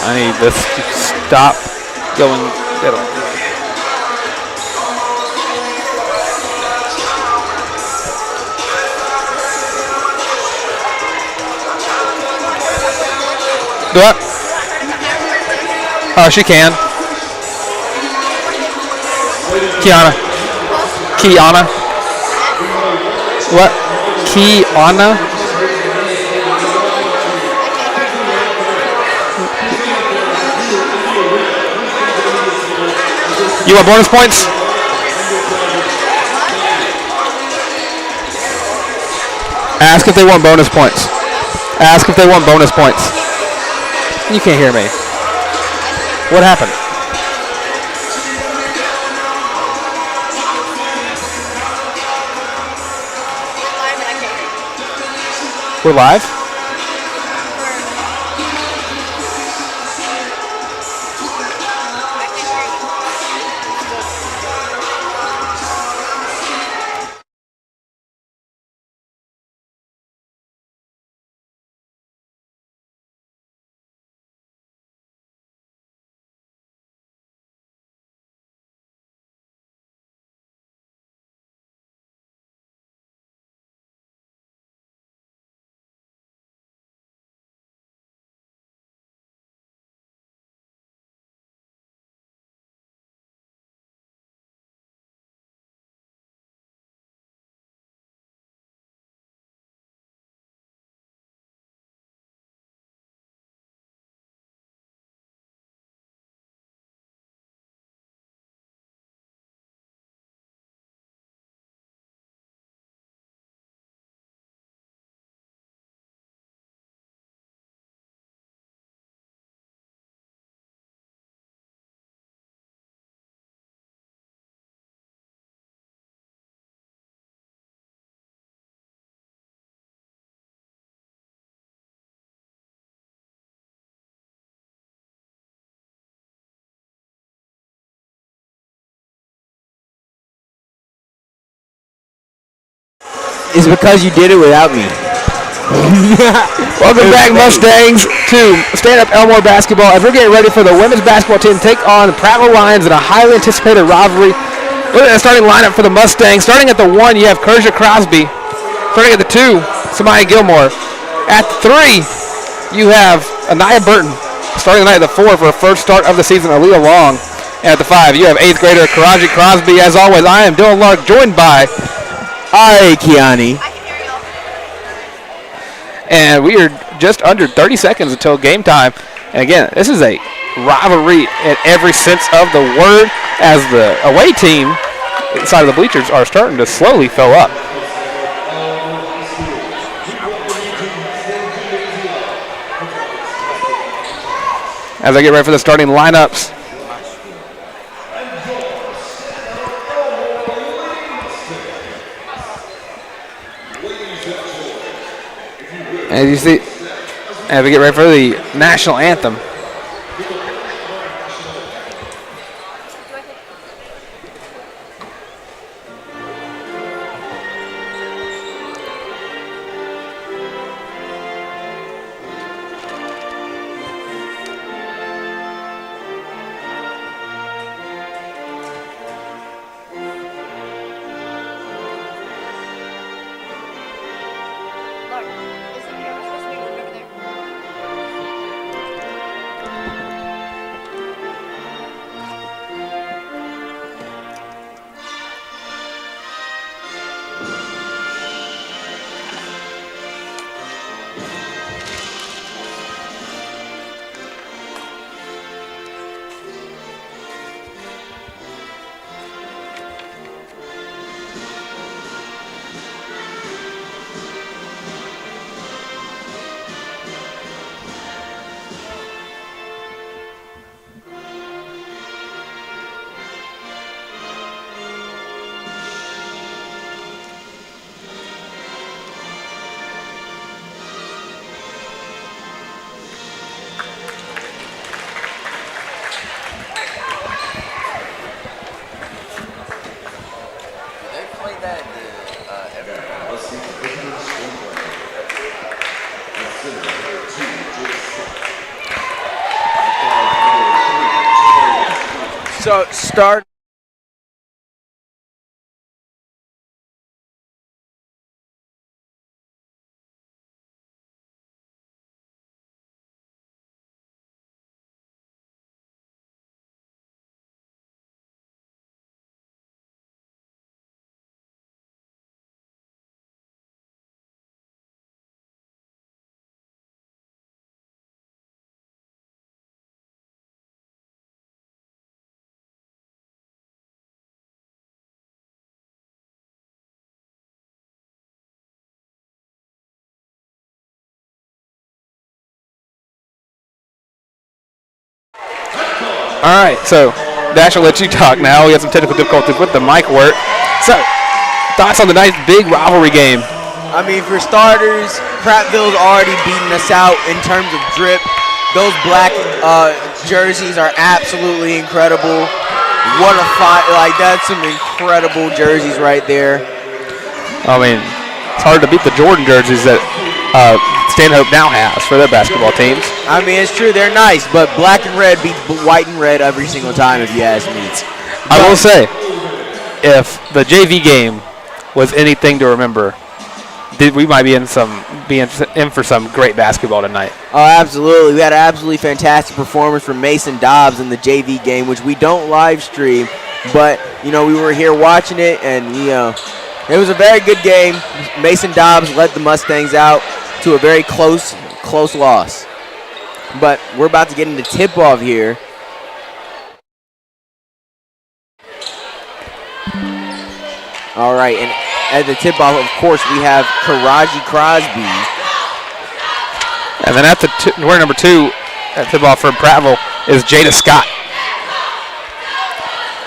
I need this to stop going that way. Do what? Oh, she can. Kiana. What? Kiana? You want bonus points? Ask if they want bonus points. Ask if they want bonus points. You can't hear me. What happened? We're live? It's because you did it without me. Welcome back, Mustangs, to Stanhope Elmore basketball as we're getting ready for the women's basketball team to take on the Prattville Lions in a highly anticipated rivalry. Look at the starting lineup for the Mustangs. Starting at the 1, you have Kerja Crosby. Starting at the 2, Samaya Gilmore. At the 3, you have Anaya Burton. Starting tonight at the 4 for her first start of the season, Aaliyah Long. And at the 5, you have 8th grader Karaji Crosby. As always, I am Dylan Lark, joined by Kiani. And we are just under 30 seconds until game time. And again, this is a rivalry in every sense of the word as the away team inside of the bleachers are starting to slowly fill up. As I get ready for the starting lineups. As you see, as we get ready for the national anthem. So start. All right, so Dash, will let you talk now. We had some technical difficulties with the mic work. So, thoughts on the nice big rivalry game? I mean, for starters, Prattville's already beaten us out in terms of drip. Those black jerseys are absolutely incredible. What a fight. Like, that's some incredible jerseys right there. I mean, it's hard to beat the Jordan jerseys that Stanhope now has for their basketball teams. I mean, it's true, they're nice, but black and red beat white and red every single time, if you ask me. I will say, if the JV game was anything to remember, we might be in for some great basketball tonight. Oh, absolutely. We had an absolutely fantastic performance from Mason Dobbs in the JV game, which we don't live stream, but, you know, we were here watching it, and, you know, it was a very good game. Mason Dobbs led the Mustangs out to a very close loss. But we're about to get into tip-off here. All right, and at the tip-off, of course, we have Karaji Crosby. And then at we're number 2 at tip-off for Prattville is Jada Scott.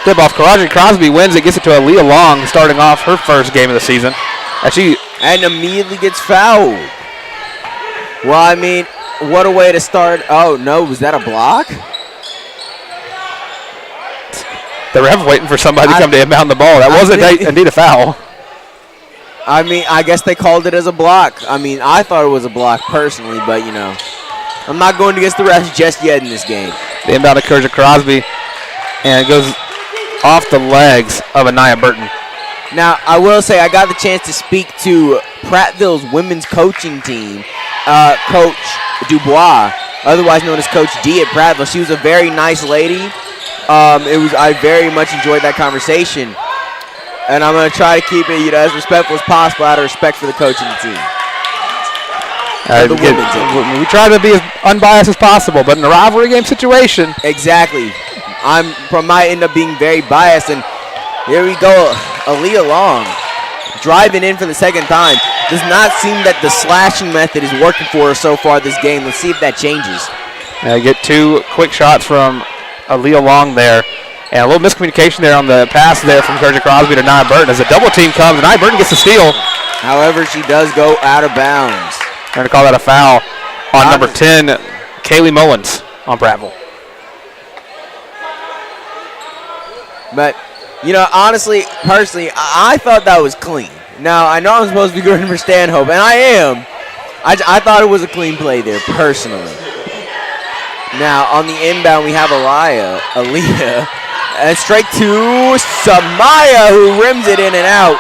Tip-off, Karaji Crosby wins it, gets it to Aaliyah Long, starting off her first game of the season. And immediately gets fouled. Well, I mean, what a way to start. Oh, no, was that a block? The ref waiting for somebody to come to inbound the ball. That wasn't indeed a foul. I mean, I guess they called it as a block. I mean, I thought it was a block personally, but, you know, I'm not going against the refs just yet in this game. The inbound to Karaji Crosby, and it goes off the legs of Anaya Burton. Now, I will say I got the chance to speak to Prattville's women's coaching team, Coach Dubois, otherwise known as Coach D at Prattville. She was a very nice lady. I very much enjoyed that conversation, and I'm going to try to keep it, you know, as respectful as possible out of respect for the coaching team. We try to be as unbiased as possible, but in a rivalry game situation. Exactly. Might end up being very biased, and here we go. Aaliyah Long driving in for the second time. Does not seem that the slashing method is working for her so far this game. Let's see if that changes. Get 2 quick shots from Aaliyah Long there. And a little miscommunication there on the pass there from Karaji Crosby to Nia Burton. As a double team comes, and Nia Burton gets the steal. However, she does go out of bounds. They're going to call that a foul on number 10, Kaylee Mullins on Prattville. But, you know, honestly, personally, I thought that was clean. Now, I know I'm supposed to be going for Stanhope, and I am. I thought it was a clean play there, personally. Now, on the inbound, we have Aaliyah. And straight to Samaya, who rims it in and out.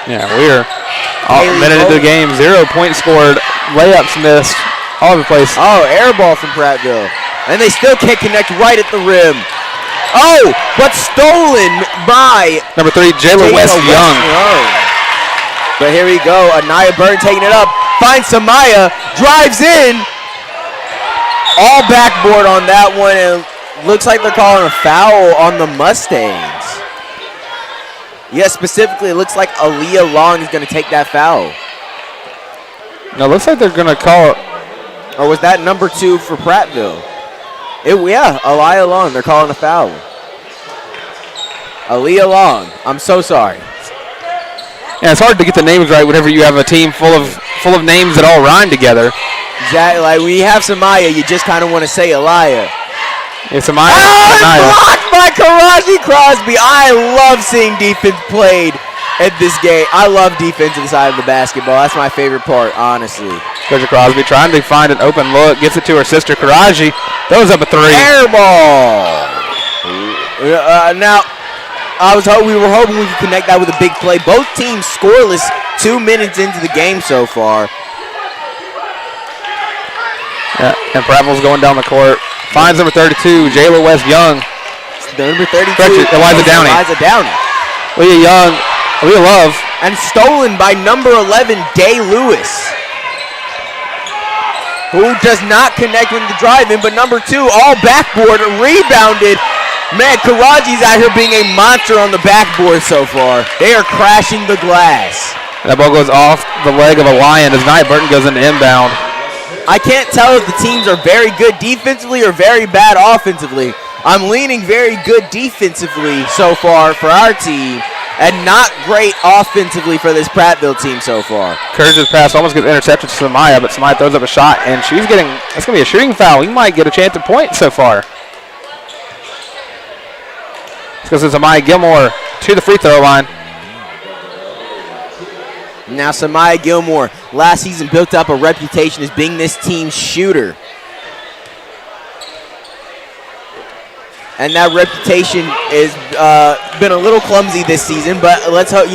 Yeah, we're a minute into the game. 0 points scored. Layups missed. All over the place. Oh, air ball from Prattville. And they still can't connect right at the rim. Oh, but stolen by number 3, Jayla West Young. But here we go. Anaya Burton taking it up. Finds Samaya. Drives in. All backboard on that one. And looks like they're calling a foul on the Mustangs. Yes, specifically, it looks like Aaliyah Long is going to take that foul. No, looks like they're going to call it. Or was that number 2 for Prattville? Yeah, Aaliyah Long. They're calling a foul. Aaliyah Long. I'm so sorry. Yeah, it's hard to get the names right whenever you have a team full of names that all rhyme together. Exactly. Like when you have Samaya, you just kind of want to say Aaliyah. It's Samaya. Blocked by Karaji Crosby. I love seeing defense played at this game. I love defensive side of the basketball. That's my favorite part, honestly. Kerja Crosby trying to find an open look. Gets it to her sister, Karaji. Throws up a 3. Air ball. Now, we were hoping we could connect that with a big play. Both teams scoreless 2 minutes into the game so far. Yeah, and Prattville's going down the court. Finds number 32, Jayla West Young. Number 32. Eliza Downey. Leah Love. And stolen by number 11, Day Lewis, who does not connect with the drive-in, but number 2, all backboard, rebounded. Man, Karaji's out here being a monster on the backboard so far. They are crashing the glass. That ball goes off the leg of a Lion as Nia Burton goes into inbound. I can't tell if the teams are very good defensively or very bad offensively. I'm leaning very good defensively so far for our team, and not great offensively for this Prattville team so far. Kerja's pass almost gets intercepted to Samaya, but Samaya throws up a shot, and it's going to be a shooting foul. He might get a chance at point so far. This goes to Samaya Gilmore to the free throw line. Now Samaya Gilmore, last season built up a reputation as being this team's shooter. And that reputation has been a little clumsy this season, but let's hope,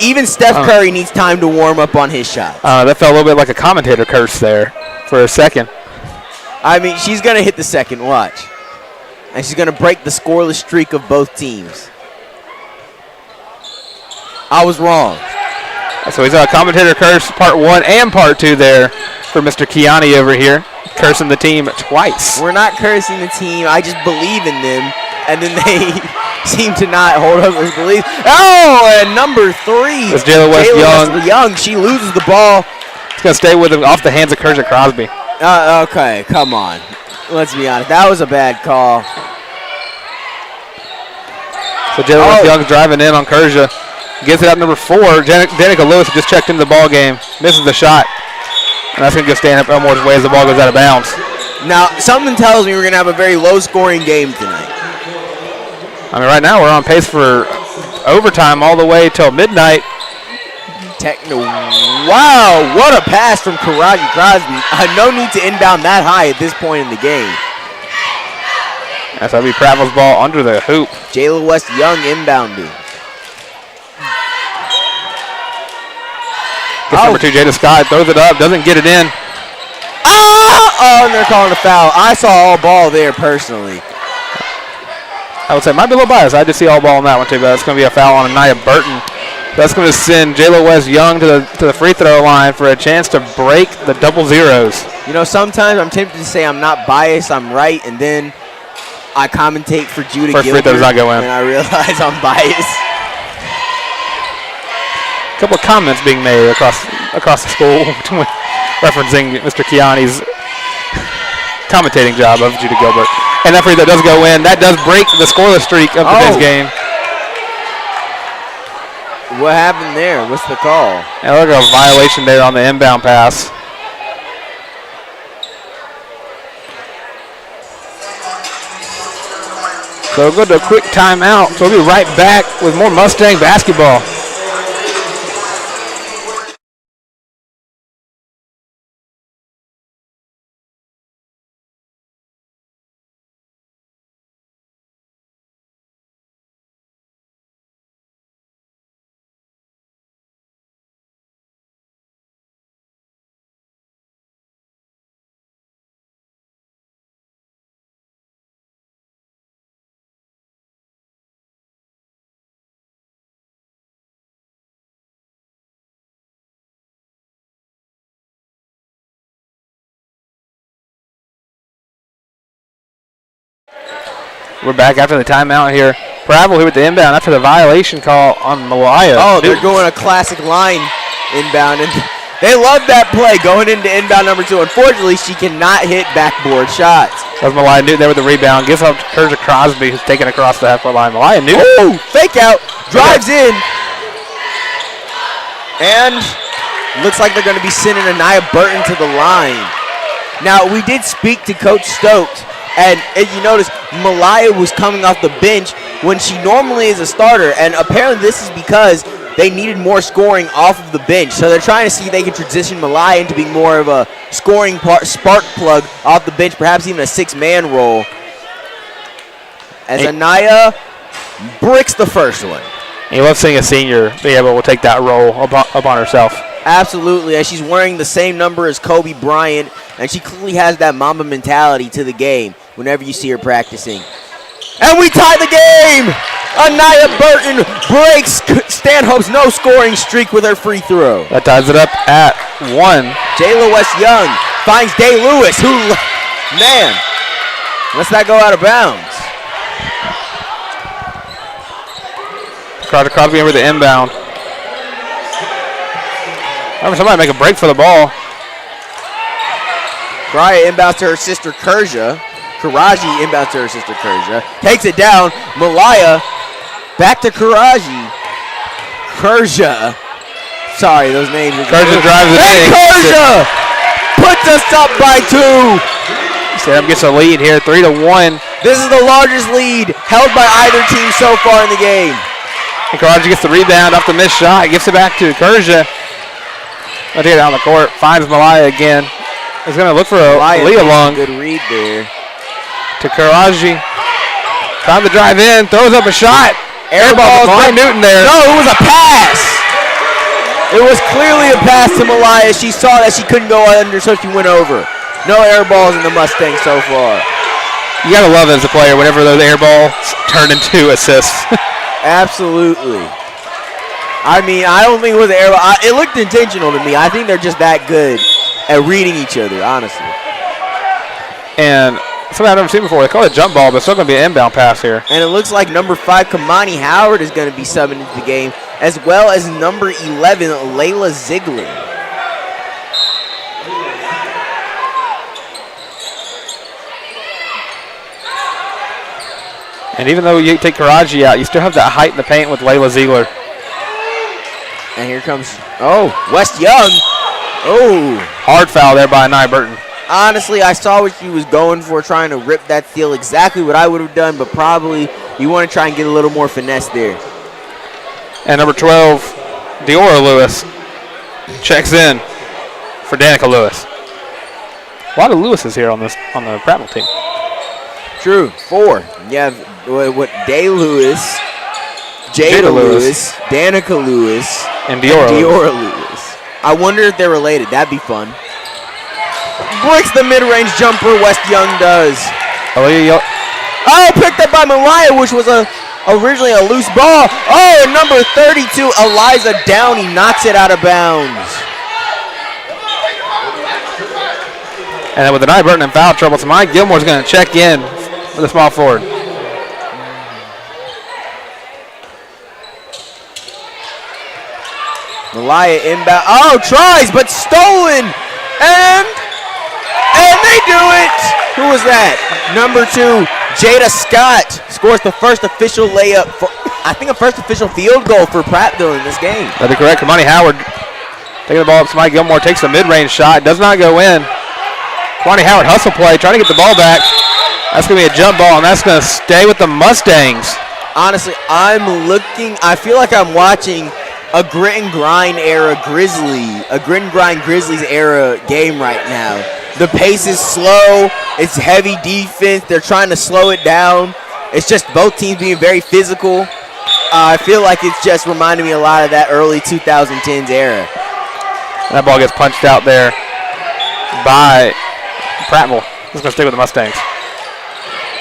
even Steph Curry needs time to warm up on his shot. That felt a little bit like a commentator curse there for a second. I mean, she's going to hit the second, watch. And she's going to break the scoreless streak of both teams. I was wrong. So he's a commentator curse part 1 and part 2 there for Mr. Kiani over here, cursing the team twice. We're not cursing the team. I just believe in them, and then they seem to not hold up with belief. Oh, and number 3. It's Jayla West Young. She loses the ball. It's going to stay with him off the hands of Kerja Crosby. Okay, come on. Let's be honest. That was a bad call. So Jayla West Young's driving in on Kerja. Gets it up number 4. Danica Lewis just checked into the ball game. Misses the shot. And that's going to go Stanhope Elmore's way as the ball goes out of bounds. Now, something tells me we're going to have a very low-scoring game tonight. I mean, right now we're on pace for overtime all the way till midnight. Wow, what a pass from Karaji Crosby. No need to inbound that high at this point in the game. That's going to be Prattville's ball under the hoop. Jayla West Young inbounding. Gets number 2, Jada Scott, throws it up, doesn't get it in. Oh, and they're calling a foul. I saw all ball there personally. I would say might be a little biased. I did see all ball on that one too, but it's going to be a foul on Nia Burton. That's going to send Jayla West Young to the free throw line for a chance to break the double zeros. Sometimes I'm tempted to say I'm not biased, I'm right, and then I commentate for Judah First Gilbert, free throw does not go in. and I realize I'm biased. A couple of comments being made across the school referencing Mr. Kiani's commentating job of Judah Gilbert. And that free throw does go in. That does break the scoreless streak of today's game. What happened there? What's the call? And look at a violation there on the inbound pass. So we'll go to a quick timeout. So we'll be right back with more Mustang basketball. We're back after the timeout here. Prattville here with the inbound after the violation call on Malaya. Oh, they're going a classic line inbound. And they love that play going into inbound number 2. Unfortunately, she cannot hit backboard shots. That's Malaya Newton there with the rebound. Gives up to Kerja Crosby, who's taken across the half-court line. Malaya Newton. Oh, fake out. Drives in. And looks like they're going to be sending Nia Burton to the line. Now, we did speak to Coach Stokes. And you notice Malaya was coming off the bench when she normally is a starter. And apparently this is because they needed more scoring off of the bench. So they're trying to see if they can transition Malaya into being more of a scoring spark plug off the bench, perhaps even a 6-man role. As Anaya bricks the first one. You love seeing a senior be able to take that role upon herself. Absolutely, and she's wearing the same number as Kobe Bryant, and she clearly has that Mamba mentality to the game whenever you see her practicing. And we tie the game! Anaya Burton breaks Stanhope's no-scoring streak with her free throw. That ties it up at 1. Jayla West Young finds Day Lewis, who, man, lets that go out of bounds. Carter Crosby over the inbound. Somebody make a break for the ball. Kariah inbounds to her sister Kurja. Karaji inbounds to her sister Kurja. Takes it down. Malaya back to Karaji. Kurja. Sorry, those names. Kurja drives it in. Kurja puts us up by 2. Stanhope gets a lead here, 3-1. This is the largest lead held by either team so far in the game. And Karaji gets the rebound off the missed shot. Gives it back to Kurja. Let's get it down the court. Finds Malaya again. He's going to look for a lead along. Good read there. To Karaji. Time to drive in. Throws up a shot. Air ball. Malaya Newton there. No, it was a pass. It was clearly a pass to Malaya. She saw that she couldn't go under, so she went over. No air balls in the Mustangs so far. You got to love it as a player whenever those air balls turn into assists. Absolutely. I mean, I don't think it was an air ball. It looked intentional to me. I think they're just that good at reading each other, honestly. And something I've never seen before. They call it a jump ball, but it's still going to be an inbound pass here. And it looks like number 5, Kamani Howard, is going to be summoned into the game, as well as number 11, Layla Ziegler. And even though you take Karaji out, you still have that height in the paint with Layla Ziegler. And here comes, West Young. Oh. Hard foul there by Anaya Burton. Honestly, I saw what she was going for, trying to rip that steal. Exactly what I would have done, but probably you want to try and get a little more finesse there. And number 12, Diora Lewis, checks in for Danica Lewis. A lot of Lewises here on the Prattville team. True, 4. You have Day Lewis, Jada Lewis, Danica Lewis, and Diora Lewis. I wonder if they're related. That'd be fun. Breaks the mid-range jumper, West Young does. Picked up by Malaya, which was originally a loose ball. And number 32, Eliza Downey, knocks it out of bounds. And then with Anaya Burton in foul trouble, so Mike Gilmore's going to check in for the small forward. Malaya inbound. Tries, but stolen. And they do it. Who was that? Number 2, Jada Scott scores the first official layup a first official field goal for Prattville in this game. That'd be correct. Kamani Howard taking the ball up. Mike Gilmore takes a mid-range shot. Does not go in. Kamani Howard hustle play, trying to get the ball back. That's going to be a jump ball, and that's going to stay with the Mustangs. Honestly, I feel like I'm watching a grit and grind Grizzlies era game right now. The pace is slow. It's heavy defense. They're trying to slow it down. It's just both teams being very physical. I feel like it's just reminding me a lot of that early 2010s era. That ball gets punched out there by Prattville. He's going to stay with the Mustangs.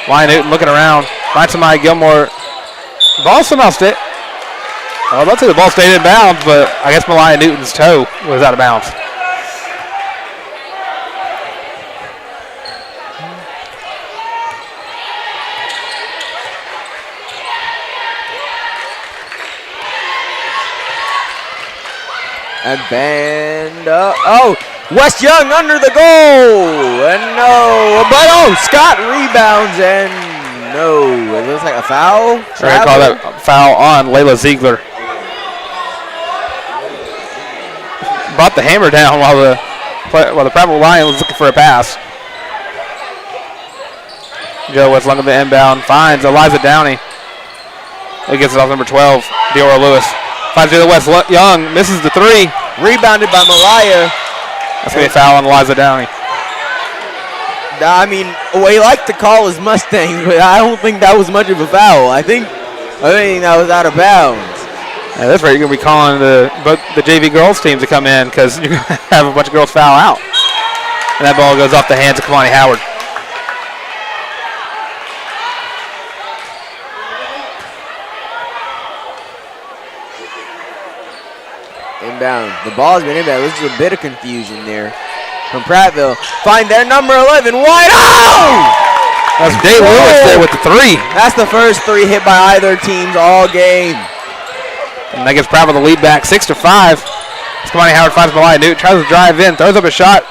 Ryan Newton looking around. Finds somebody, Gilmore. Ball somehow stayed. Let's say the ball stayed in bounds, but I guess Malaya Newton's toe was out of bounds. And band up. West Young under the goal. And no. But Scott rebounds and no. It looks like a foul. We're going to call that foul on Layla Ziegler. Brought the hammer down while the Prattville Lion was looking for a pass. Joe West Lung the inbound. Finds Eliza Downey. He gets it off number 12, Diora Lewis. Finds to the West. Young misses the three. Rebounded by Malaya. That's going to be a foul on Eliza Downey. I mean, we like to call us Mustangs, but I don't think that was much of a foul. I think that was out of bounds. Yeah, that's right. You're going to be calling both the JV girls teams to come in because you're going to have a bunch of girls foul out. And that ball goes off the hands of Kamani Howard. Inbound. The ball's been inbound. This is a bit of confusion there from Prattville. Find their number 11. Wide out! That's Day Lewis there with the three. That's the first three hit by either teams all game. And that gives Prattville the lead back 6-5. Kamani Howard finds Malaya Newt, tries to drive in, throws up a shot.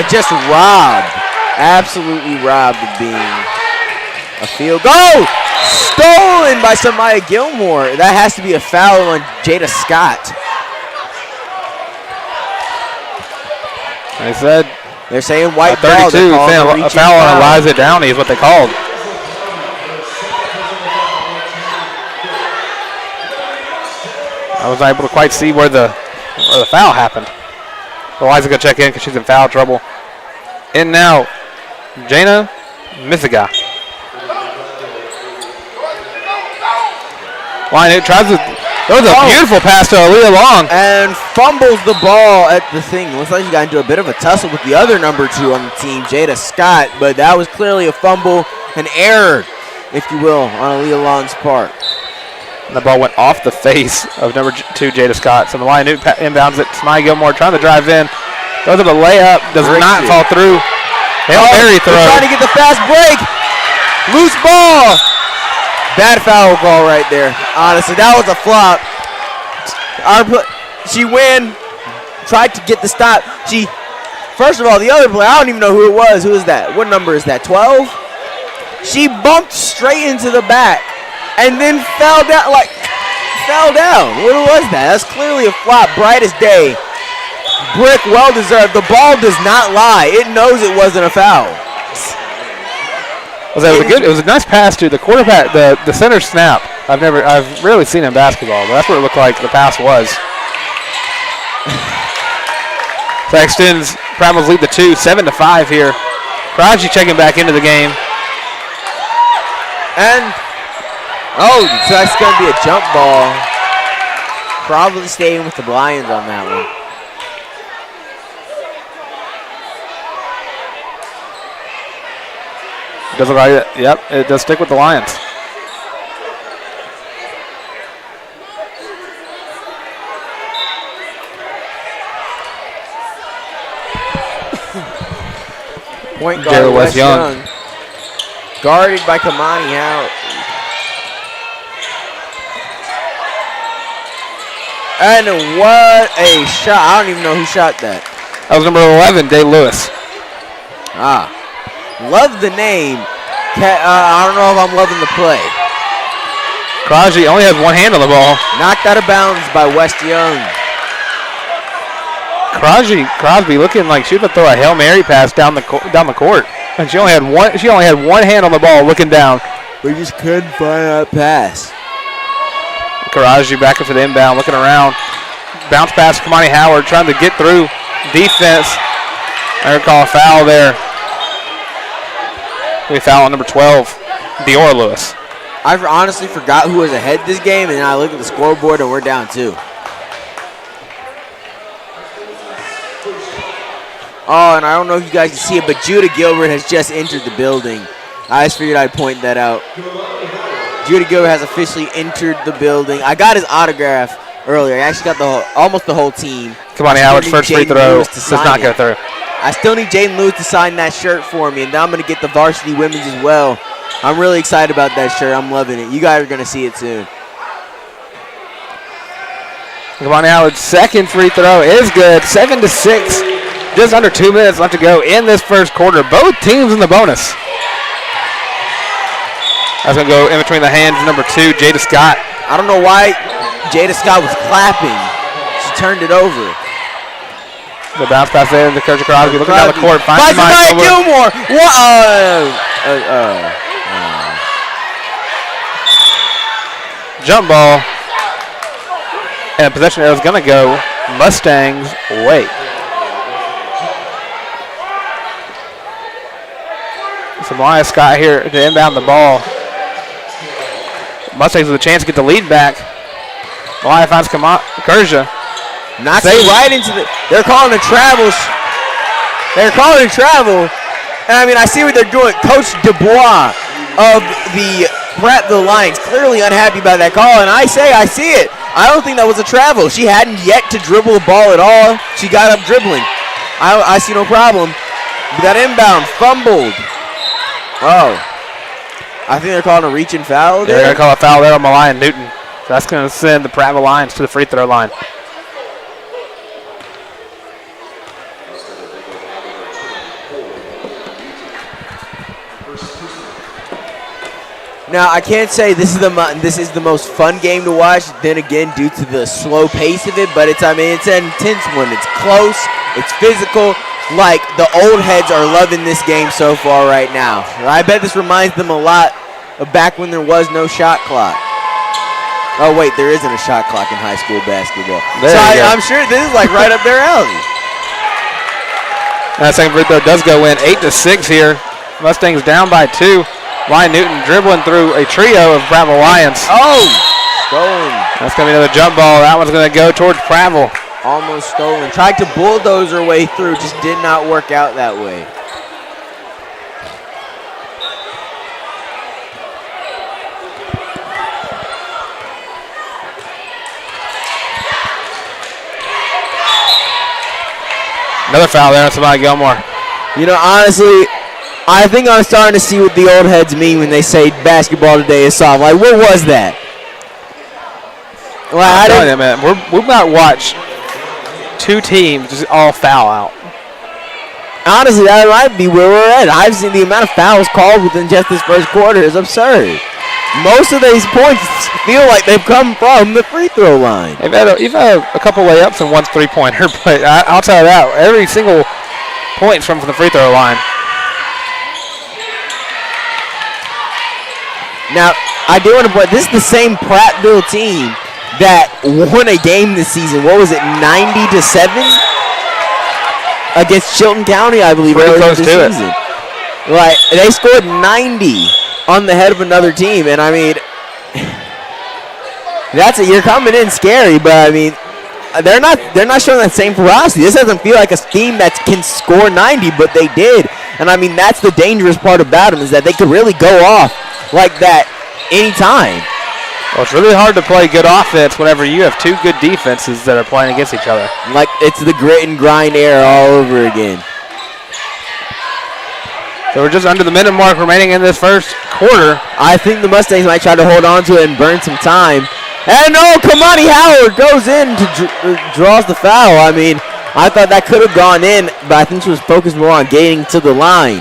Just robbed. Absolutely robbed of being a field goal. Stolen by Samaya Gilmore. That has to be a foul on Jada Scott. They're saying white 32, ball. a foul on Eliza Downey is what they called. I wasn't able to quite see where the foul happened. Eliza going to check in because she's in foul trouble. In now, Jana Mithiga. Line tries to. That was a beautiful pass to Aaliyah Long. And fumbles the ball at the thing. Looks like she got into a bit of a tussle with the other number 2 on the team, Jada Scott. But that was clearly a fumble, an error, if you will, on Aaliyah Long's part. And the ball went off the face of number 2, Jada Scott. So Malaya Newt inbounds it. Samaya Gilmore trying to drive in. Throws up a layup. Does not fall through. Hail Mary throw. Trying to get the fast break. Loose ball. Bad foul call right there. Honestly, that was a flop. She tried to get the stop. First of all, the other player, I don't even know who it was. Who is that? What number is that? 12? She bumped straight into the back and then fell down. What was that? That's clearly a flop. Bright as day. Brick, well deserved. The ball does not lie. It knows it wasn't a foul. It was a nice pass to the quarterback, the center snap. I've rarely seen in basketball, but that's what it looked like the pass was. So that extends Prattville's lead to 2, 7-5 here. Prodigy checking back into the game. And so that's going to be a jump ball. Probably staying with the Lions on that one. Does look like it. Yep, it does stick with the Lions. Point guard West Young. Guarded by Kamani Howard. And what a shot. I don't even know who shot that. That was number 11, Day Lewis. Love the name. I don't know if I'm loving the play. Crosby only has one hand on the ball. Knocked out of bounds by West Young. Crosby looking like she would throw a Hail Mary pass down the court, and she only had one hand on the ball, looking down. We just couldn't find that pass. Crosby back up for the inbound, looking around. Bounce pass to Kamani Howard, trying to get through defense. I recall a foul there. We foul on number 12, Dior Lewis. I honestly forgot who was ahead this game, and then I looked at the scoreboard, and we're down 2. And I don't know if you guys can see it, but Judah Gilbert has just entered the building. I just figured I'd point that out. Judah Gilbert has officially entered the building. I got his autograph earlier. I actually got almost the whole team. Kamani Howard's first free throw does not go through. I still need Jaden Lewis to sign that shirt for me, and now I'm going to get the varsity women's as well. I'm really excited about that shirt. I'm loving it. You guys are going to see it soon. Kamani Howard's second free throw is good. 7-6. Just under 2 minutes left to go in this first quarter. Both teams in the bonus. That's going to go in between the hands of number 2, Jada Scott. I don't know why Jada Scott was clapping. She turned it over. The bounce pass there to Kirk Crosby. Looking down the court. Finds Samaya Gilmore. Jump ball. And possession arrow is going to go Mustangs' way. So Mariah Scott here to inbound the ball. Mustangs with a chance to get the lead back. Mariah finds Kerja. Knocks it right into the. They're calling a travel. They're calling a travel. And I mean, I see what they're doing. Coach Dubois of the Prattville Lions clearly unhappy about that call. And I see it. I don't think that was a travel. She hadn't yet to dribble the ball at all. She got up dribbling. I see no problem. We got inbound, fumbled. Oh. I think they're calling a reach and foul there. They're going to call a foul there on Malaya Newton. So that's going to send the Prattville Lions to the free throw line. Now, I can't say this is the most fun game to watch, then again, due to the slow pace of it, but it's an intense one. It's close, it's physical. Like, the old heads are loving this game so far right now. I bet this reminds them a lot of back when there was no shot clock. Oh, wait, there isn't a shot clock in high school basketball. I'm sure this is like right up their alley. That second free throw does go in. 8-6 here. Mustangs down by 2. Ryan Newton dribbling through a trio of Prattville Lions. Oh, stolen. That's going to be another jump ball. That one's going to go towards Prattville. Almost stolen. Tried to bulldoze her way through. Just did not work out that way. Another foul there on Samaya Gilmore. You know, honestly, I think I'm starting to see what the old heads mean when they say basketball today is soft. Like, what was that? Well, I'm telling you, man, we've not watched two teams just all foul out. Honestly, that might be where we're at. I've seen the amount of fouls called within just this first quarter is absurd. Most of these points feel like they've come from the free throw line. You've had a couple layups and one three-pointer, but I'll tell you that, every single point's from the free throw line. Now, I do want to point, this is the same Prattville team that won a game this season. What was it, 90-7? Against Chilton County, I believe, pretty close this to season. it. Right, they scored 90 on the head of another team, and I mean, you're coming in scary, but I mean, they're not showing that same ferocity. This doesn't feel like a team that can score 90, but they did, and I mean that's the dangerous part about them is that they could really go off like that anytime. Well, it's really hard to play good offense whenever you have two good defenses that are playing against each other. Like it's the grit and grind era all over again. So we're just under the minute mark remaining in this first quarter. I think the Mustangs might try to hold on to it and burn some time. And no, Kamani Howard goes in to draws the foul. I mean, I thought that could have gone in, but I think she was focused more on getting to the line.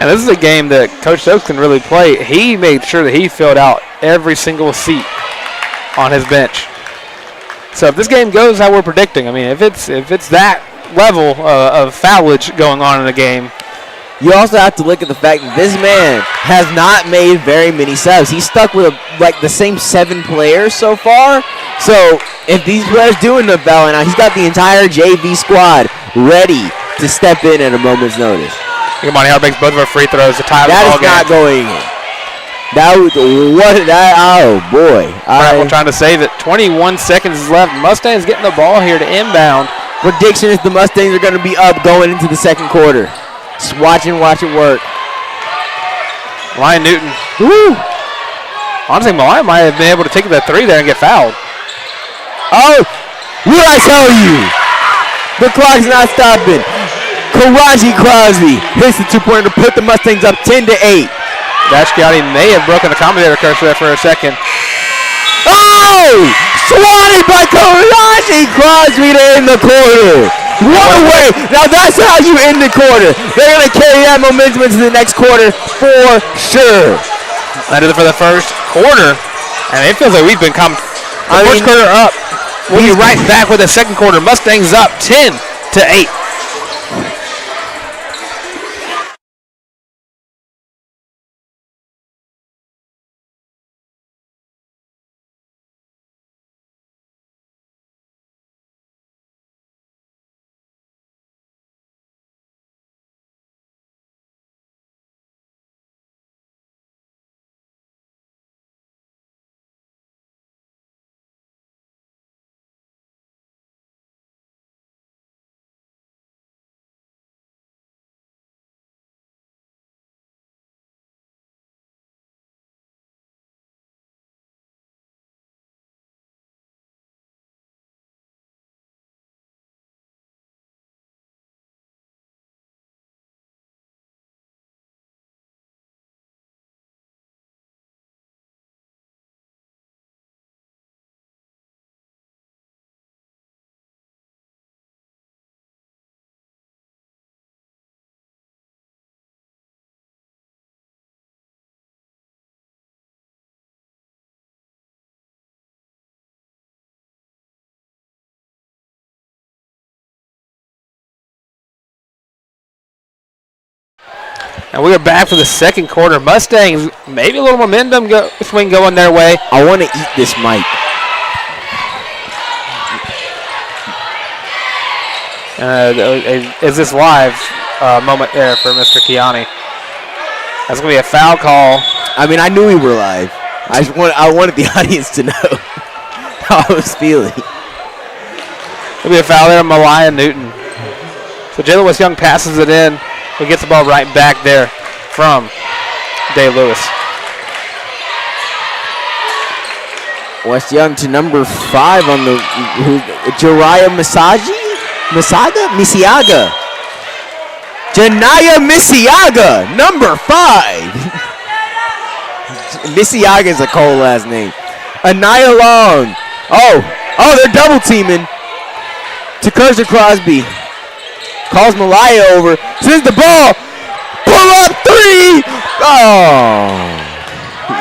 And this is a game that Coach Stokes can really play. He made sure that he filled out every single seat on his bench. So if this game goes how we're predicting, I mean, if it's that level of foulage going on in the game. You also have to look at the fact that this man has not made very many subs. He's stuck with the same 7 players so far. So if these players do end up fouling out, he's got the entire JV squad ready to step in at a moment's notice. Kamani Howard makes both of our free throws to tie the ball game. That is not going in. Oh boy. We're trying to save it. 21 seconds left. Mustangs getting the ball here to inbound. Prediction is the Mustangs are going to be up going into the second quarter. Just watch it work. Ryan Newton. Woo. Honestly, Malaya might have been able to take the 3 there and get fouled. Oh, what I tell you? The clock's not stopping. Karaji Crosby hits the 2-pointer to put the Mustangs up 10-8. Dashkiati may have broken the commentator curse there for a second. Oh! Swatted by Karaji Crosby to end the quarter. What a way. Now that's how you end the quarter. They're going to carry that momentum into the next quarter for sure. That is it for the first quarter. And it feels like we've been first quarter up. We'll be right back with the second quarter. Mustangs up 10-8. And we are back for the second quarter. Mustangs, maybe a little momentum swing going their way. I want to eat this mic. Is this live moment there for Mr. Kiani? That's going to be a foul call. I mean, I knew we were live. I wanted the audience to know how I was feeling. It'll be a foul there on Malaya Newton. So Jalen West Young passes it in. He gets the ball right back there from Day Lewis. West Young to number 5 on the Jariah Misiaga. Janaya Misiaga, number 5. Misiaga is a cold last name. Anaya Long. Oh, they're double teaming. To Kershaw Crosby. Calls Malaya over. Sends the ball. Pull up 3. Oh.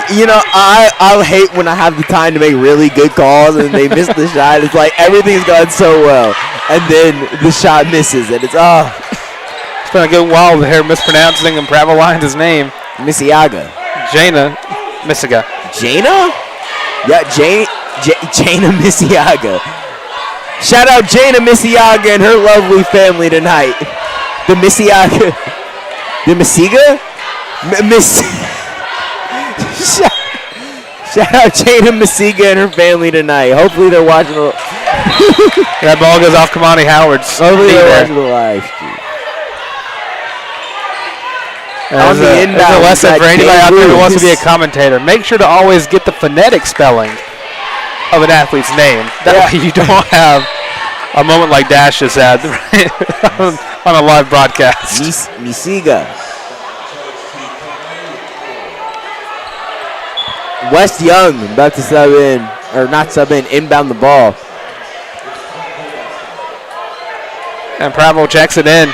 You know, I hate when I have the time to make really good calls and they miss the shot. It's like everything's gone so well. And then the shot misses. And it's, It's been a good while here mispronouncing and Prattville Lions' name. Misiaga. Jana Misiga. Jana? Yeah, Jana Misiaga. Shout out Jana Misiaga and her lovely family tonight. The Misiaga. The Misiga? Shout out Jana Misiga and her family tonight. Hopefully they're watching the... That ball goes off Kamani Howard's. Hopefully they're watching the live stream. There's a lesson for anybody out there who wants to be a commentator. Make sure to always get the phonetic spelling of an athlete's name. That way you don't have a moment like Dash just had on a live broadcast. Misiga. West Young about to sub in, or not sub in, inbound the ball. And Prattville checks it in.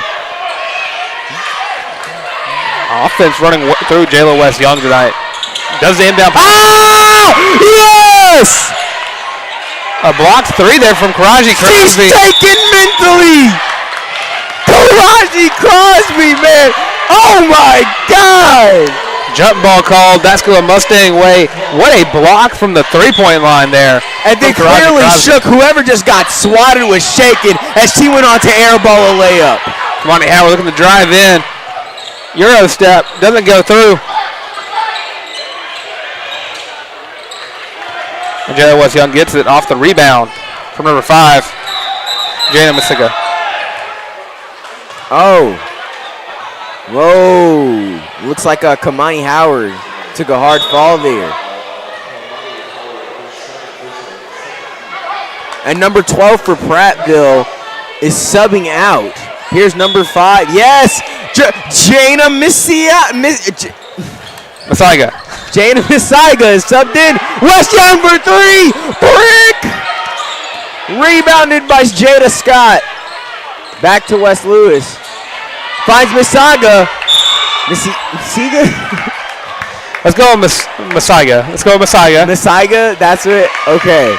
Offense running through Jayla West Young tonight. Does the inbound. Oh! Yes! A blocked 3 there from Karaji Crosby. She's taken mentally! Karaji Crosby, man! Oh my God! Jump ball called. That's going Mustang way. What a block from the 3-point line there. And they clearly shook. Whoever just got swatted was shaken as she went on to airball a layup. Monty Howard looking to drive in. Euro step. Doesn't go through. And Jayla West Young gets it off the rebound from number 5, Jana Masiga. Oh. Whoa. Looks like Kamani Howard took a hard fall there. And number 12 for Prattville is subbing out. Here's number 5. Yes! Jana Misiga. Jana Misiga is subbed in. West Young for 3. Brick! Rebounded by Jada Scott. Back to West Lewis. Finds Misiga. Misiga? Let's go Misiga. Let's go Misiga. Misiga, that's it. Okay.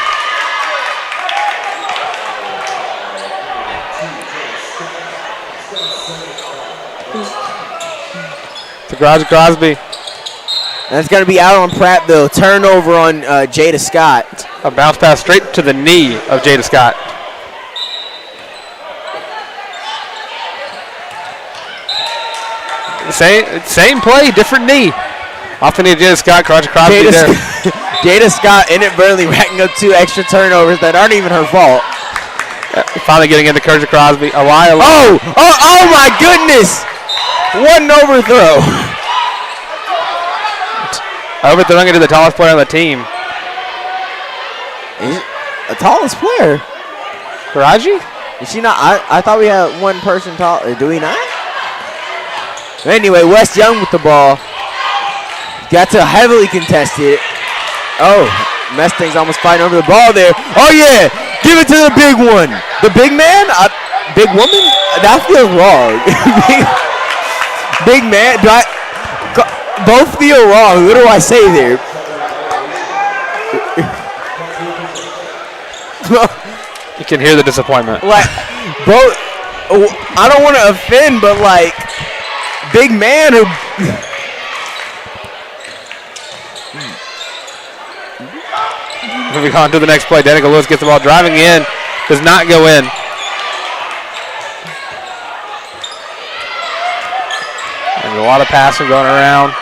To Crosby. That's going to be out on Prattville. Turnover on Jada Scott. A bounce pass straight to the knee of Jada Scott. Same play, different knee. Off the knee of Jada Scott. Crosby there. Jada Scott inadvertently racking up 2 extra turnovers that aren't even her fault. Finally getting into Crosby. Oh my goodness! What an overthrow. Overthrowing it to the tallest player on the team. Is the tallest player? Karaji? Is she not? I thought we had one person tall. Do we not? Anyway, West Young with the ball. Got to heavily contest it. Oh, Mustangs almost fighting over the ball there. Oh yeah, give it to the big one. The big man? Big woman? That feels wrong. Big man? Both feel wrong. What do I say there? You can hear the disappointment. Like, both. I don't want to offend, but like, big man or Moving on to the next play. Danica Lewis gets the ball driving in. Does not go in. And a lot of passing going around.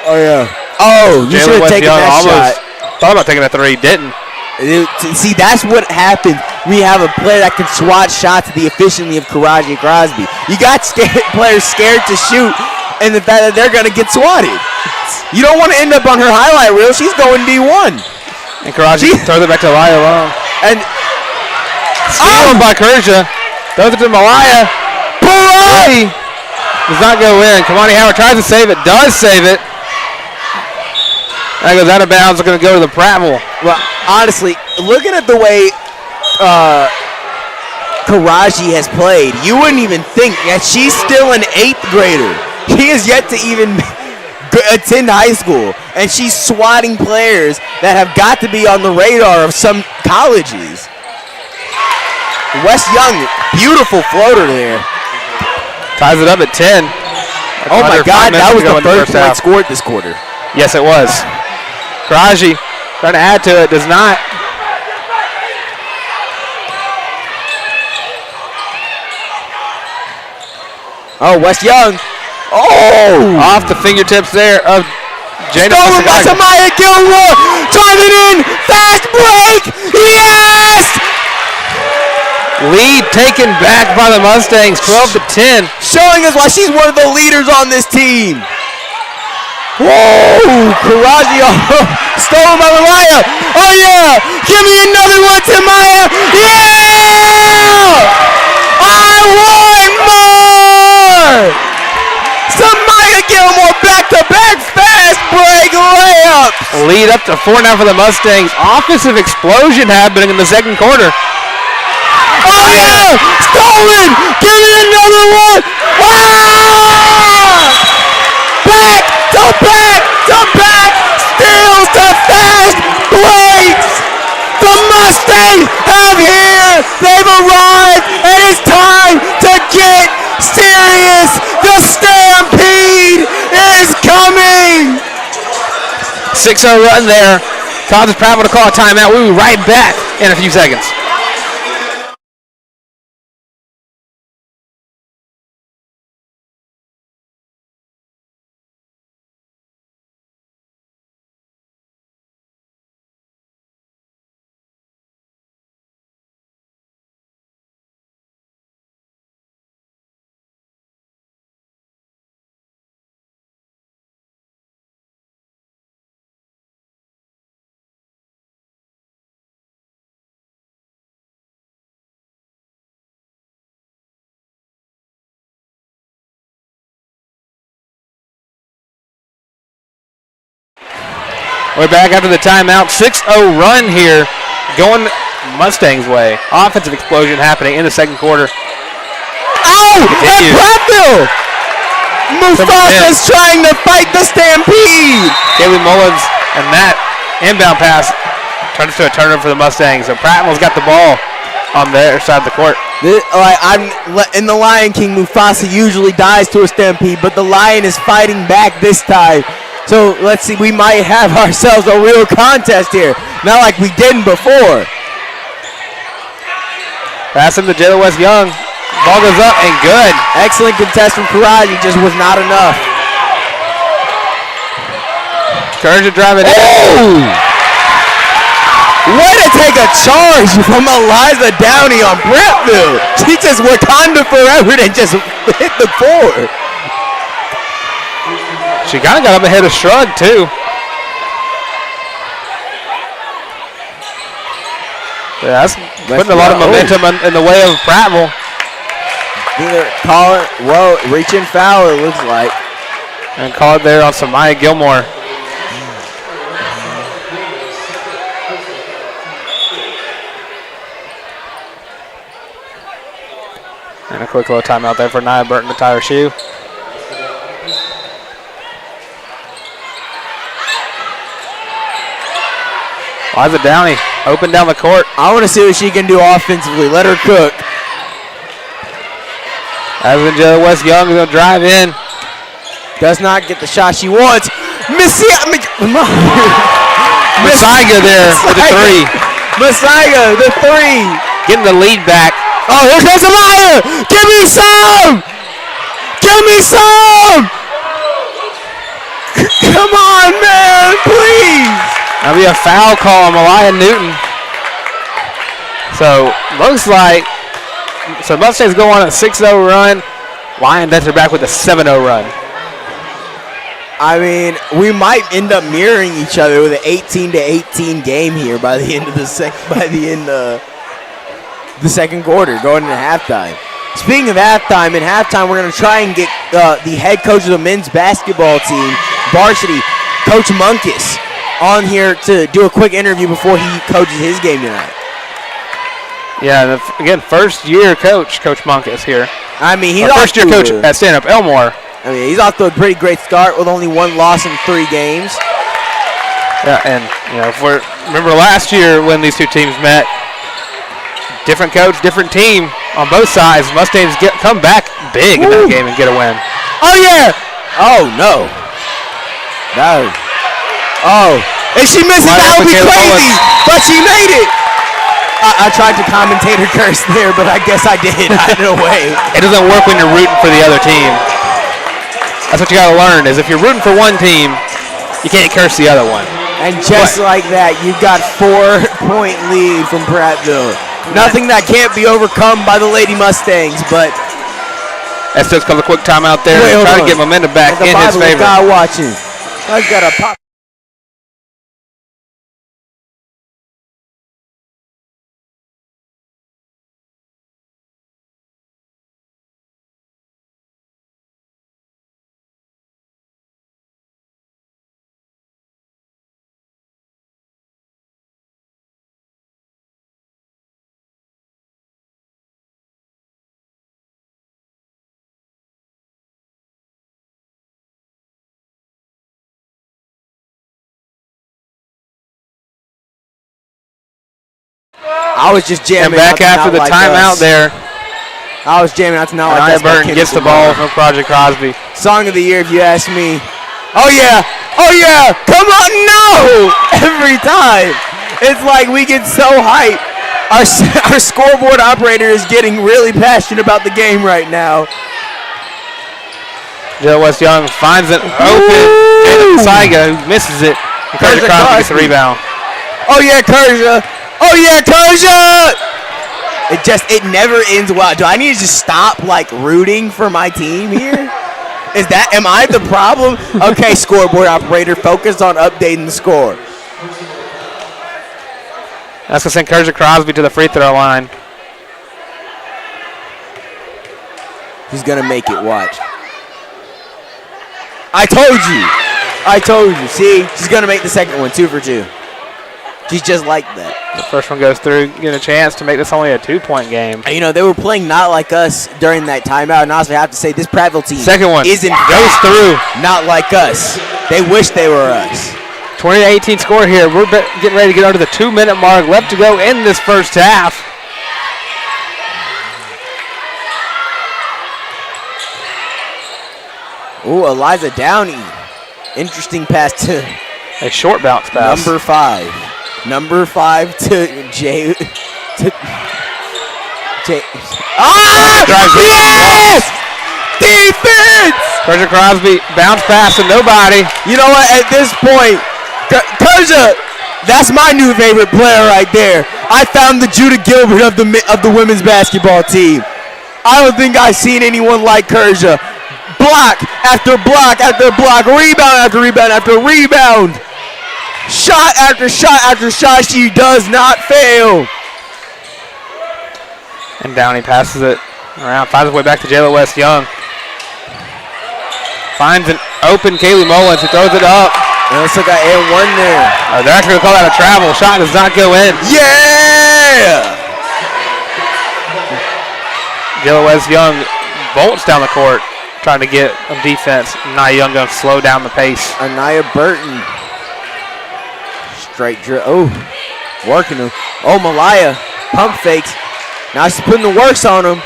Oh, yeah. Oh, you should have taken that shot. Thought about taking a three. Didn't. See, that's what happens. We have a player that can swat shots the efficiently of Karaji Crosby. You got players scared to shoot, and the fact that they're going to get swatted. You don't want to end up on her highlight reel. She's going D1. And Karaji throws it back to Malaya alone. And steal by Kerja. Throws it to Malaya. Pull does not go in. Kamani Howard tries to save it. Does save it. That goes out of bounds. It's going to go to the Prattville. Well, honestly, looking at the way Karaji has played, you wouldn't even think that she's still an 8th grader. She is yet to even attend high school, and she's swatting players that have got to be on the radar of some colleges. West Young, beautiful floater there. Ties it up at 10. Oh my God, that was the first point scored this quarter. Yes, it was. Karaji trying to add to it, does not. Oh, West Young. Oh! Off the fingertips there of Jada. Stolen by Samaya Gilmore. Driving in. Fast break. Yes! Lead taken back by the Mustangs, 12 to 10. Showing us why she's one of the leaders on this team. Whoa! Karaji stolen by Malaya. Oh yeah! Give me another one, Tamaya. Yeah! I want more! Samaya Gilmore back-to-back fast break layup. Lead up to 4 now for the Mustangs. Offensive explosion happening in the second quarter. Oh yeah! Stolen! Give me another one! Ah! Back to back to back! Steals to fast breaks! The Mustangs have here! They've arrived, and it's time to get serious! The Stampede is coming! 6-0 run there. Causes Prattville to call a timeout. We'll be right back in a few seconds. We're back after the timeout. 6-0 run here going Mustangs' way. Offensive explosion happening in the second quarter. Oh! And Prattville! Mustafa's trying to fight the Stampede! Kaylee Mullins and that inbound pass turns to a turnover for the Mustangs. So Prattville's got the ball on their side of the court. In the Lion King, Mufasa usually dies to a Stampede, but the Lion is fighting back this time. So let's see, we might have ourselves a real contest here. Not like we didn't before. Passing to Jayla West Young. Ball goes up and good. Excellent contest from Karaji, just was not enough. Kerja driving in. Oh! Way to take a charge from Eliza Downey on Prattville. She just Wakanda forever and just hit the board. She kind of got up ahead of Shrug, too. Yeah, that's putting a lot of momentum in the way of Prattville. Either call it, whoa, reaching foul, it looks like. And call it there on Samaya Gilmore. And a quick little timeout there for Nia Burton to tie her shoe. Liza Downey, open down the court. I want to see what she can do offensively. Let her cook. As Angela West Young is going to drive in. Does not get the shot she wants. Masiga there with the three. Masiga, the three. Getting the lead back. Oh, here comes Malaya. Give me some. Give me some. Come on, man, please. That'll be a foul call on Malaya Newton. So, looks like, Mustangs go on a 6-0 run. Lions enter back with a 7-0 run. I mean, we might end up mirroring each other with an 18-18 game here by the end of the second quarter, going into halftime. Speaking of halftime, in halftime we're going to try and get the head coach of the men's basketball team, varsity, Coach Munkus, on here to do a quick interview before he coaches his game tonight. Yeah, again, first-year coach Munkus here. I mean, he's first-year coach at Stanhope Elmore. I mean, he's off to a pretty great start with only one loss in 3 games. Yeah, and remember last year when these two teams met, different coach, different team on both sides. Mustangs come back big in that game and get a win. Oh yeah! Oh no! No! Oh! If she misses, that would be crazy. But she made it. I tried to commentate her curse there, but I guess I did. In a way, it doesn't work when you're rooting for the other team. That's what you got to learn, is if you're rooting for one team, you can't curse the other one. And just like that, you got 4-point lead from Prattville. Nothing that can't be overcome by the Lady Mustangs, but... Estes comes a quick timeout there to try to get momentum back in his favor. Guy watching. I've got a pop. I was just jamming. And back after the timeout there. I was jamming out to Not Like Us. Burton gets the ball from Project Crosby. Song of the year, if you ask me. Oh yeah! Oh yeah! Come on, no! Every time. It's like we get so hyped. Our scoreboard operator is getting really passionate about the game right now. Jill West Young finds it open. Jada Saiga, who misses it. And Kerja Crosby gets the rebound. Oh yeah, Kerja! Oh yeah, Kerja! It never ends well. Do I need to just stop rooting for my team here? Am I the problem? Okay, scoreboard operator, focus on updating the score. That's going to send Kerja Crosby to the free throw line. He's going to make it, watch. I told you. See, she's going to make the second one, 2 for 2. She's just like that. The first one goes through, getting a chance to make this only a 2-point game. They were playing Not Like Us during that timeout, and honestly, I have to say, this Prattville team second one goes through Not Like Us. They wish they were us. 20-18 score here. We're getting ready to get under the 2-minute mark. Left to go in this first half. Ooh, Eliza Downey. Interesting pass to... A short bounce pass. Number 5 to Jay. Yes! Defense! Kerja Crosby bounce pass to nobody. You know what? At this point, Kerja, that's my new favorite player right there. I found the Judah Gilbert of the women's basketball team. I don't think I've seen anyone like Kerja. Block after block after block, rebound after rebound after rebound. Shot after shot after shot, she does not fail. And Downey passes it around, finds his way back to Jayla West Young. Finds an open Kaylee Mullins, who throws it up. And let's look at N1 there. They're actually going to call that a travel. Shot does not go in. Yeah! Jayla West Young bolts down the court, trying to get a defense. Anaya Young going to slow down the pace. Anaya Burton. Straight drill. Oh, working him. Oh, Malaya. Pump fakes. Now she's putting the works on him.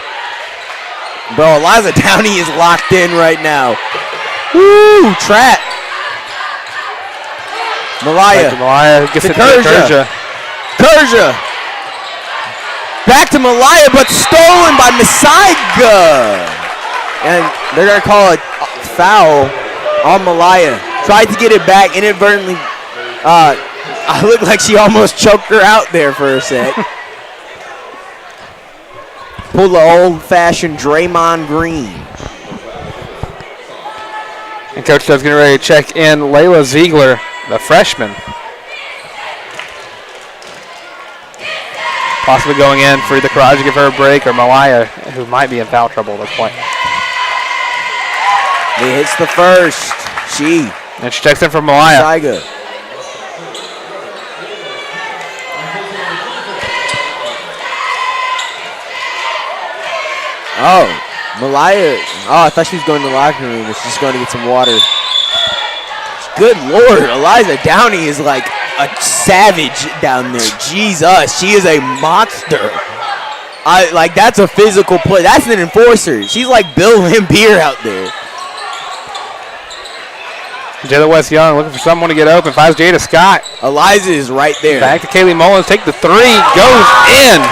Bro, Eliza Downey is locked in right now. Woo! Trap. Malaya. Malaya gets it to Kerja. Kerja. Back to Malaya, but stolen by Masaiga. And they're going to call a foul on Malaya. Tried to get it back, inadvertently. I looked like she almost choked her out there for a sec. Pull the old-fashioned Draymond Green. And Coach Dove's getting ready to check in Layla Ziegler, the freshman. Possibly going in for either Karaj to give her a break or Malaya, who might be in foul trouble at this point. He hits the first. And she checks in for Malaya. Saiga. Oh, Malaya. Oh, I thought she was going to the locker room. She's just going to get some water. Good Lord, Eliza Downey is like a savage down there. Jesus, she is a monster. That's a physical play. That's an enforcer. She's like Bill Lambier out there. Jayla West Young looking for someone to get open. Finds Jada Scott. Eliza is right there. Back to Kaylee Mullins. Take the three. Goes in.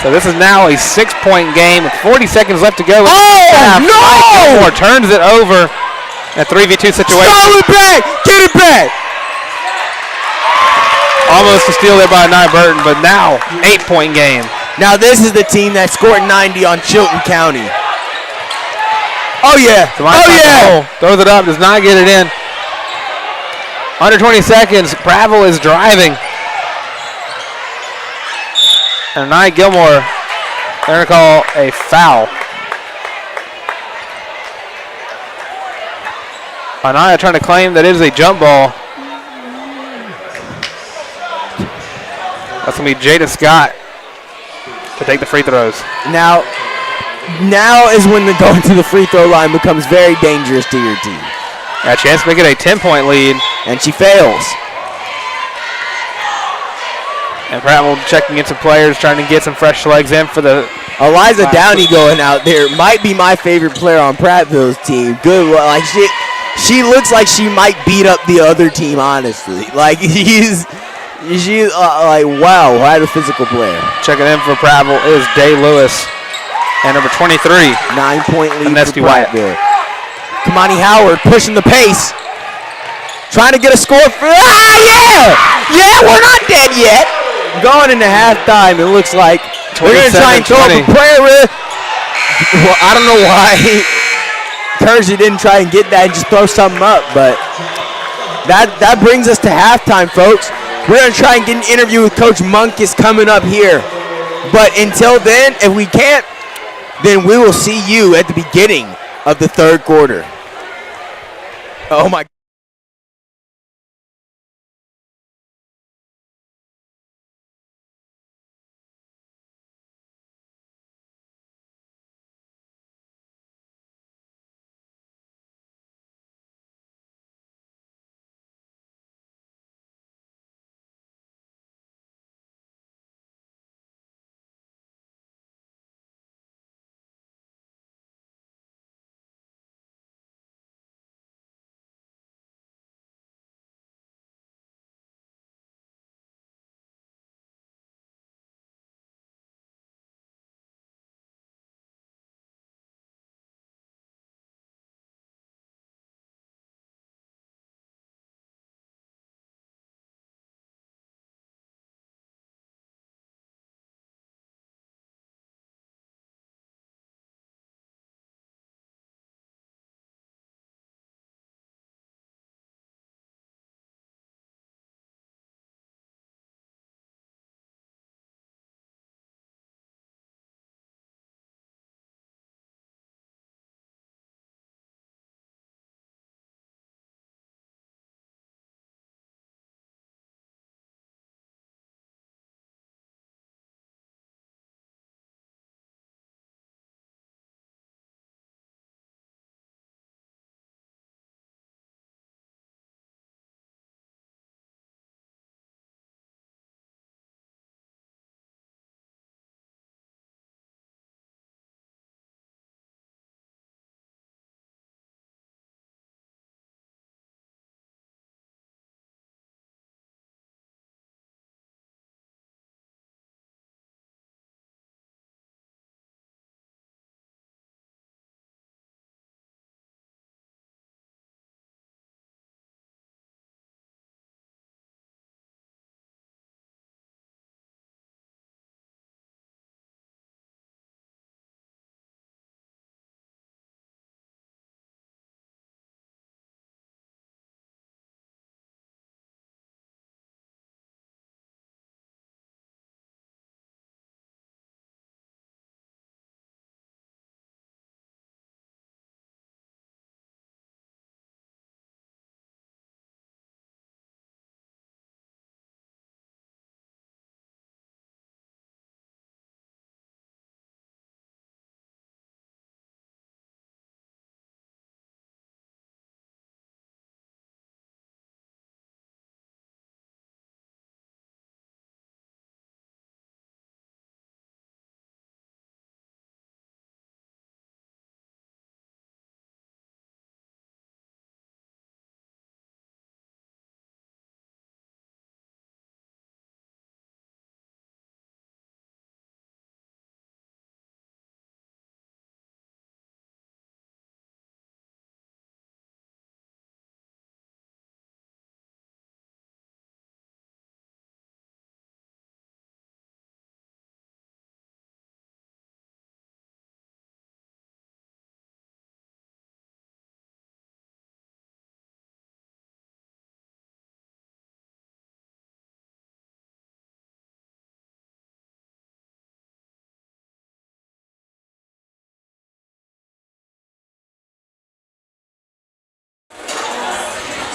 So this is now a 6-point game with 40 seconds left to go. Oh, no! Gilmore turns it over. A 3v2 situation. Stall it back! Get it back! Almost a steal there by Nye Burton, but now 8-point game. Now this is the team that scored 90 on Chilton County. Oh yeah! Oh yeah! Throws it up, does not get it in. Under 20 seconds, Prattville is driving. And Nye Gilmore, they're going to call a foul. Anaya trying to claim that it is a jump ball. That's going to be Jada Scott to take the free throws. Now is when the going to the free throw line becomes very dangerous to your team. Got a chance to make it a 10-point lead. And she fails. And Prattville checking in some players, trying to get some fresh legs in for the... Eliza Downey going out there might be my favorite player on Prattville's team. Good, like she looks like she might beat up the other team, honestly. Like, she's like, wow, what a physical player. Checking in for Prattville is Day Lewis. And number 23. 9-point lead Nesty for Prattville. Kamani Howard pushing the pace. Trying to get a score for, yeah! Yeah, we're not dead yet. Going into halftime, it looks like we're going to try and throw up a prayer. Well, I don't know why Kersey didn't try and get that and just throw something up, but that brings us to halftime, folks. We're going to try and get an interview with Coach Monk is coming up here. But until then, if we can't, then we will see you at the beginning of the third quarter. Oh, my God.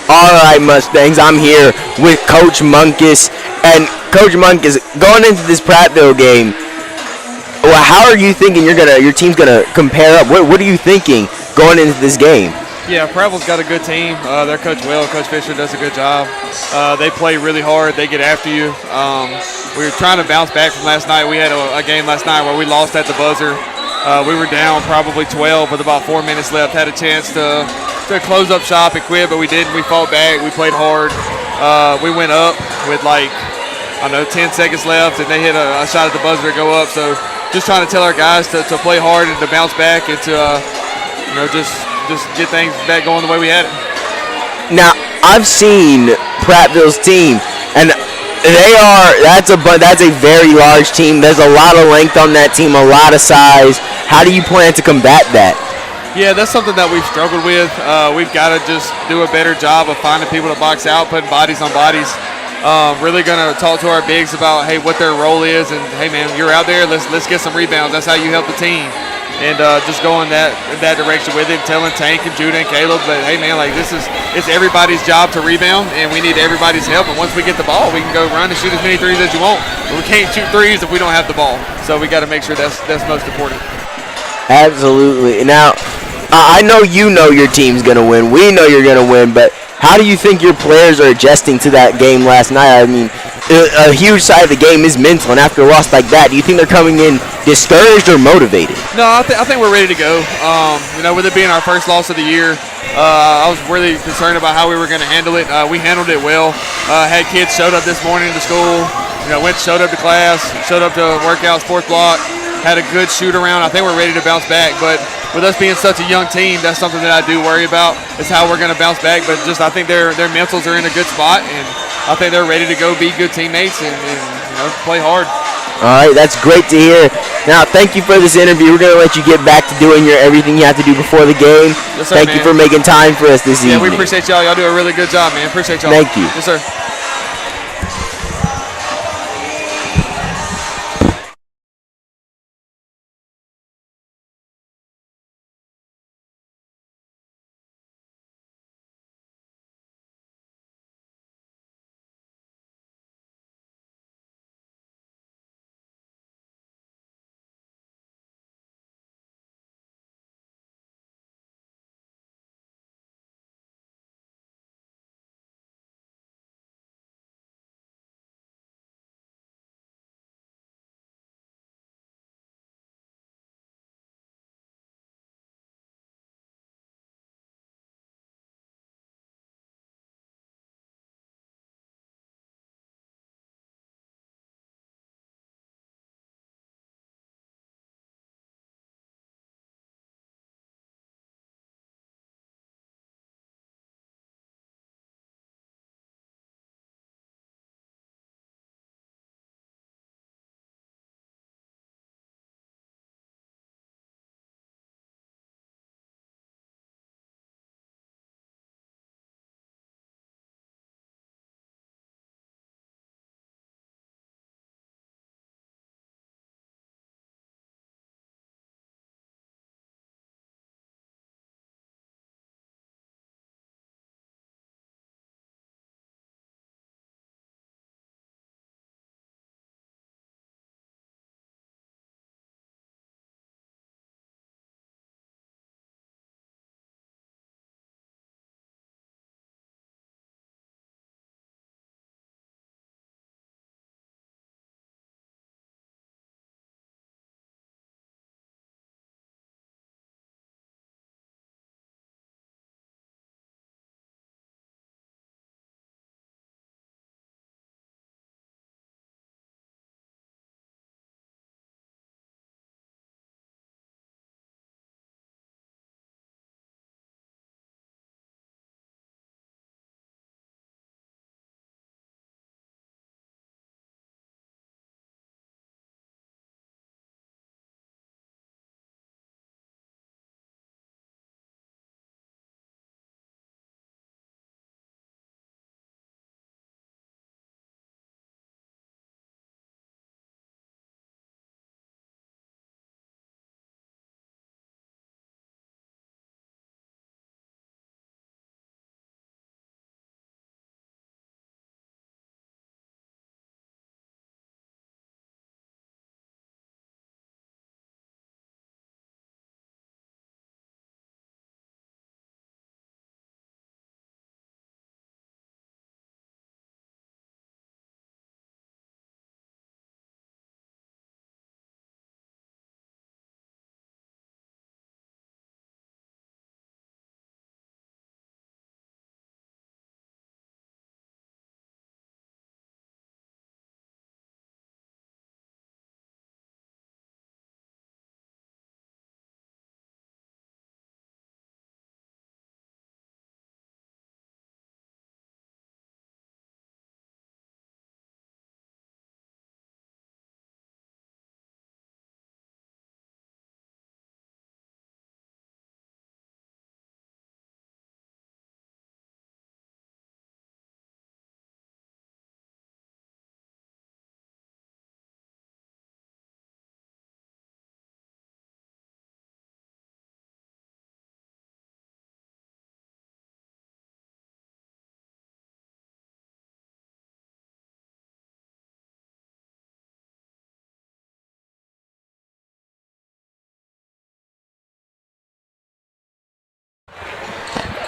All right, Mustangs, I'm here with Coach Munkus. And Coach Munkus, going into this Prattville game, well, how are you thinking your team's gonna compare up? What are you thinking going into this game? Yeah, Prattville's got a good team. Their coach Coach Fisher does a good job. They play really hard. They get after you. We were trying to bounce back from last night. We had a game last night where we lost at the buzzer. We were down probably 12 with about 4 minutes left. Had a chance to close up shop and quit, but we didn't. We fought back. We played hard. We went up with 10 seconds left, and they hit a shot at the buzzer to go up. So just trying to tell our guys to play hard and to bounce back and to just get things back going the way we had it. Now, I've seen Prattville's team, and that's a very large team. There's a lot of length on that team, a lot of size. How do you plan to combat that? Yeah, that's something that we've struggled with. We've got to just do a better job of finding people to box out, putting bodies on bodies. Really going to talk to our bigs about, hey, what their role is, and hey, man, you're out there. Let's get some rebounds. That's how you help the team. And just going that direction with it, telling Tank and Judah and Caleb that, hey, man, it's everybody's job to rebound, and we need everybody's help. And once we get the ball, we can go run and shoot as many threes as you want. But we can't shoot threes if we don't have the ball. So we got to make sure that's most important. Absolutely. Now, I know you know your team's going to win. We know you're going to win, but how do you think your players are adjusting to that game last night? I mean, a huge side of the game is mental, and after a loss like that, do you think they're coming in discouraged or motivated? No, I think we're ready to go. With it being our first loss of the year, I was really concerned about how we were going to handle it. We handled it well. Had kids showed up this morning to school. Showed up to class, showed up to workout, sports block. Had a good shoot around. I think we're ready to bounce back, but with us being such a young team, that's something that I do worry about, is how we're going to bounce back. But I think their mentals are in a good spot, and I think they're ready to go be good teammates and play hard. All right, that's great to hear. Now, thank you for this interview. We're going to let you get back to doing everything you have to do before the game. Yes, sir, thank you for making time for us this evening. Yeah, we appreciate y'all. Y'all do a really good job, man. Appreciate y'all. Thank you. Yes, sir.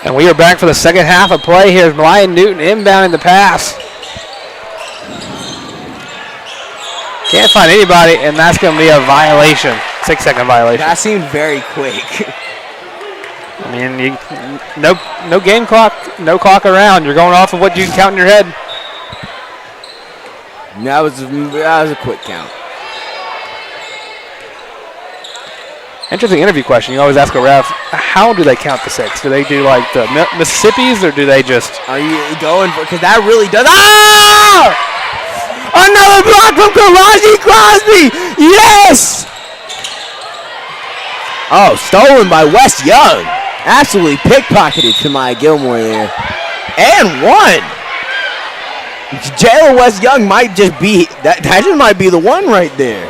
And we are back for the second half of play. Here's Ryan Newton inbounding the pass. Can't find anybody, and that's going to be a violation. 6-second violation. That seemed very quick. I mean, no game clock, no clock around. You're going off of what you can count in your head. That was a quick count. Interesting interview question. You always ask a ref, how do they count the 6? Do they do like the Mississippi's, or do they just? Are you going for? Because that really does. Ah! Another block from Karaji Crosby. Yes. Oh, stolen by Wes Young. Absolutely pickpocketed to Maya Gilmore there, and one. Jayla Wes Young might just be that. That just might be the one right there.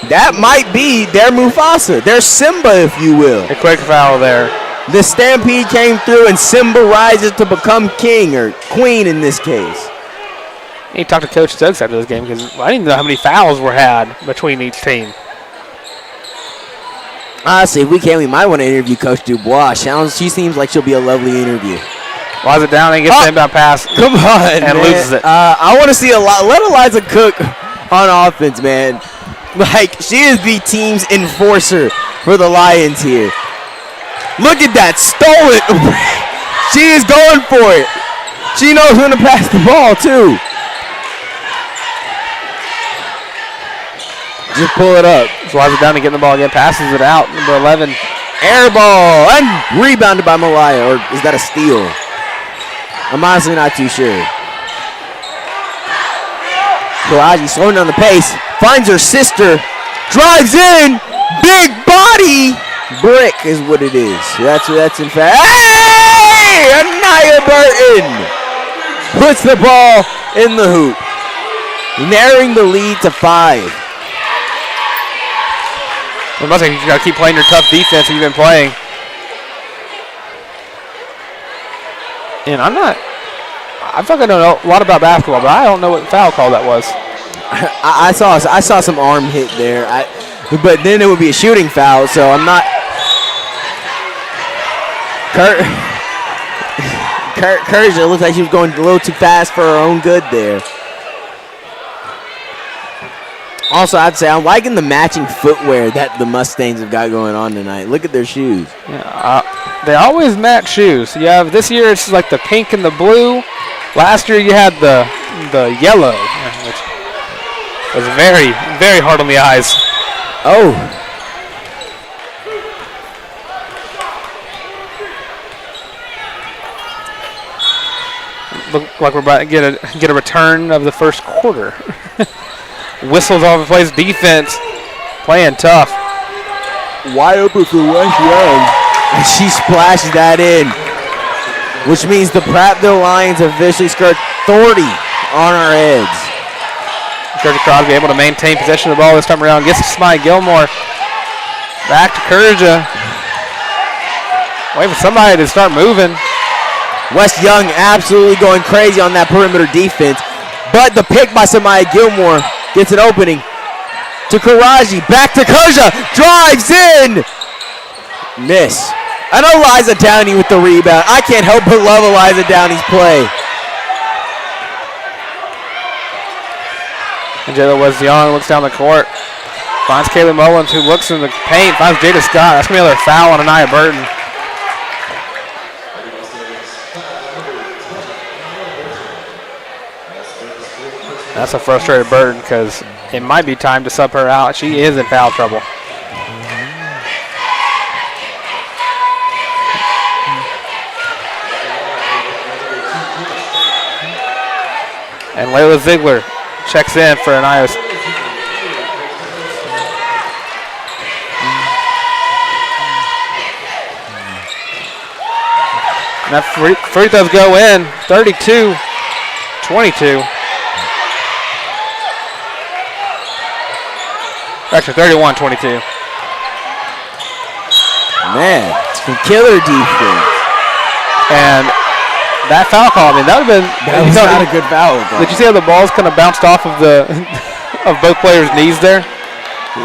That might be their Mufasa, their Simba, if you will. A quick foul there. The stampede came through, and Simba rises to become king, or queen in this case. He talked to Coach Stokes after this game because I didn't know how many fouls were had between each team. Honestly, if we can, we might want to interview Coach Dubois. She seems like she'll be a lovely interview. Lies it down and gets the inbound pass. Come on, and man. Loses it. I want to see let Eliza cook on offense, man. Like, she is the team's enforcer for the Lions here. Look at that, stole it. She is going for it. She knows when to pass the ball, too. Just pull it up. Slides it down to get the ball again. Passes it out. Number 11. Air ball. And rebounded by Malaya. Or is that a steal? I'm honestly not too sure. Karaji slowing down the pace. Finds her sister. Drives in. Big body. Brick is what it is. That's in fact. Hey! Anaya Burton puts the ball in the hoop. Narrowing the lead to 5. It must like you got to keep playing your tough defense that you've been playing. And I fucking don't know a lot about basketball, but I don't know what foul call that was. I saw some arm hit there, but then it would be a shooting foul, so I'm not. Kerja looks like she was going a little too fast for her own good there. Also, I'd say I'm liking the matching footwear that the Mustangs have got going on tonight. Look at their shoes. Yeah, they always match shoes. You have this year it's like the pink and the blue. Last year you had the yellow, which was very, very hard on the eyes. Oh. Look like we're about to get a return of the first quarter. Whistles off the place. Defense playing tough. Wide open for Wes Young. And she splashes that in, which means the Prattville Lions officially scored 30 on our heads. Kerja Crosby able to maintain possession of the ball this time around. Gets to Smythe Gilmore. Back to Kerja. Wait for somebody to start moving. Wes Young absolutely going crazy on that perimeter defense. But the pick by Samaya Gilmore gets an opening to Karaji. Back to Kerja. Drives in. Miss. And Eliza Downey with the rebound. I can't help but love Eliza Downey's play. And Jayla Wes Young looks down the court. Finds Kaylee Mullins, who looks in the paint. Finds Jada Scott. That's going to be another foul on Anaya Burton. That's a frustrated Burton because it might be time to sub her out. She is in foul trouble. And Layla Ziegler checks in for Anaya. And that free throws go in. 32-22. Actually, 31-22. Man, some killer defense. And that foul call, I mean, that would have been. That was not a good foul call. Did you see how the balls kind of bounced off of of both players' knees there?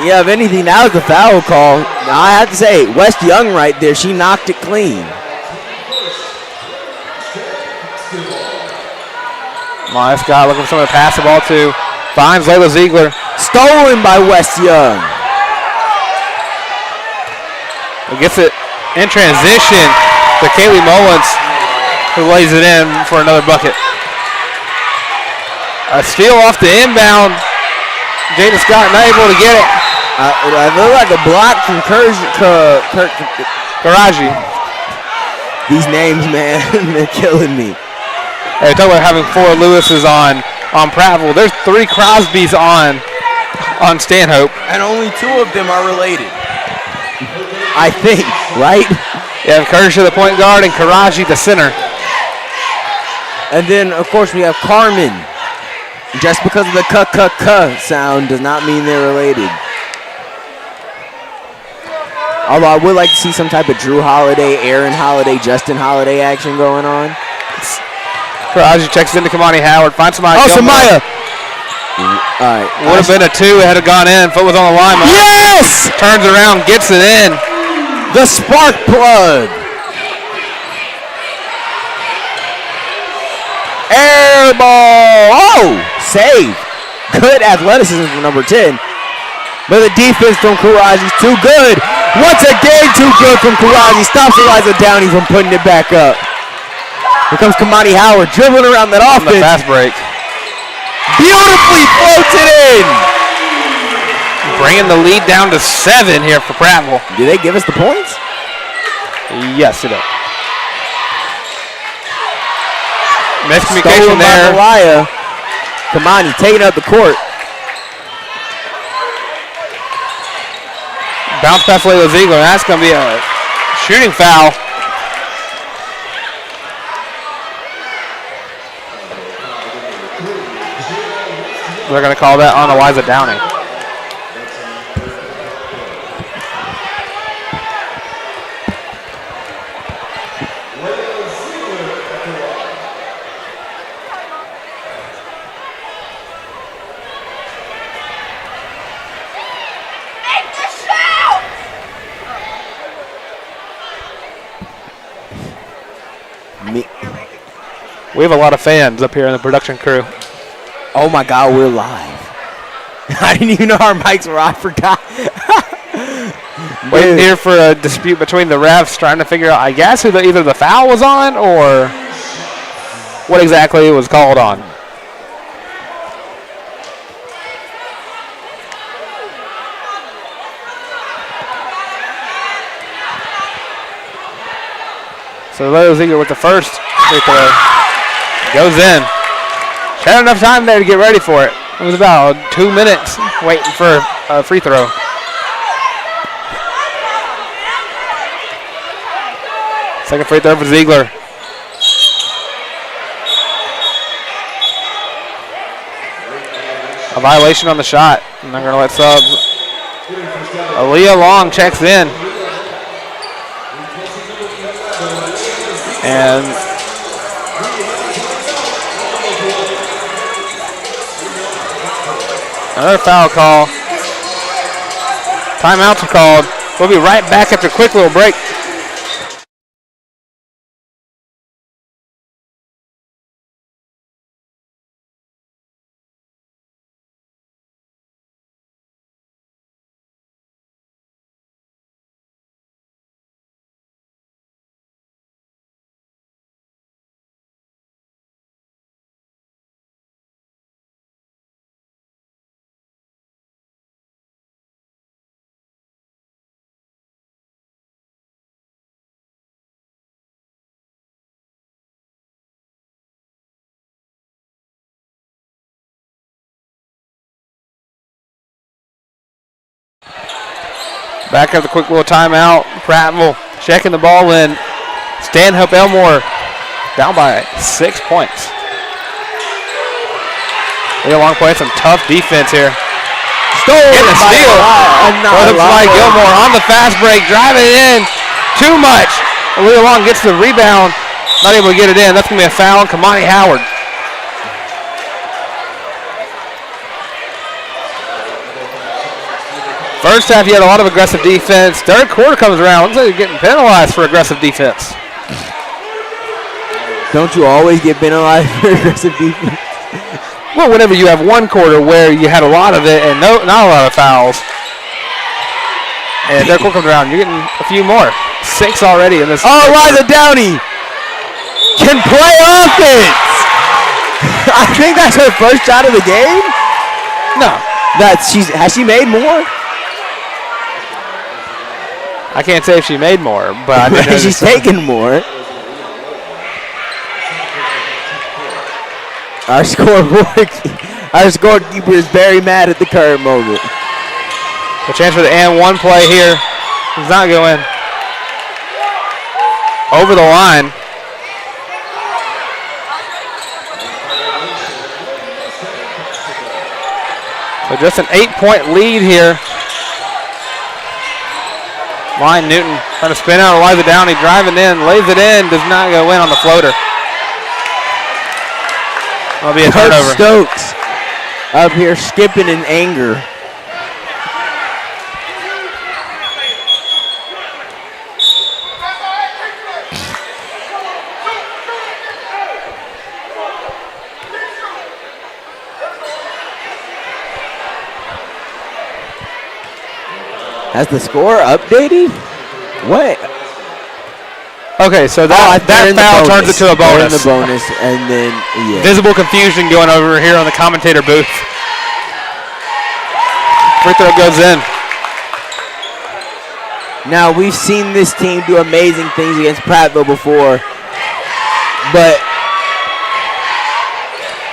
Yeah, if anything, that was a foul call. Now, I have to say, Wes Young right there, she knocked it clean. Maya Scott looking for someone to pass the ball to. Finds Layla Ziegler. Stolen by West Young. Gets it in transition to Kaylee Mullins, who lays it in for another bucket. A steal off the inbound. Jada Scott not able to get it. It looked like a block from Karaji. These names, man, they're killing me. Hey, talk about having 4 Lewises on Prattville. There's 3 Crosbys on Stanhope. And only 2 of them are related. I think, right? You have Kershaw, the point guard, and Karaji, the center. And then, of course, we have Carmen. Just because of the k sound does not mean they're related. Although I would like to see some type of Drew Holiday, Aaron Holiday, Justin Holiday action going on. Karaji checks into Kamani Howard. Finds Samaya. Oh, Samaya! All right. Would have been a 2. It had gone in. Foot was on the line. Yes! Turns around, gets it in. The spark plug. Air ball. Oh, save. Good athleticism from number 10. But the defense from Karaji is too good. Once again, too good from Karaji. Stops Eliza Downey from putting it back up. Here comes Kamani Howard dribbling around that offense. The fast break. Beautifully floats it in. Bringing the lead down to 7 here for Prattville. Do they give us the points? Yes, it does. Miscommunication there. Malaya. Kamani taking up the court. Bounce pass Layla Ziegler. That's going to be a shooting foul. They're going to call that on Eliza Downey. We have a lot of fans up here in the production crew. Oh my God, we're live. I didn't even know our mics were on. I forgot. Waiting here for a dispute between the refs, trying to figure out, I guess, who either the foul was on or what exactly it was called on. So Leo Ziegler with the first free throw. Goes in. She had enough time there to get ready for it. It was about 2 minutes waiting for a free throw. Second free throw for Ziegler. A violation on the shot. I'm not going to let subs. Aaliyah Long checks in. And another foul call. Timeouts are called. We'll be right back after a quick little break. Back at the quick little timeout. Prattville checking the ball in. Stanhope Elmore down by 6 points. Real long play, some tough defense here. Getting a steal. Looks like Gilmore on the fast break, driving it in too much. Real long gets the rebound, not able to get it in. That's going to be a foul on Kamani Howard. First half, you had a lot of aggressive defense. Third quarter comes around. Looks like you're getting penalized for aggressive defense. Don't you always get penalized for aggressive defense? Well, whenever you have one quarter where you had a lot of it and not a lot of fouls, and third quarter comes around, you're getting a few more. 6 already in this. Oh, Liza Downey can play offense. I think that's her first shot of the game. No. Has she made more? I can't say if she made more, but I know she's taken more. Our scorekeeper is very mad at the current moment. A chance for the and one play here. Does not go in. Over the line. So just an 8-point lead here. Ryan Newton trying to spin out Eliza Downey, driving in, lays it in, does not go in on the floater. That'll be a turnover. Stokes up here skipping in anger. Has the score updated? What? Okay, so that foul turns it to a bonus. They're in the bonus, and then, yeah. Visible confusion going over here on the commentator booth. Free throw goes in. Now, we've seen this team do amazing things against Prattville before, but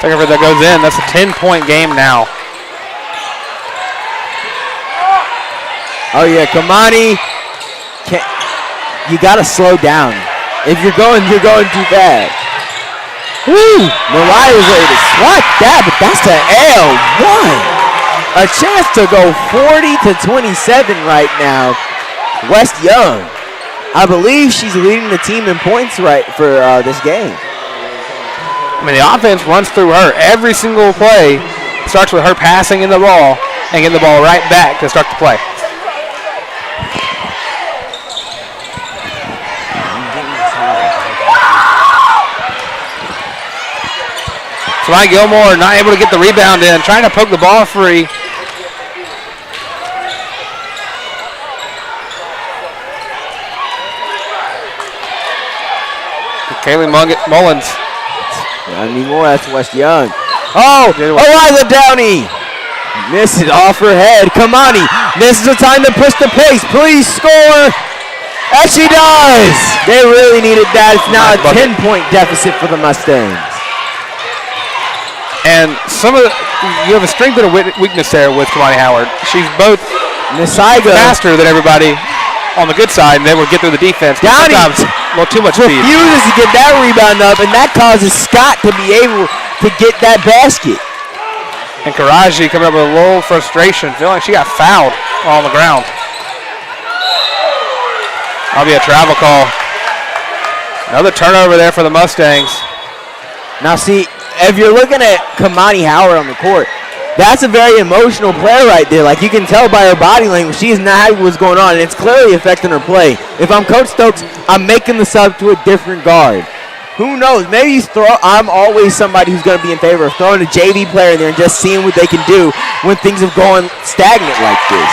second free throw goes in. That's a 10-point game now. Oh, yeah, Kamani, you got to slow down. If you're going too fast. Woo! Mariah was ready to swat that, but that's the L1. A chance to go 40-27 right now. West Young, I believe she's leading the team in points right for this game. I mean, the offense runs through her. Every single play starts with her passing in the ball and getting the ball right back to start the play. Ryan Gilmore not able to get the rebound in, trying to poke the ball free. Kaylee Mullins. I need more, that's West Young. Oh, Eliza Downey. Misses it off her head. Kamani, this is the time to push the pace. Please score. As she does. They really needed that. It's now a 10-point deficit for the Mustangs. And you have a strength and a weakness there with Kamani Howard. She's both faster than everybody on the good side, and they will get through the defense. Downey sometimes a little too much speed. Refuses to get that rebound up, and that causes Scott to be able to get that basket. And Karaji coming up with a little frustration, feeling like she got fouled on the ground. That'll be a travel call. Another turnover there for the Mustangs. Now see, if you're looking at Kamani Howard on the court, that's a very emotional player right there. Like, you can tell by her body language, she is not happy with what's going on, and it's clearly affecting her play. If I'm Coach Stokes, I'm making the sub to a different guard. Who knows? Maybe I'm always somebody who's going to be in favor of throwing a JV player in there and just seeing what they can do when things have gone stagnant like this.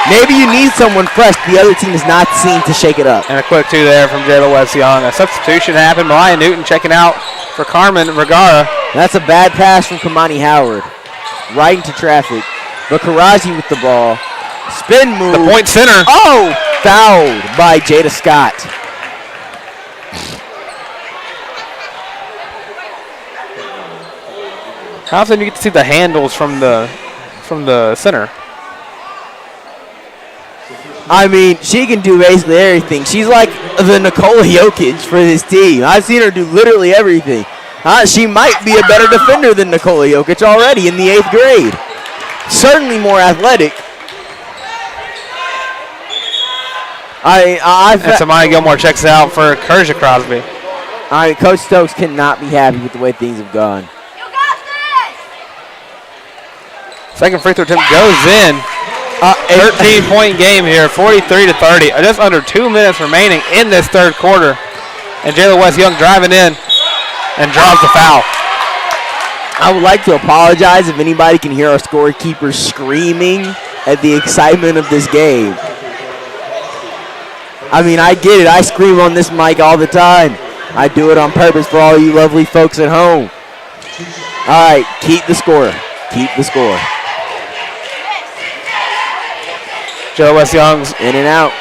Maybe you need someone fresh the other team has not seen to shake it up. And a quick two there from Jayla West Young. A substitution happened. Mariah Newton checking out for Carmen Vergara. That's a bad pass from Kamani Howard. Right into traffic. But Karaji with the ball. Spin move. The point center. Oh! Fouled by Jada Scott. How often do you get to see the handles from the center? I mean, she can do basically everything. She's like the Nikola Jokic for this team. I've seen her do literally everything. She might be a better defender than Nikola Jokic already in the 8th grade. Certainly more athletic. And Samaya Gilmore checks out for Kerja Crosby. Coach Stokes cannot be happy with the way things have gone. Second free throw attempt goes in. 13-point game here, 43-30. Just under 2 minutes remaining in this third quarter. And Jayla West Young driving in and draws the foul. I would like to apologize if anybody can hear our scorekeeper screaming at the excitement of this game. I mean, I get it. I scream on this mic all the time. I do it on purpose for all you lovely folks at home. All right, keep the score. Keep the score. Joe West Young's in and out.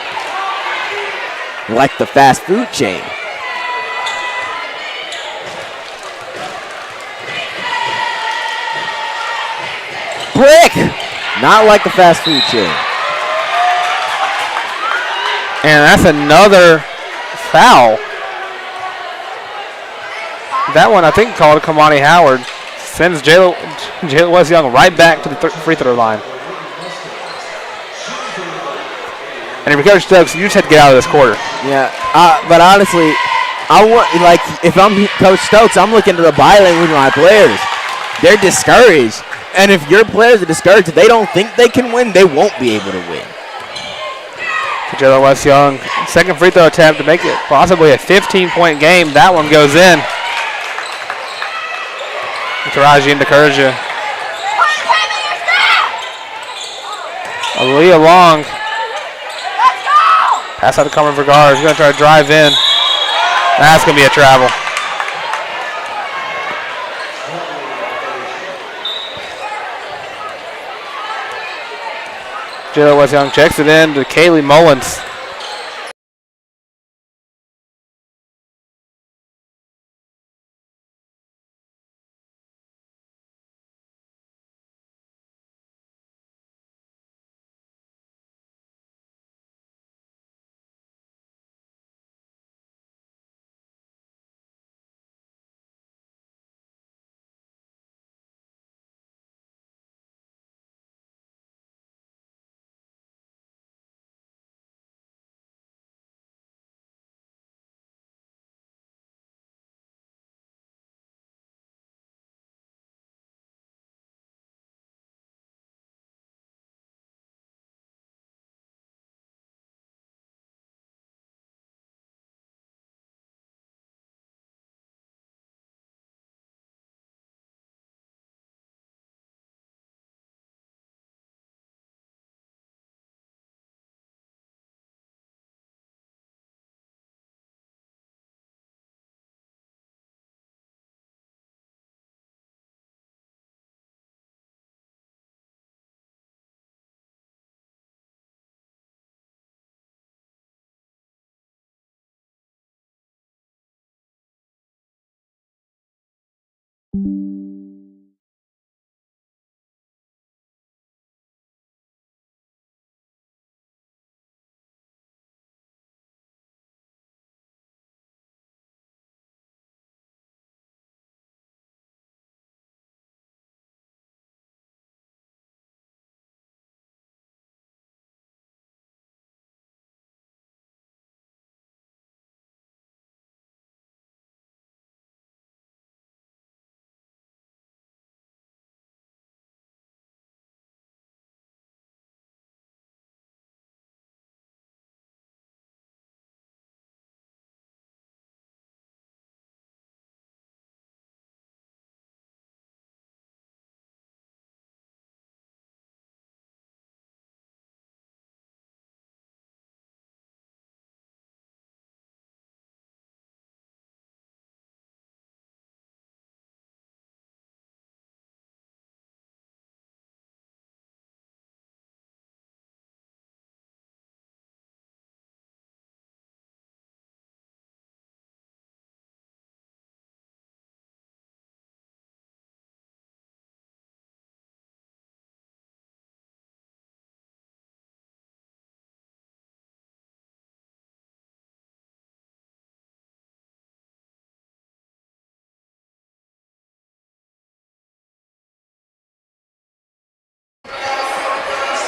Like the fast food chain. Brick! Not like the fast food chain. And that's another foul. That one, I think, called Kamani Howard. Sends Jalen West Young right back to the free throw line. And if you're Coach Stokes, you just have to get out of this quarter. Yeah, but honestly, if I'm Coach Stokes, I'm looking to the body language of my players. They're discouraged. And if your players are discouraged, if they don't think they can win, they won't be able to win. Jalen West Young, second free throw attempt to make it possibly a 15-point game. That one goes in. Taraji into Kurja. Aaliyah Long. Pass out to Carmen Vergara. He's going to try to drive in. That's going to be a travel. Jalen West Young checks it in to Kaylee Mullins.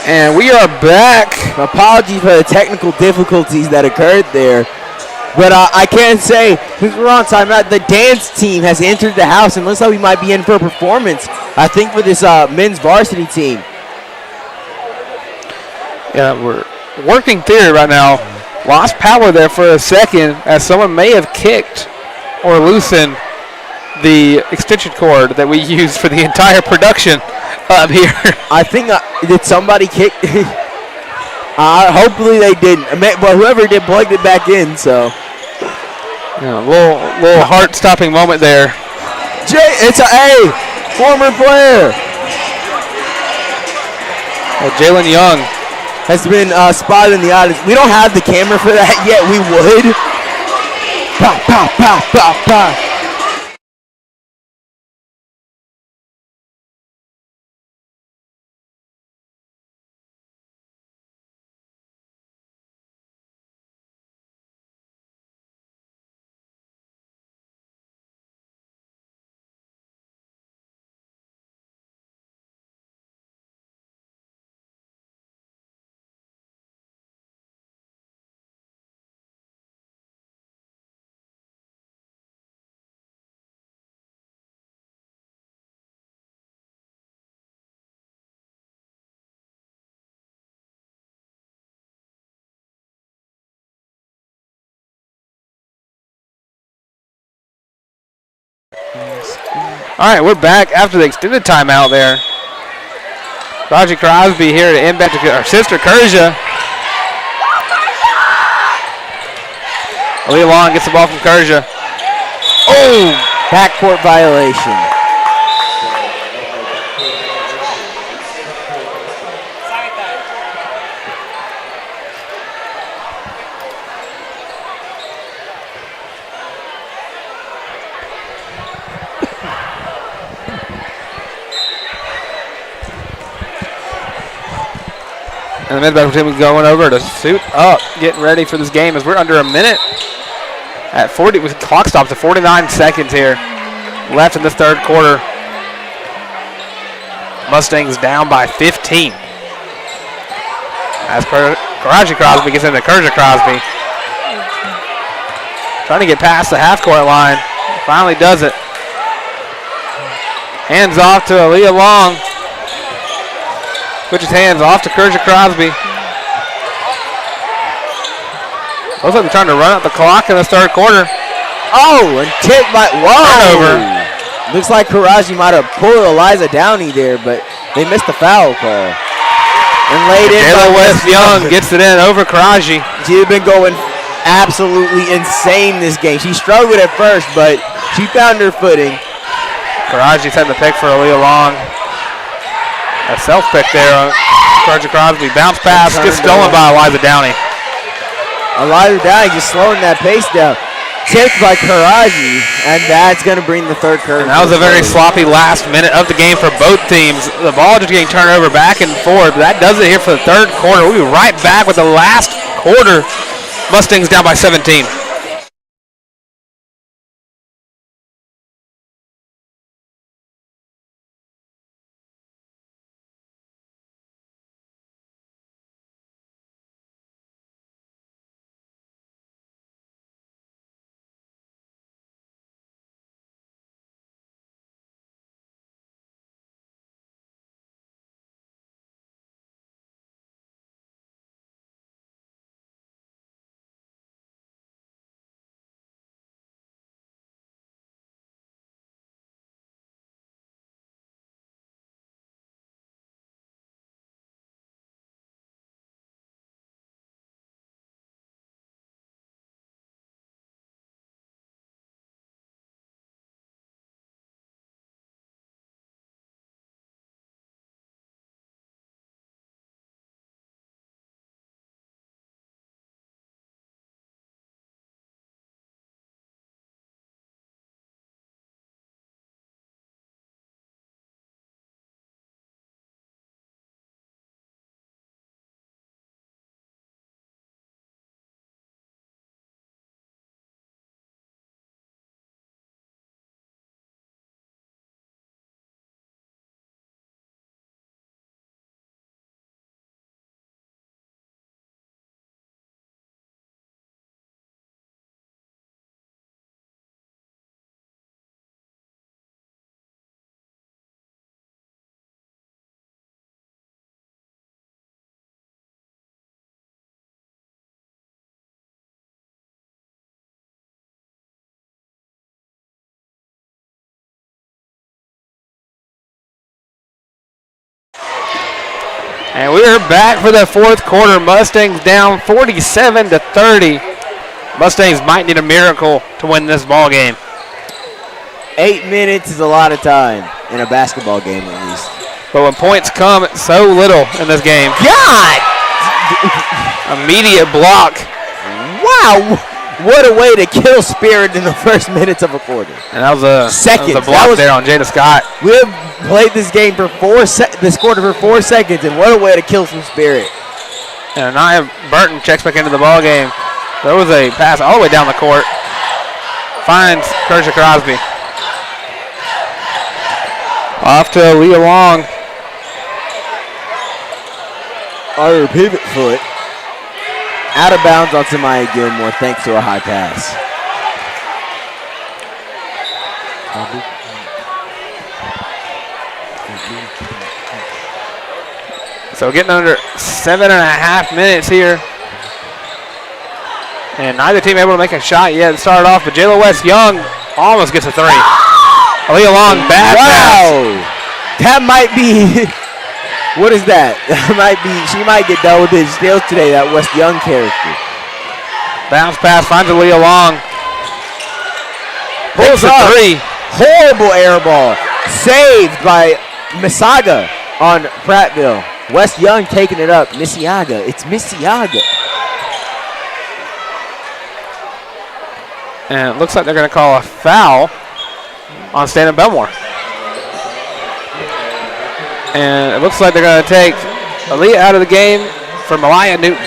And we are back. Apologies for the technical difficulties that occurred there. But I can say, since we're on timeout, the dance team has entered the house and looks like we might be in for a performance, I think, for this men's varsity team. Yeah, we're working theory right now. Lost power there for a second as someone may have kicked or loosened the extension cord that we used for the entire production up here. I think did somebody kick? Hopefully they didn't. But whoever did plugged it back in. So Yeah, little heart-stopping moment there. It's a former player. Jalen Young Has been spotted in the audience. We don't have the camera for that yet. We would. Pow, pow, pow, pow, pow. All right, we're back after the extended timeout there. Raji Crosby here to inbound to our sister Kerja. Aaliyah Long gets the ball from Kerja. Oh, backcourt violation. And the men's basketball team is going over to suit up, getting ready for this game as we're under a minute at 40. With clock stops at 49 seconds here left in this third quarter. Mustangs down by 15. As Karachi Crosby gets into Kerja Crosby. Trying to get past the half-court line. Finally does it. Hands off to Aaliyah Long. Switches hands off to Kerja Crosby. Looks like they're trying to run out the clock in this third quarter. Oh, and tipped by, whoa. Turnover. Looks like Karaji might have pulled Eliza Downey there, but they missed the foul call. And laid in. Taylor West Young gets it in over Karaji. She's been going absolutely insane this game. She struggled at first, but she found her footing. Karaji's had the pick for Aaliyah Long. A self-pick there on Kerja Crosby. Bounce pass, gets stolen by Eliza Downey. Eliza Downey just slowing that pace down. Tipped by Karaji, and that's going to bring the third curve. That was a very sloppy last minute of the game for both teams. The ball just getting turned over back and forth. That does it here for the third quarter. We'll be right back with the last quarter. Mustangs down by 17. And we are back for the fourth quarter. Mustangs down 47-30. Mustangs might need a miracle to win this ball game. 8 minutes is a lot of time in a basketball game, at least. But when points come, it's so little in this game. God! Immediate block. Wow! What a way to kill spirit in the first minutes of a quarter. And that was a block there on Jada Scott. We have played this game for this quarter for 4 seconds, and what a way to kill some spirit. And Nia Burton checks back into the ball game. There was a pass all the way down the court. Finds Kershaw Crosby. Off to Leah Long. Our pivot foot. Out of bounds onto Maya Gilmore thanks to a high pass. So getting under 7.5 minutes here. And neither team able to make a shot yet. It started off, but Jayla West Young almost gets a three. Aaliyah Long, bad pass. That might be, what is that? That might be, she might get double-digit steals today, that West Young character. Bounce pass, finds Aaliyah Long. Pulls up. Three. Horrible air ball. Saved by Misaga on Prattville. West Young taking it up. Misiaga. It's Misiaga. And it looks like they're going to call a foul on Stanhope Elmore. And it looks like they're going to take Aaliyah out of the game for Malaya Newton.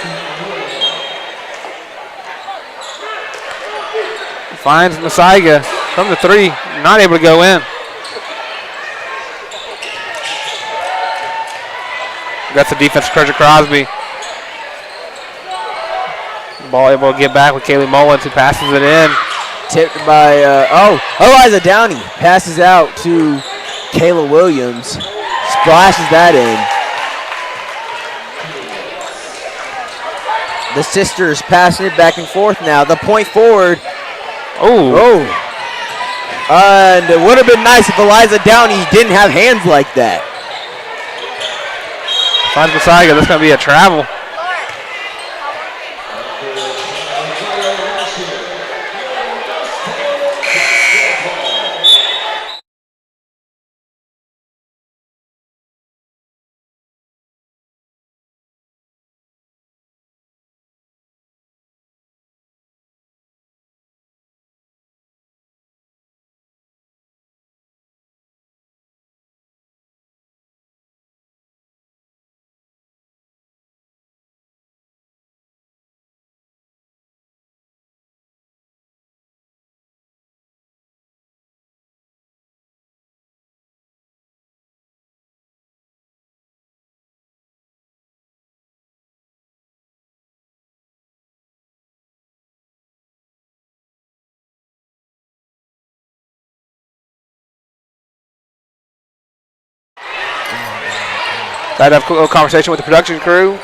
Finds Masiga from the three, not able to go in. That's the defense, Kershaw Crosby. Ball able to get back with Kaylee Mullins, who passes it in. Tipped by, Eliza Downey passes out to Kayla Williams. Splashes that in. The sisters passing it back and forth now. The point forward. Oh. And it would have been nice if Eliza Downey didn't have hands like that. Finds Masiga, that's going to be a travel. I'd have a little conversation with the production crew.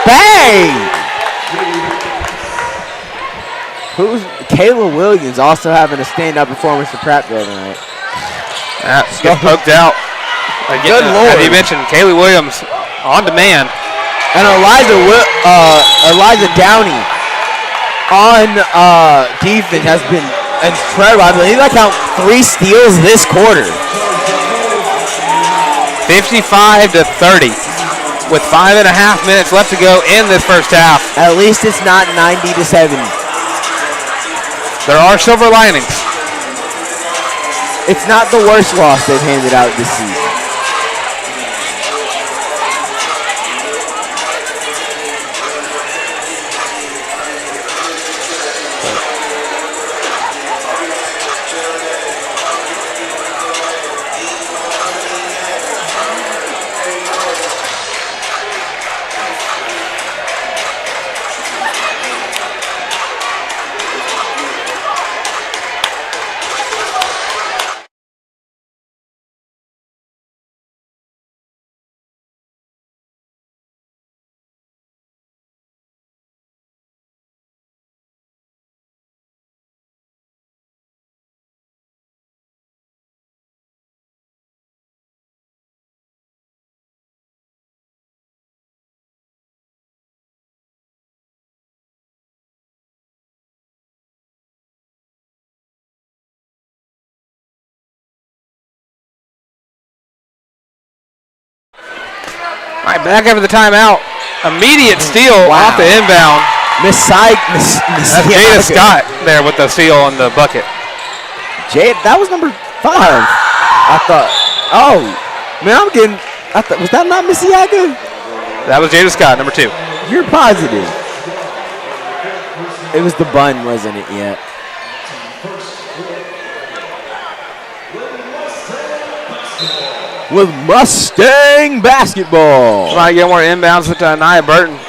Bang! Kayla Williams also having a stand-up performance for Prattville tonight. That's getting poked out. Good Lord. As you mentioned, Kaylee Williams on demand. And Eliza Downey on defense has been incredible. I believe I count 3 steals this quarter. 55-30 with 5.5 minutes left to go in this first half. At least it's not 90-70. There are silver linings. It's not the worst loss they've handed out this season. All right, back after the timeout. Immediate steal off the inbound. That's Jada Scott there with the steal on the bucket. That was number 5. I thought. Oh, man, was that not Missyaga? That was Jada Scott, number 2. You're positive. It was the bun, wasn't it, yet? With Mustang basketball. Might get more inbounds with Nia Burton.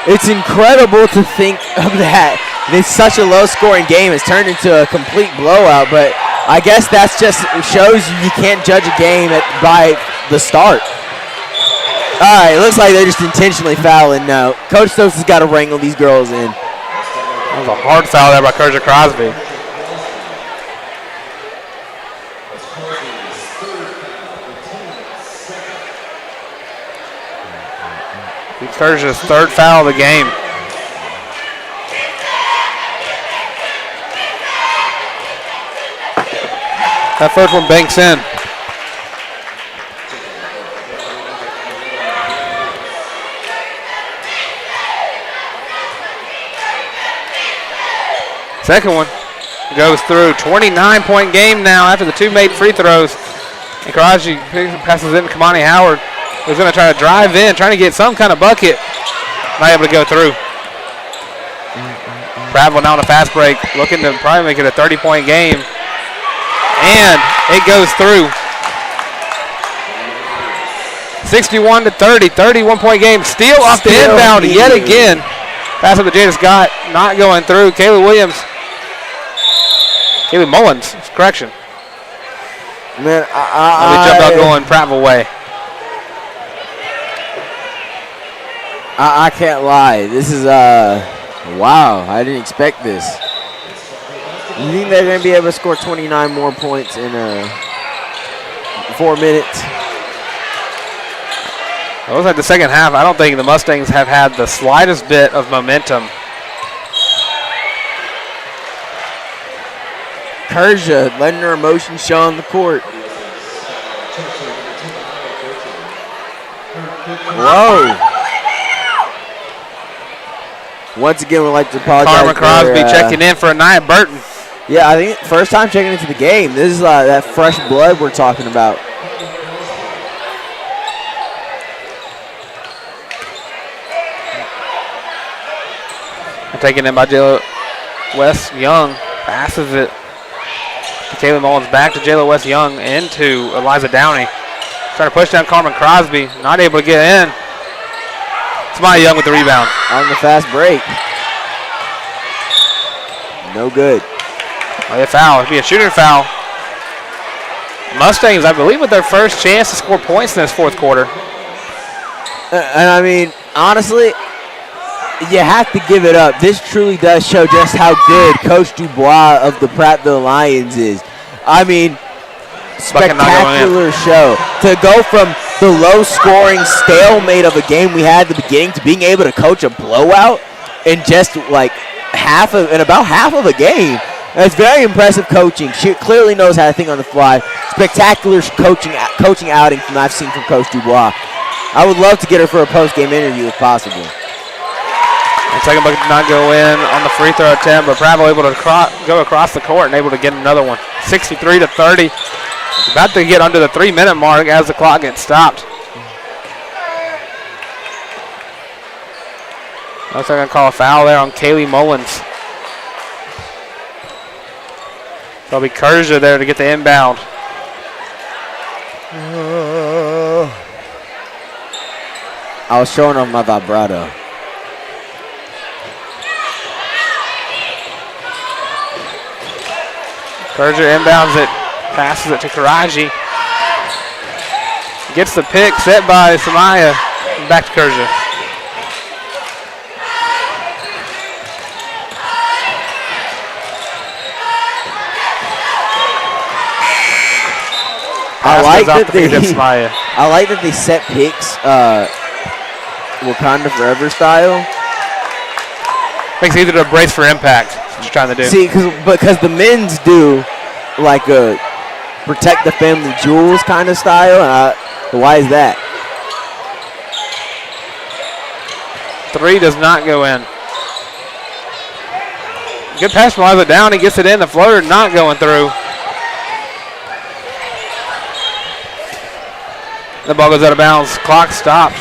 It's incredible to think of that. It's such a low-scoring game. It's turned into a complete blowout, but I guess that's just shows you can't judge a game by the start. All right, it looks like they're just intentionally fouling now. Coach Stokes has got to wrangle these girls in. That was a hard foul there by Kerja Crosby. Kerja's 3rd foul of the game. That first one banks in. Second one goes through. 29-point game now after the 2 made free throws. And Karaji passes it to Kamani Howard, who's going to try to drive in, trying to get some kind of bucket. Not able to go through. Prattville now on a fast break, looking to probably make it a 30-point game. And it goes through. 61-30, 31-point game. Steal off the inbound yet again. Pass up to Jada Scott, not going through. Kaylee Mullins, correction. Man, They jumped out going Prattville way. I can't lie. This is, wow, I didn't expect this. You think they're going to be able to score 29 more points in 4 minutes? It looks like the second half, I don't think the Mustangs have had the slightest bit of momentum. Kerja letting her emotions show on the court. Whoa. Once again, we'd like to apologize. Carmen Crosby checking in for Nia Burton. Yeah, I think first time checking into the game. This is that fresh blood we're talking about. Taken in by Jayla West Young. Passes it to Kaylee Mullins. Back to Jayla West Young into Eliza Downey. Trying to push down Carmen Crosby. Not able to get in. Samaya Young with the rebound. On the fast break. No good. Oh, a foul. It'd be a shooting foul. Mustangs, I believe, with their first chance to score points in this 4th quarter. And I mean, honestly, you have to give it up. This truly does show just how good Coach Dubois of the Prattville Lions is. I mean, spectacular show. To go from the low-scoring stalemate of a game we had at the beginning to being able to coach a blowout in just like about half of a game. That's very impressive coaching. She clearly knows how to think on the fly. Spectacular coaching outing from I've seen from Coach Dubois. I would love to get her for a post-game interview if possible. The second bucket did not go in on the free throw attempt, but Prattville able to go across the court and able to get another one. 63-30. About to get under the 3-minute mark as the clock gets stopped. Looks like I'm going to call a foul there on Kaylee Mullins. It'll be Kerja there to get the inbound. I was showing off my vibrato. Kerja inbounds it, passes it to Karaji. Gets the pick, set by Samaya. Back to Kerja. I like that they set picks Wakanda Forever style. Makes it easier to brace for impact. That's what you're trying to do. See, because the men's do like a protect the family jewels kind of style. Why is that? Three does not go in. Good pass from Liza down. He gets it in. The floater not going through. The ball goes out of bounds. Clock stops.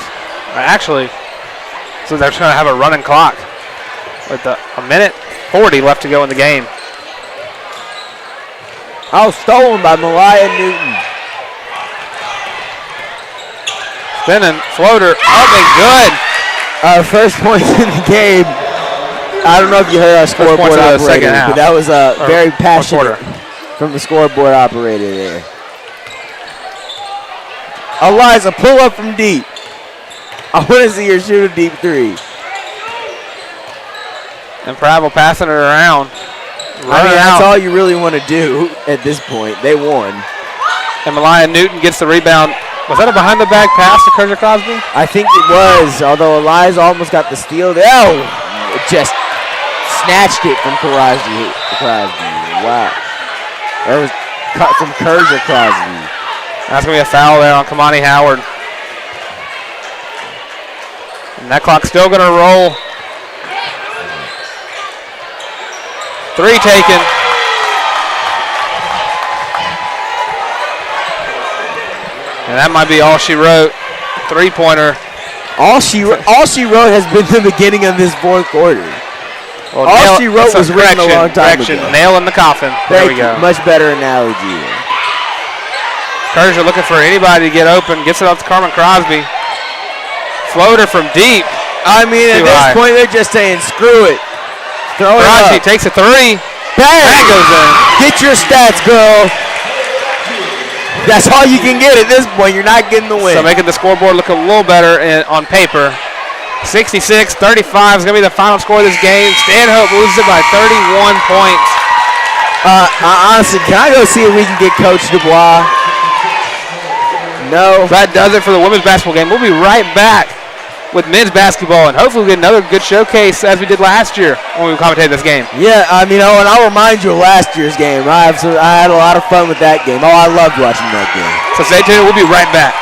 Actually, so they're trying to have a running clock with a minute 40 left to go in the game. Oh, stolen by Malaya Newton. Spinning floater up and good. Our first point in the game. I don't know if you heard our scoreboard operator, but that was very passionate from the scoreboard operator there. Eliza, pull up from deep. I want to see her shoot a deep three. And Prattville passing it around. I mean, that's all you really want to do at this point. They won. And Malaya Newton gets the rebound. Was that a behind-the-back pass to Kerja Crosby? I think it was, although Eliza almost got the steal there. Oh, it just snatched it from Crosby. Wow. That was cut from Kerja Crosby. That's going to be a foul there on Kamani Howard. And that clock's still going to roll. Three taken. And that might be all she wrote. Three-pointer. All she wrote has been the beginning of this fourth quarter. Well, all she wrote was written a long time ago. Nail in the coffin. There we go. Much better analogy. Kerja looking for anybody to get open. Gets it off to Carmen Crosby. Floater from deep. I mean, at this point, they're just saying, screw it. Throw it up. Crosby takes a three. Bang! That goes in. Get your stats, girl. That's all you can get at this point. You're not getting the win. So making the scoreboard look a little better on paper. 66-35 is going to be the final score of this game. Stanhope loses it by 31 points. Honestly, can I go see if we can get Coach Dubois? No. That does it for the women's basketball game. We'll be right back with men's basketball, and hopefully we get another good showcase as we did last year when we commentated this game. Yeah, I mean, and I'll remind you of last year's game. I had a lot of fun with that game. Oh, I loved watching that game. So stay tuned. We'll be right back.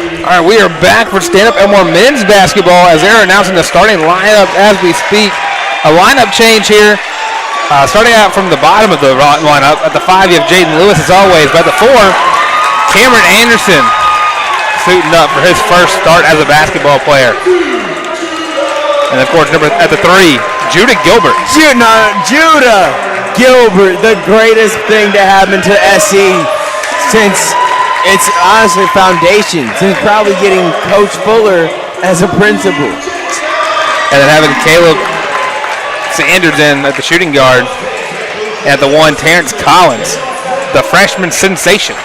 All right, we are back for Stanhope Elmore men's basketball as they're announcing the starting lineup as we speak. A lineup change here. Starting out from the bottom of the lineup, at the 5 you have Jaden Lewis as always, but at the 4, Cameron Anderson suiting up for his first start as a basketball player. And of course, at the 3, Judah Gilbert. Judah Gilbert, the greatest thing to happen to SE since it's honestly foundation, since probably getting Coach Fuller as a principal. And then having Caleb Sanders in at the shooting guard. At the 1, Terrence Collins, the freshman sensation.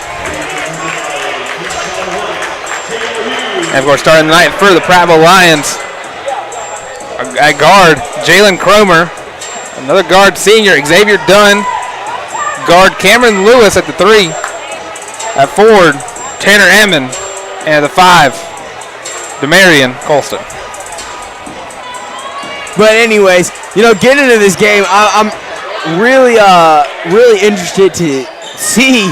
And of course, starting the night for the Prattville Lions, at guard, Jalen Cromer. Another guard senior, Xavier Dunn. Guard Cameron Lewis at the 3. At forward, Tanner Ammon. And at the 5, Demarion Colston. But anyways, getting into this game, I'm really interested to see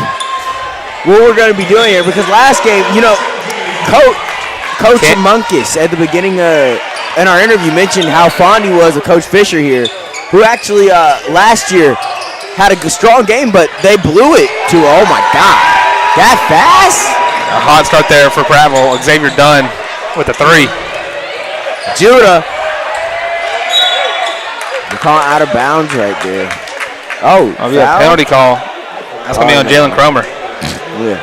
what we're going to be doing here, because last game, Coach Munkus at the beginning in our interview mentioned how fond he was of Coach Fisher here, who actually last year had a strong game, but they blew it to, oh my God, that fast? A hot start there for Prattville. Xavier Dunn with the 3. Judah. They're calling out of bounds right there. Oh, yeah, penalty call. That's going to be on Jalen Cromer. Yeah.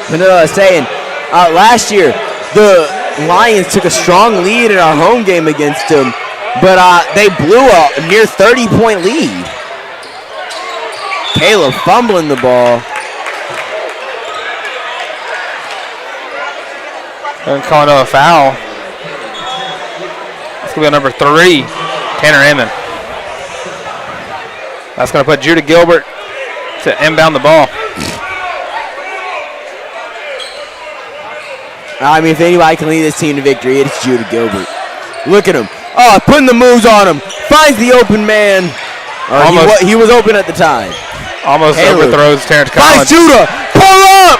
But I was saying, last year, the Lions took a strong lead in our home game against them, but they blew a near 30-point lead. Caleb fumbling the ball. They're calling a foul. It's going to be on number 3. Tanner Ammon. That's going to put Judah Gilbert to inbound the ball. I mean, if anybody can lead this team to victory, it's Judah Gilbert. Look at him. Oh, putting the moves on him. Finds the open man. He was open at the time. Almost overthrows Terrence Collins. Finds Judah. Pull up.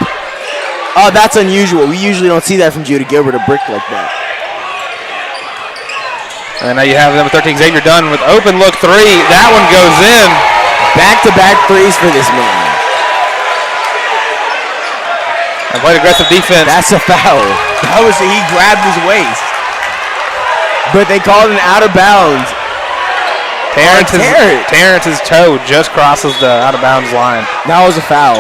Oh, that's unusual. We usually don't see that from Judah Gilbert, a brick like that. And now you have number 13, Xavier Dunn, with open look 3. That one goes in. Back-to-back threes for this man. And played aggressive defense. That's a foul. He grabbed his waist. But they called it out of bounds. Terrence's toe just crosses the out of bounds line. That was a foul.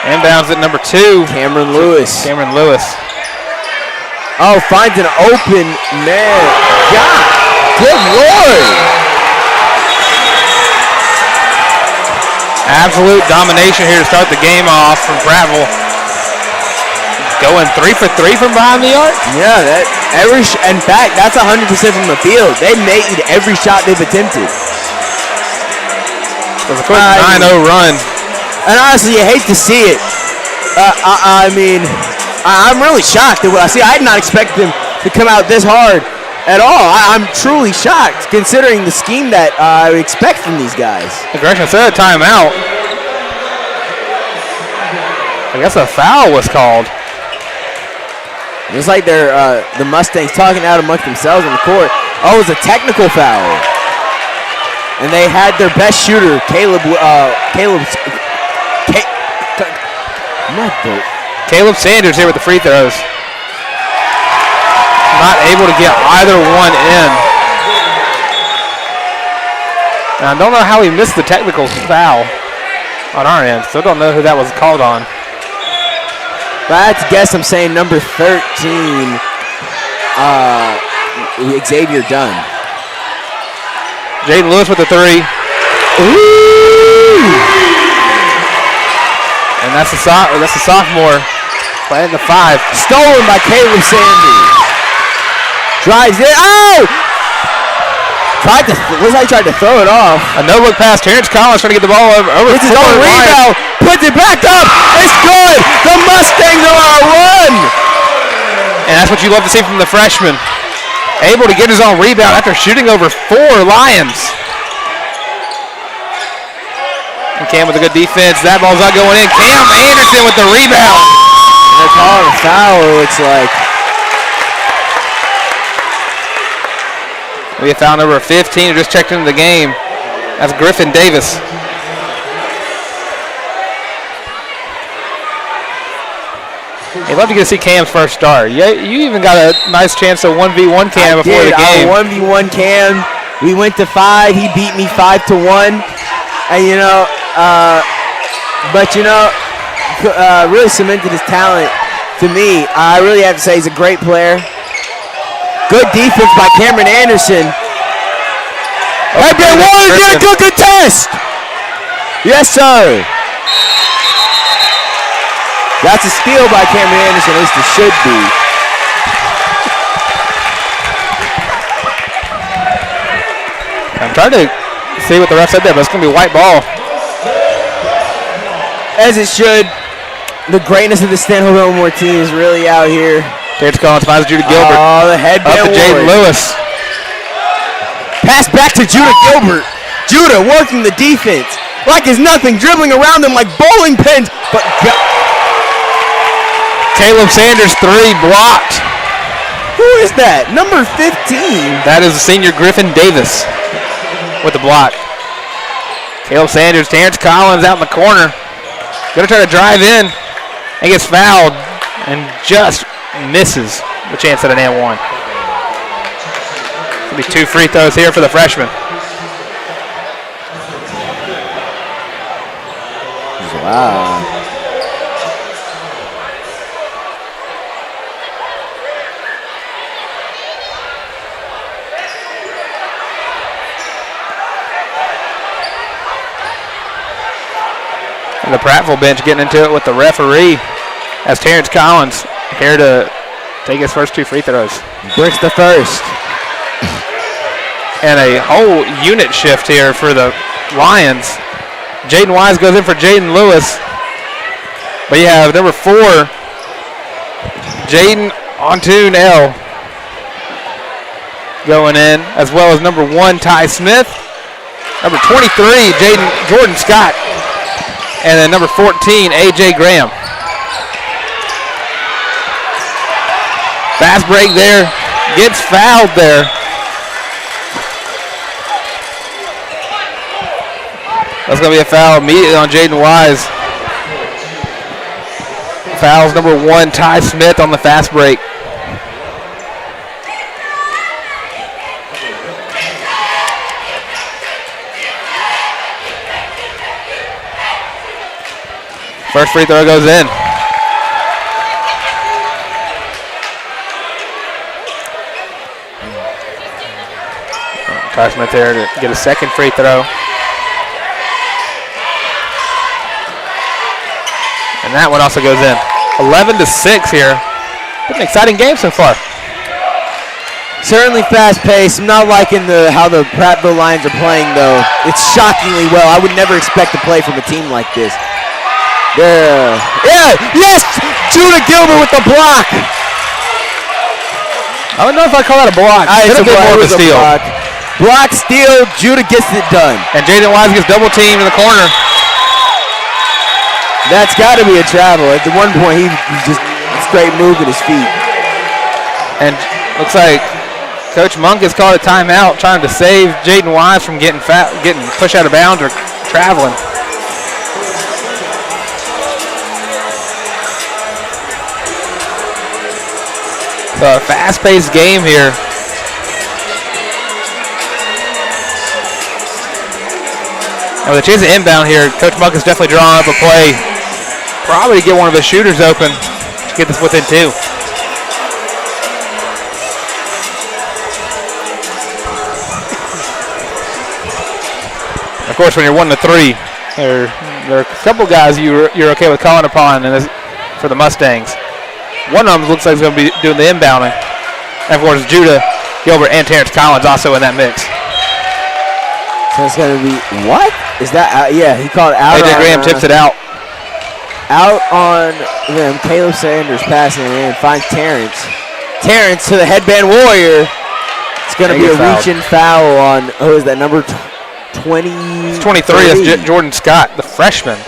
Inbounds at number 2. Cameron Lewis. Oh, finds an open man. God, good Lord. Absolute domination here to start the game off from Prattville. Going 3 for 3 from behind the arc? Yeah, in fact, that's 100% from the field. They made every shot they've attempted. It was a quick 9-0 run. And honestly, you hate to see it. I'm really shocked at what I see. I did not expect them to come out this hard at all. I'm truly shocked considering the scheme that I would expect from these guys. Aggression said a timeout. I guess a foul was called. It's like they're the Mustangs talking out amongst themselves on the court. Oh, it was a technical foul. And they had their best shooter, Caleb Sanders here with the free throws. Not able to get either one in. Now, I don't know how he missed the technical foul on our end. Still don't know who that was called on. But I have to guess I'm saying number 13, Xavier Dunn. Jaden Lewis with the 3. Ooh! And that's the sophomore playing the 5. Stolen by Caleb Sanders. Drives it. Oh! Looks like he tried to throw it off. A no-look pass. Terrence Collins trying to get the ball over. It's his own rebound. Puts it back up. It's good. The Mustangs are on a run. And that's what you love to see from the freshman. Able to get his own rebound after shooting over 4 Lions. And Cam with a good defense. That ball's not going in. Cam Anderson with the rebound. And they're calling a foul, it looks like. We have foul number 15 who just checked into the game. That's Griffin Davis. I'd love to get to see Cam's first start. You even got a nice chance to 1v1 Cam before the game. I 1v1 Cam. We went to 5. He beat me 5-1. And really cemented his talent to me. I really have to say he's a great player. Good defense by Cameron Anderson. Headband Warrior get a good contest. Yes, sir. That's a steal by Cameron Anderson, at least it should be. I'm trying to see what the ref said there, but it's going to be a white ball. As it should. The greatness of the Stanhope Elmore team is really out here. Terrence Collins finds Judah Gilbert. Oh, the headband up to Jaden Lewis. Pass back to Judah Gilbert. Judah working the defense like it's nothing, dribbling around them like bowling pins. But Caleb Sanders 3 blocked. Who is that? Number 15. That is the senior Griffin Davis with the block. Caleb Sanders, Terrence Collins out in the corner. Gonna try to drive in and gets fouled and just misses the chance at an and one. Gonna be 2 free throws here for the freshman. Wow. And the Prattville bench getting into it with the referee as Terrence Collins here to take his first 2 free throws. Bricks the first. And a whole unit shift here for the Lions. Jaden Wise goes in for Jaden Lewis. But you have number 4, Jaden Ontoon-El going in, as well as number 1, Ty Smith. Number 23, Jordan Scott. And then number 14, A.J. Graham. Fast break there. Gets fouled there. That's going to be a foul immediately on Jaden Wise. Fouls number 1, Ty Smith on the fast break. First free throw goes in. Ty Smith there to get a second free throw. And that one also goes in. 11-6 here. Been an exciting game so far. Certainly fast-paced. I'm not liking how the Prattville Lions are playing, though. It's shockingly well. I would never expect to play from a team like this. Yes! Judah Gilbert with the block. I don't know if I call that a block. It's a bit more of a steal. Block, steal, Judah gets it done. And Jaden Wise gets double teamed in the corner. That's got to be a travel. At the one point, he's just straight moving his feet. And looks like Coach Monk has called a timeout trying to save Jaden Wise from getting pushed out of bounds or traveling. So a fast-paced game here. And with a chance to inbound here, Coach Monk is definitely drawing up a play. Probably to get one of his shooters open to get this within 2. Of course, when you're 1-3, there are a couple guys you're okay with calling upon for the Mustangs. One of them looks like he's going to be doing the inbounding. And of course, Judah Gilbert and Terrence Collins also in that mix. So it's going to be, what? Is that, yeah, he called out. A.J. Graham tips it out. Out on them. Caleb Sanders passing it in. Finds Terrence. Terrence to the headband warrior. It's going to be a reach-in foul on, who is that, number It's 23. That's Jordan Scott, the freshman.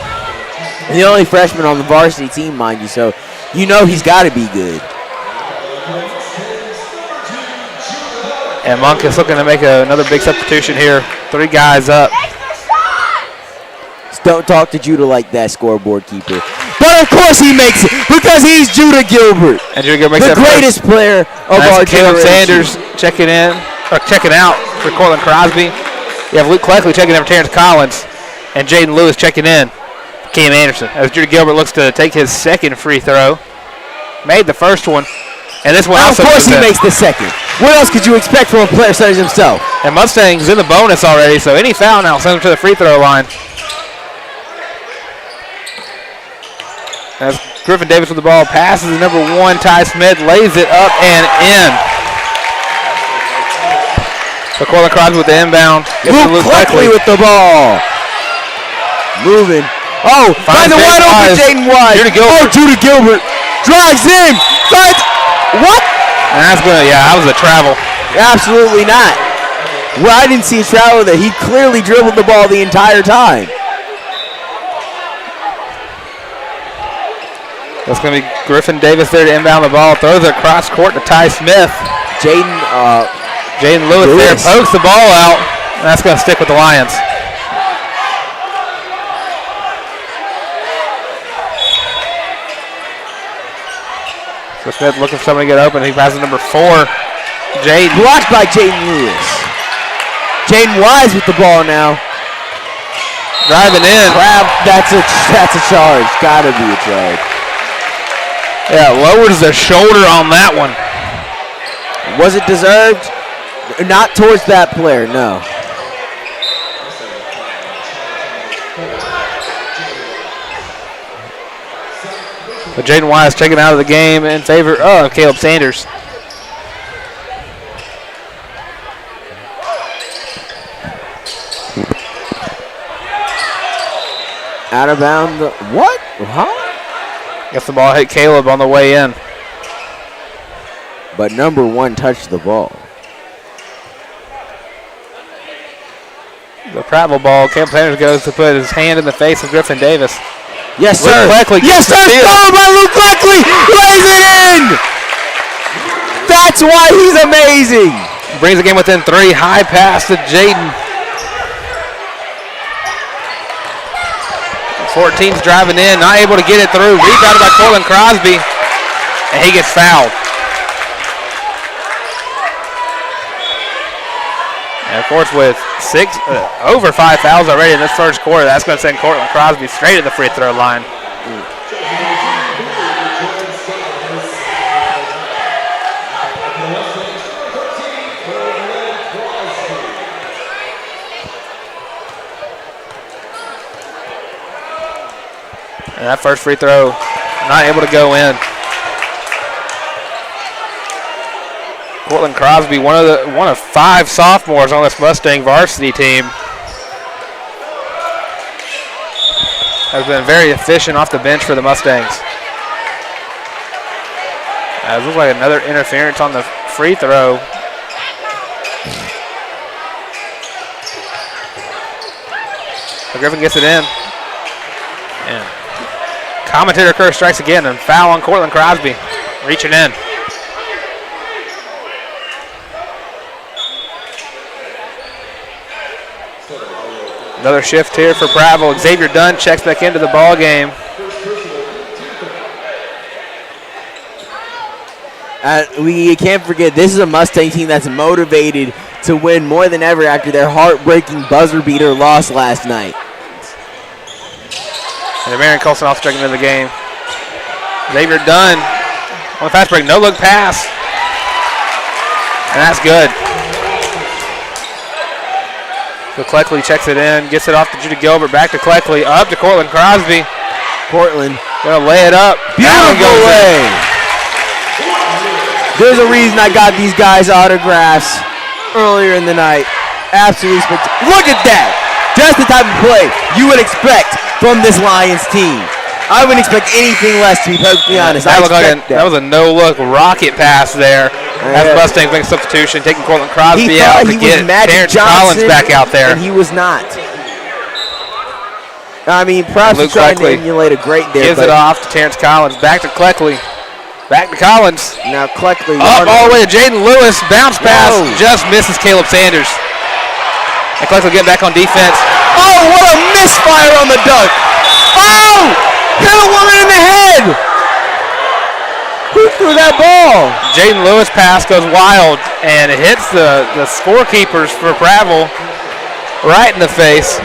The only freshman on the varsity team, mind you, so you know he's got to be good. And Monk is looking to make another big substitution here. 3 guys up. Don't talk to Judah like that, scoreboard keeper. But of course he makes it because he's Judah Gilbert, and Judah Gilbert makes the greatest player of our Caleb generation. Sanders checking out for Cortland Crosby. You have Luke Cleckley checking in for Terrence Collins, and Jaden Lewis checking in for Cam Anderson. As Judah Gilbert looks to take his second free throw, made the first one, and this one also. Of course he makes the second. What else could you expect from a player such as himself? And Mustang's in the bonus already, so any foul now sends him to the free throw line. As Griffin Davis with the ball, passes to number 1, Ty Smith, lays it up and in. So Cortland Crosby with the inbound. Luke Cleckley with the ball. Moving. Oh, finds the wide open Jaden Wise. Judah Gilbert drives in. What? And that's good. Yeah, that was a travel. Absolutely not. Well, I didn't see a travel there. He clearly dribbled the ball the entire time. That's going to be Griffin Davis there to inbound the ball. Throws it across court to Ty Smith. Jaden Lewis there pokes the ball out. And that's going to stick with the Lions. So Smith looking for somebody to get open. He passes number 4, Jaden. Blocked by Jaden Lewis. Jaden Wise with the ball now. Driving in. That's a charge. Gotta be a charge. Yeah, lowers the shoulder on that one. Was it deserved? Not towards that player, no. But Jaden Wise taken out of the game in favor of Caleb Sanders. Out of bounds. What? Huh? Guess the ball hit Caleb on the way in. But number 1 touched the ball. The Prattville ball. Caleb Sanders goes to put his hand in the face of Griffin Davis. Yes, sir. Yes, sir. Stolen by Luke Cleckley. Lays it in. That's why he's amazing. Brings the game within 3. High pass to Jaden. 14's driving in, not able to get it through. Rebounded by Cortland Crosby, and he gets fouled. And of course, with over 5 fouls already in this first quarter, that's going to send Cortland Crosby straight to the free throw line. And that first free throw, not able to go in. Cortland Crosby, one of 5 sophomores on this Mustang varsity team, has been very efficient off the bench for the Mustangs. It looks like another interference on the free throw. So Griffin gets it in. And commentator Kerr strikes again and foul on Cortland Crosby, reaching in. Another shift here for Prattville. Xavier Dunn checks back into the ball game. We can't forget, this is a Mustang team that's motivated to win more than ever after their heartbreaking buzzer beater loss last night. And Marion Colson off checking into the game. Xavier Dunn on the fast break, no look pass. And that's good. So Cleckley checks it in, gets it off to Judah Gilbert, back to Cleckley, up to Cortland Crosby. Cortland gonna lay it up. Beautiful lay. There's a reason I got these guys autographs earlier in the night. Absolutely spectacular. Look at that. Just the type of play you would expect from this Lions team. I wouldn't expect anything less, to be perfectly honest. That was a no-look rocket pass there. As the Mustangs make a substitution, taking Cortland Crosby out to get Terrence Collins back out there. And he was not. I mean, perhaps he's trying to emulate a great there. Gives it off to Terrence Collins. Back to Cleckley. Back to Collins. Now Cleckley. Up all the way to Jaden Lewis. Bounce pass. Just misses Caleb Sanders. And Cleckley getting back on defense. Oh, what a misfire on the duck. Oh! Hit a woman in the head. Who threw that ball? Jaden Lewis pass goes wild and it hits the scorekeepers for Prattville right in the face.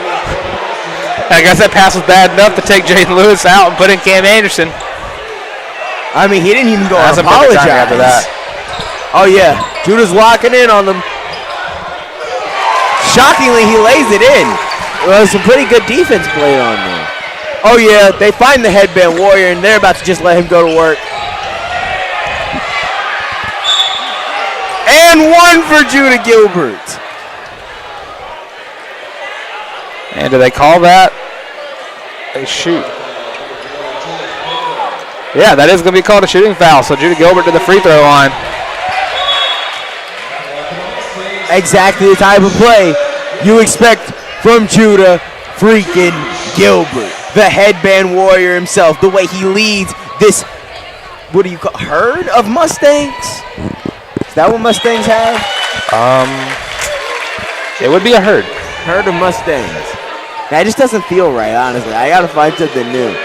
And I guess that pass was bad enough to take Jaden Lewis out and put in Cam Anderson. I mean, he didn't even go and apologize after that. Oh yeah, Judah's locking in on them. Shockingly, he lays it in. Well, some pretty good defense played on there. Oh yeah, they find the headband warrior and they're about to just let him go to work. And one for Judah Gilbert. And do they call that a shoot? Yeah, that is going to be called a shooting foul. So Judah Gilbert to the free throw line. Exactly the type of play you expect from Judah freaking Gilbert. The headband warrior himself. The way he leads this, what do you call, herd of Mustangs? Is that what Mustangs have? It would be a herd. Herd of Mustangs. That just doesn't feel right, honestly. I got to find something new.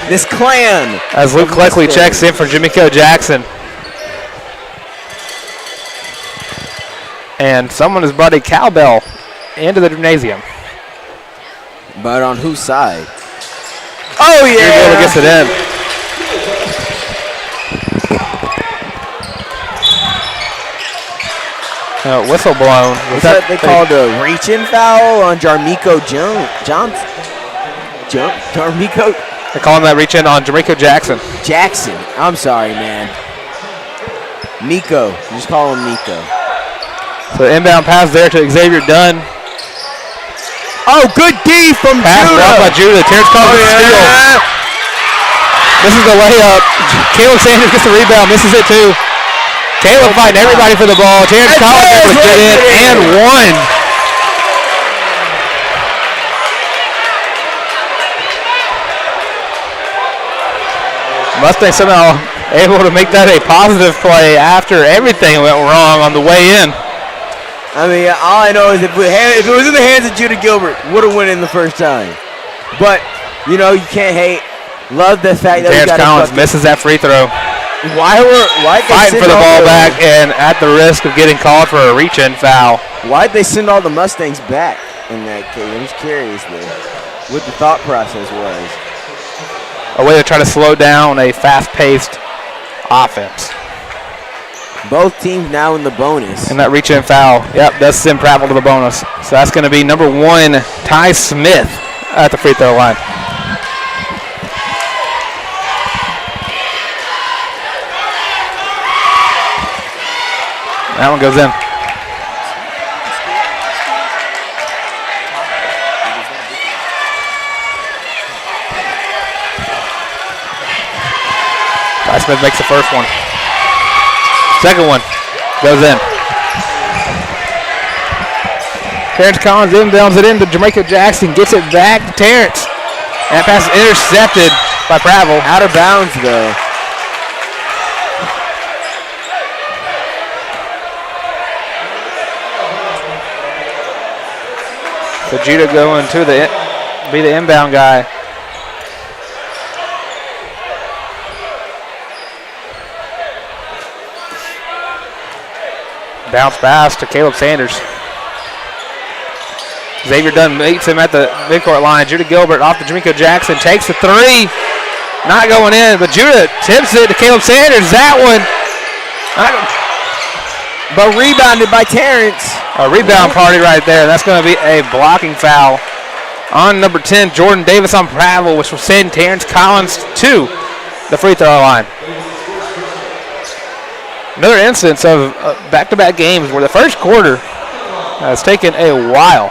This clan. As Luke Cleckley checks in for Jamiko Jackson. And someone has brought a cowbell into the gymnasium. But on whose side? Oh, yeah. Gets it in. Whistle blown. Was that they called a reach-in foul on Jarmiko Johnson? Jarmiko? They're calling that reach-in on Jamiko Jackson. Jackson. I'm sorry, man. Nico. Just call him Nico. So inbound pass there to Xavier Dunn. Oh, good D from Pass Judah. Pass by Judah. Terrence Collins steal. This is the layup. Caleb Sanders gets the rebound. Misses it too. Caleb fighting everybody for the ball. Terrence Collins able to get in and one. Mustang somehow able to make that a positive play after everything went wrong on the way in. I mean, all I know is if it was in the hands of Judah Gilbert, would have won in the first time. But, you know, you can't hate. Love the fact that Terrence Collins misses that free throw. Why fighting for the ball back and at the risk of getting called for a reach-in foul. Why'd they send all the Mustangs back in that case? I'm just curious there what the thought process was. A way to try to slow down a fast-paced offense. Both teams now in the bonus. And that reach-in foul, yep, does send Prattville to the bonus. So that's going to be number 1, Ty Smith at the free throw line. That one goes in. Ty Smith makes the first one. Second one goes in. Terrence Collins inbounds it into Jamaica Jackson. Gets it back to Terrence. That pass is intercepted by Prattville. Out of bounds, though. So Judah going to be the inbound guy. Bounce pass to Caleb Sanders. Xavier Dunn meets him at the midcourt line. Judah Gilbert off to Jamiko Jackson. Takes the three. Not going in, but Judah tips it to Caleb Sanders. That one. But rebounded by Terrence. A rebound party right there. That's going to be a blocking foul on number 10, Jordan Davis on Prattville, which will send Terrence Collins to the free throw line. Another instance of back-to-back games where the first quarter has taken a while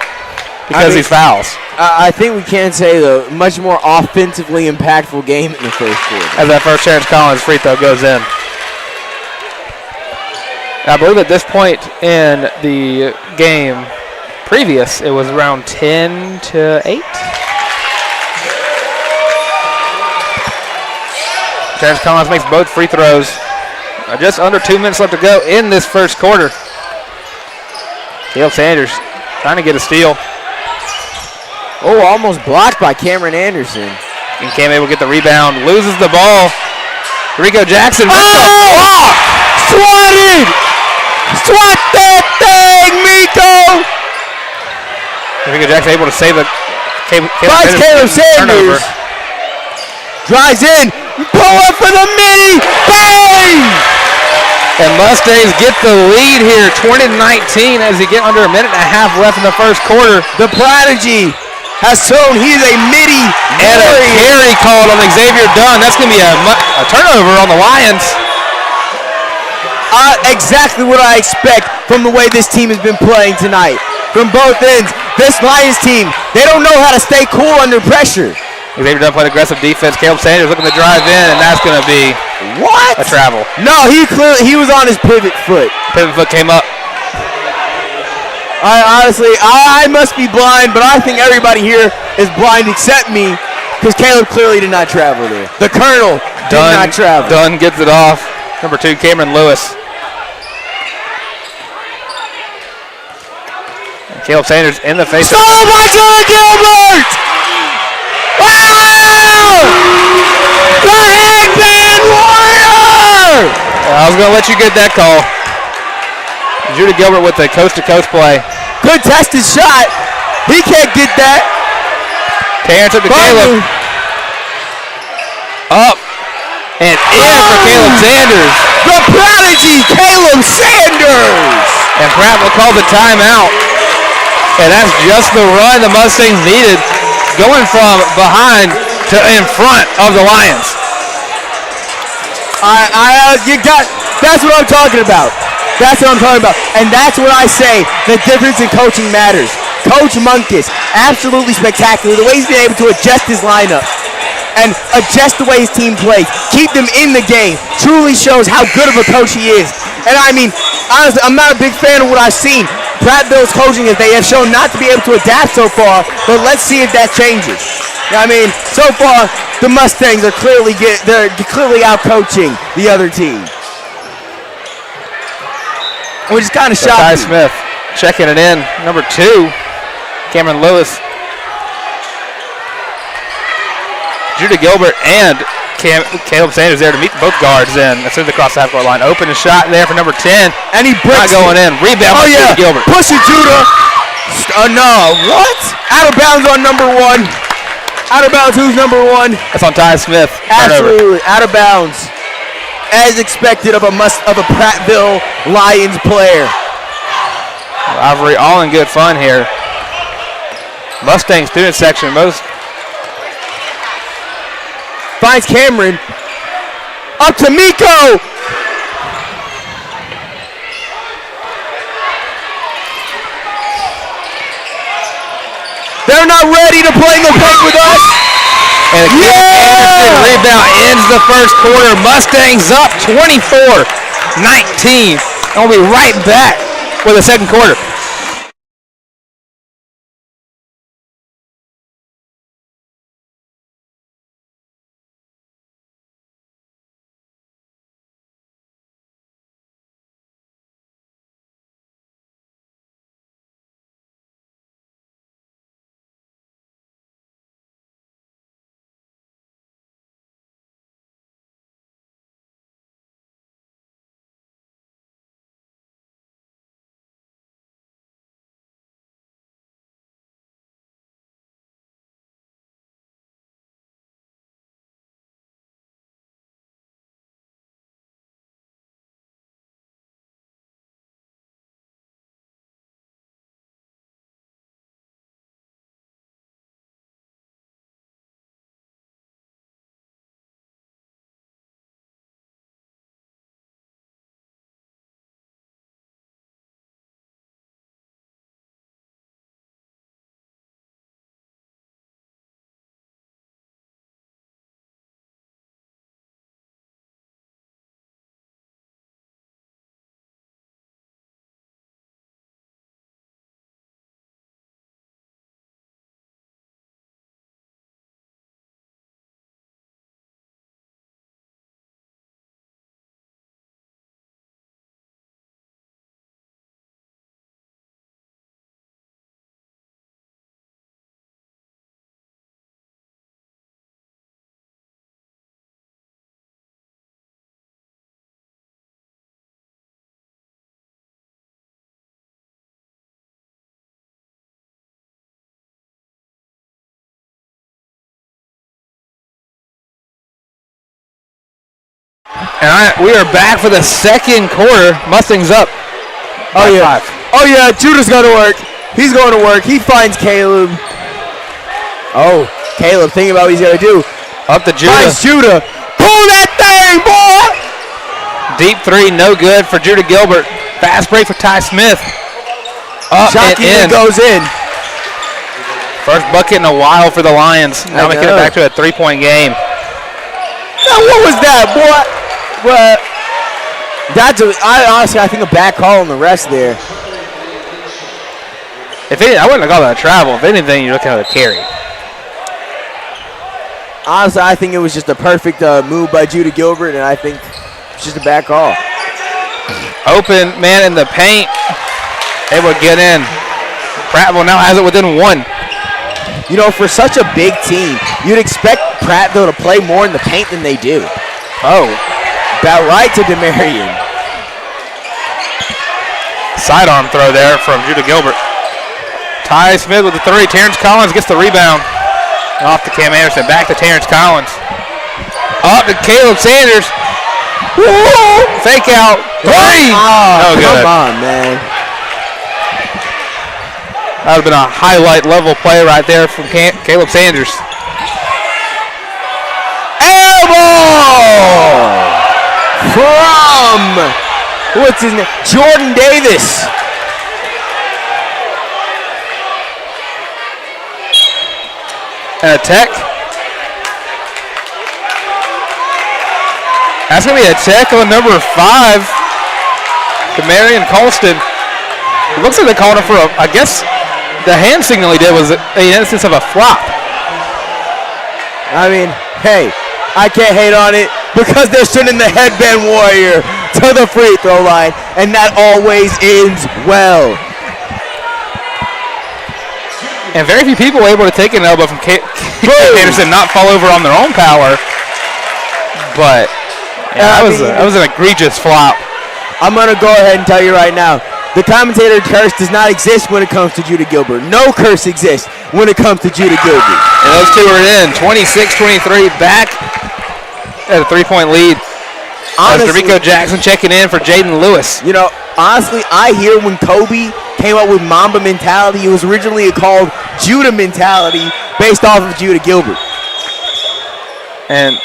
because of these fouls. I think we can say, though, much more offensively impactful game in the first quarter. As that first Terrence Collins free throw goes in. I believe at this point in the game previous, it was around 10-8. Terrence Collins makes both free throws. Just under 2 minutes left to go in this first quarter. Caleb Sanders trying to get a steal. Oh, almost blocked by Cameron Anderson. And Cam able to get the rebound. Loses the ball. Rico Jackson. Oh! Swatted! Swat that thing, Miko! Rico Jackson able to save it. Caleb Sanders. Turnover. Drives in. Pull up for the mini. Bang! And Mustangs get the lead here, 20-19, as they get under a minute and a half left in the first quarter. The prodigy has shown he's a midi and a carry called on Xavier Dunn. That's going to be a turnover on the Lions. Exactly what I expect from the way this team has been playing tonight. From both ends, this Lions team, they don't know how to stay cool under pressure. Xavier Dunn played aggressive defense. Caleb Sanders looking to drive in, and that's going to be a travel. No, he was on his pivot foot. Pivot foot came up. I must be blind, but I think everybody here is blind except me, because Caleb clearly did not travel there. The Colonel did not travel. Dunn gets it off. Number 2, Cameron Lewis. And Caleb Sanders in the face. Oh my God, Gilbert! Wow! The Headband Warrior! I was going to let you get that call. Judah Gilbert with the coast-to-coast play. Good tested shot. He can't get that. Terrence up to Caleb. Up. And in for Caleb Sanders. The prodigy, Caleb Sanders. And Prattville called the timeout. And that's just the run the Mustangs needed, going from behind to in front of the Lions. That's what I'm talking about. That's what I'm talking about. And that's what I say, the difference in coaching matters. Coach Munkus, absolutely spectacular. The way he's been able to adjust his lineup and adjust the way his team plays, keep them in the game, truly shows how good of a coach he is. And I mean, honestly, I'm not a big fan of what I've seen. Prattville's coaching is they have shown not to be able to adapt so far, but let's see if that changes. I mean, so far, the Mustangs are clearly out-coaching the other team. Which is kind of shocking. Ty Smith checking it in. Number 2, Cameron Lewis. Judah Gilbert and Caleb Sanders there to meet both guards in. That's through the cross half court line. Open a shot there for number 10. And he breaks not going in. Rebound by Judah Gilbert. Push it, Judah. No, what? Out of bounds on number 1. Out of bounds, who's number 1? That's on Ty Smith. Absolutely, out of bounds. As expected of a Prattville Lions player. Rivalry all in good fun here. Mustang student section, finds Cameron. Up to Miko. They're not ready to play no break with us. And Anderson rebound ends the first quarter. Mustangs up 24-19. And we'll be right back with the second quarter. And we are back for the second quarter. Mustangs up. Oh, yeah. 5. Oh, yeah. Judah's going to work. He's going to work. He finds Caleb. Oh, Caleb thinking about what he's going to do. Up to Judah. Finds Judah. Pull that thing, boy. Deep three, no good for Judah Gilbert. Fast break for Ty Smith. Up Shot and in. goes in. First bucket in a while for the Lions. Now making it back to a 3-point game. Now, what was that, boy? Well, honestly, I think a bad call on the rest there. If anything, I wouldn't have called that a travel. If anything, you're looking at a carry. Honestly, I think it was just a perfect move by Judah Gilbert, and I think it's just a bad call. Open man in the paint. Able to get in. Prattville now has it within 1. You know, for such a big team, you'd expect Prattville to play more in the paint than they do. Oh. About right to DeMarion. Sidearm throw there from Judah Gilbert. Ty Smith with the 3. Terrence Collins gets the rebound. Off to Cam Anderson. Back to Terrence Collins. Up to Caleb Sanders. Whoa. Fake out. 3. Oh, good. Come on, man. That would have been a highlight level play right there from Caleb Sanders. Elbow from, what's his name? Jordan Davis. And a tech. That's going to be a tech on number 5. To Marion Colston. It looks like they called him for I guess the hand signal he did was an instance of a flop. I mean, hey, I can't hate on it because they're sending the headband warrior to the free throw line, and that always ends well. And very few people were able to take an elbow from Anderson, not fall over on their own power. But yeah, that was an egregious flop. I'm going to go ahead and tell you right now, the commentator curse does not exist when it comes to Judah Gilbert. No curse exists when it comes to Judah Gilbert. And those two are in. 26-23, back at a 3-point lead. Honestly, Rico Jackson checking in for Jaden Lewis. You know, honestly, I hear when Kobe came up with Mamba mentality, it was originally called Judah mentality based off of Judah Gilbert. And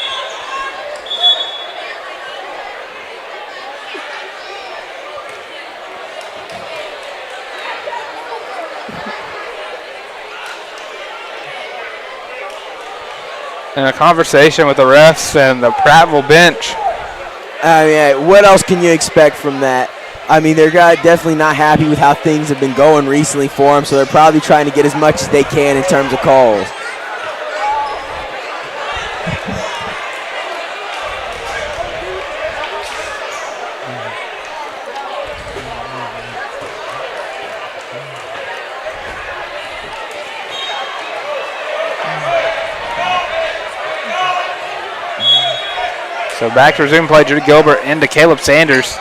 a conversation with the refs and the Prattville bench. I mean, what else can you expect from that? I mean, they're definitely not happy with how things have been going recently for them, so they're probably trying to get as much as they can in terms of calls. So back to resume play, Judah Gilbert into Caleb Sanders.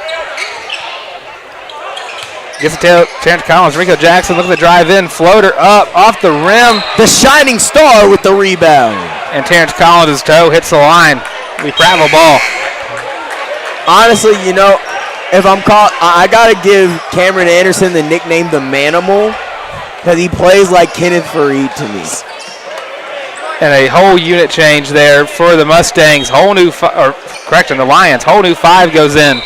Gets to Terrence Collins. Rico Jackson looking to drive in. Floater up off the rim. The shining star with the rebound. And Terrence Collins' toe hits the line. We Prattville ball. Honestly, you know, if I'm caught, I got to give Cameron Anderson the nickname the Manimal because he plays like Kenneth Fareed to me. And a whole unit change there for the Mustangs. Whole new, the Lions. Whole new 5 goes in.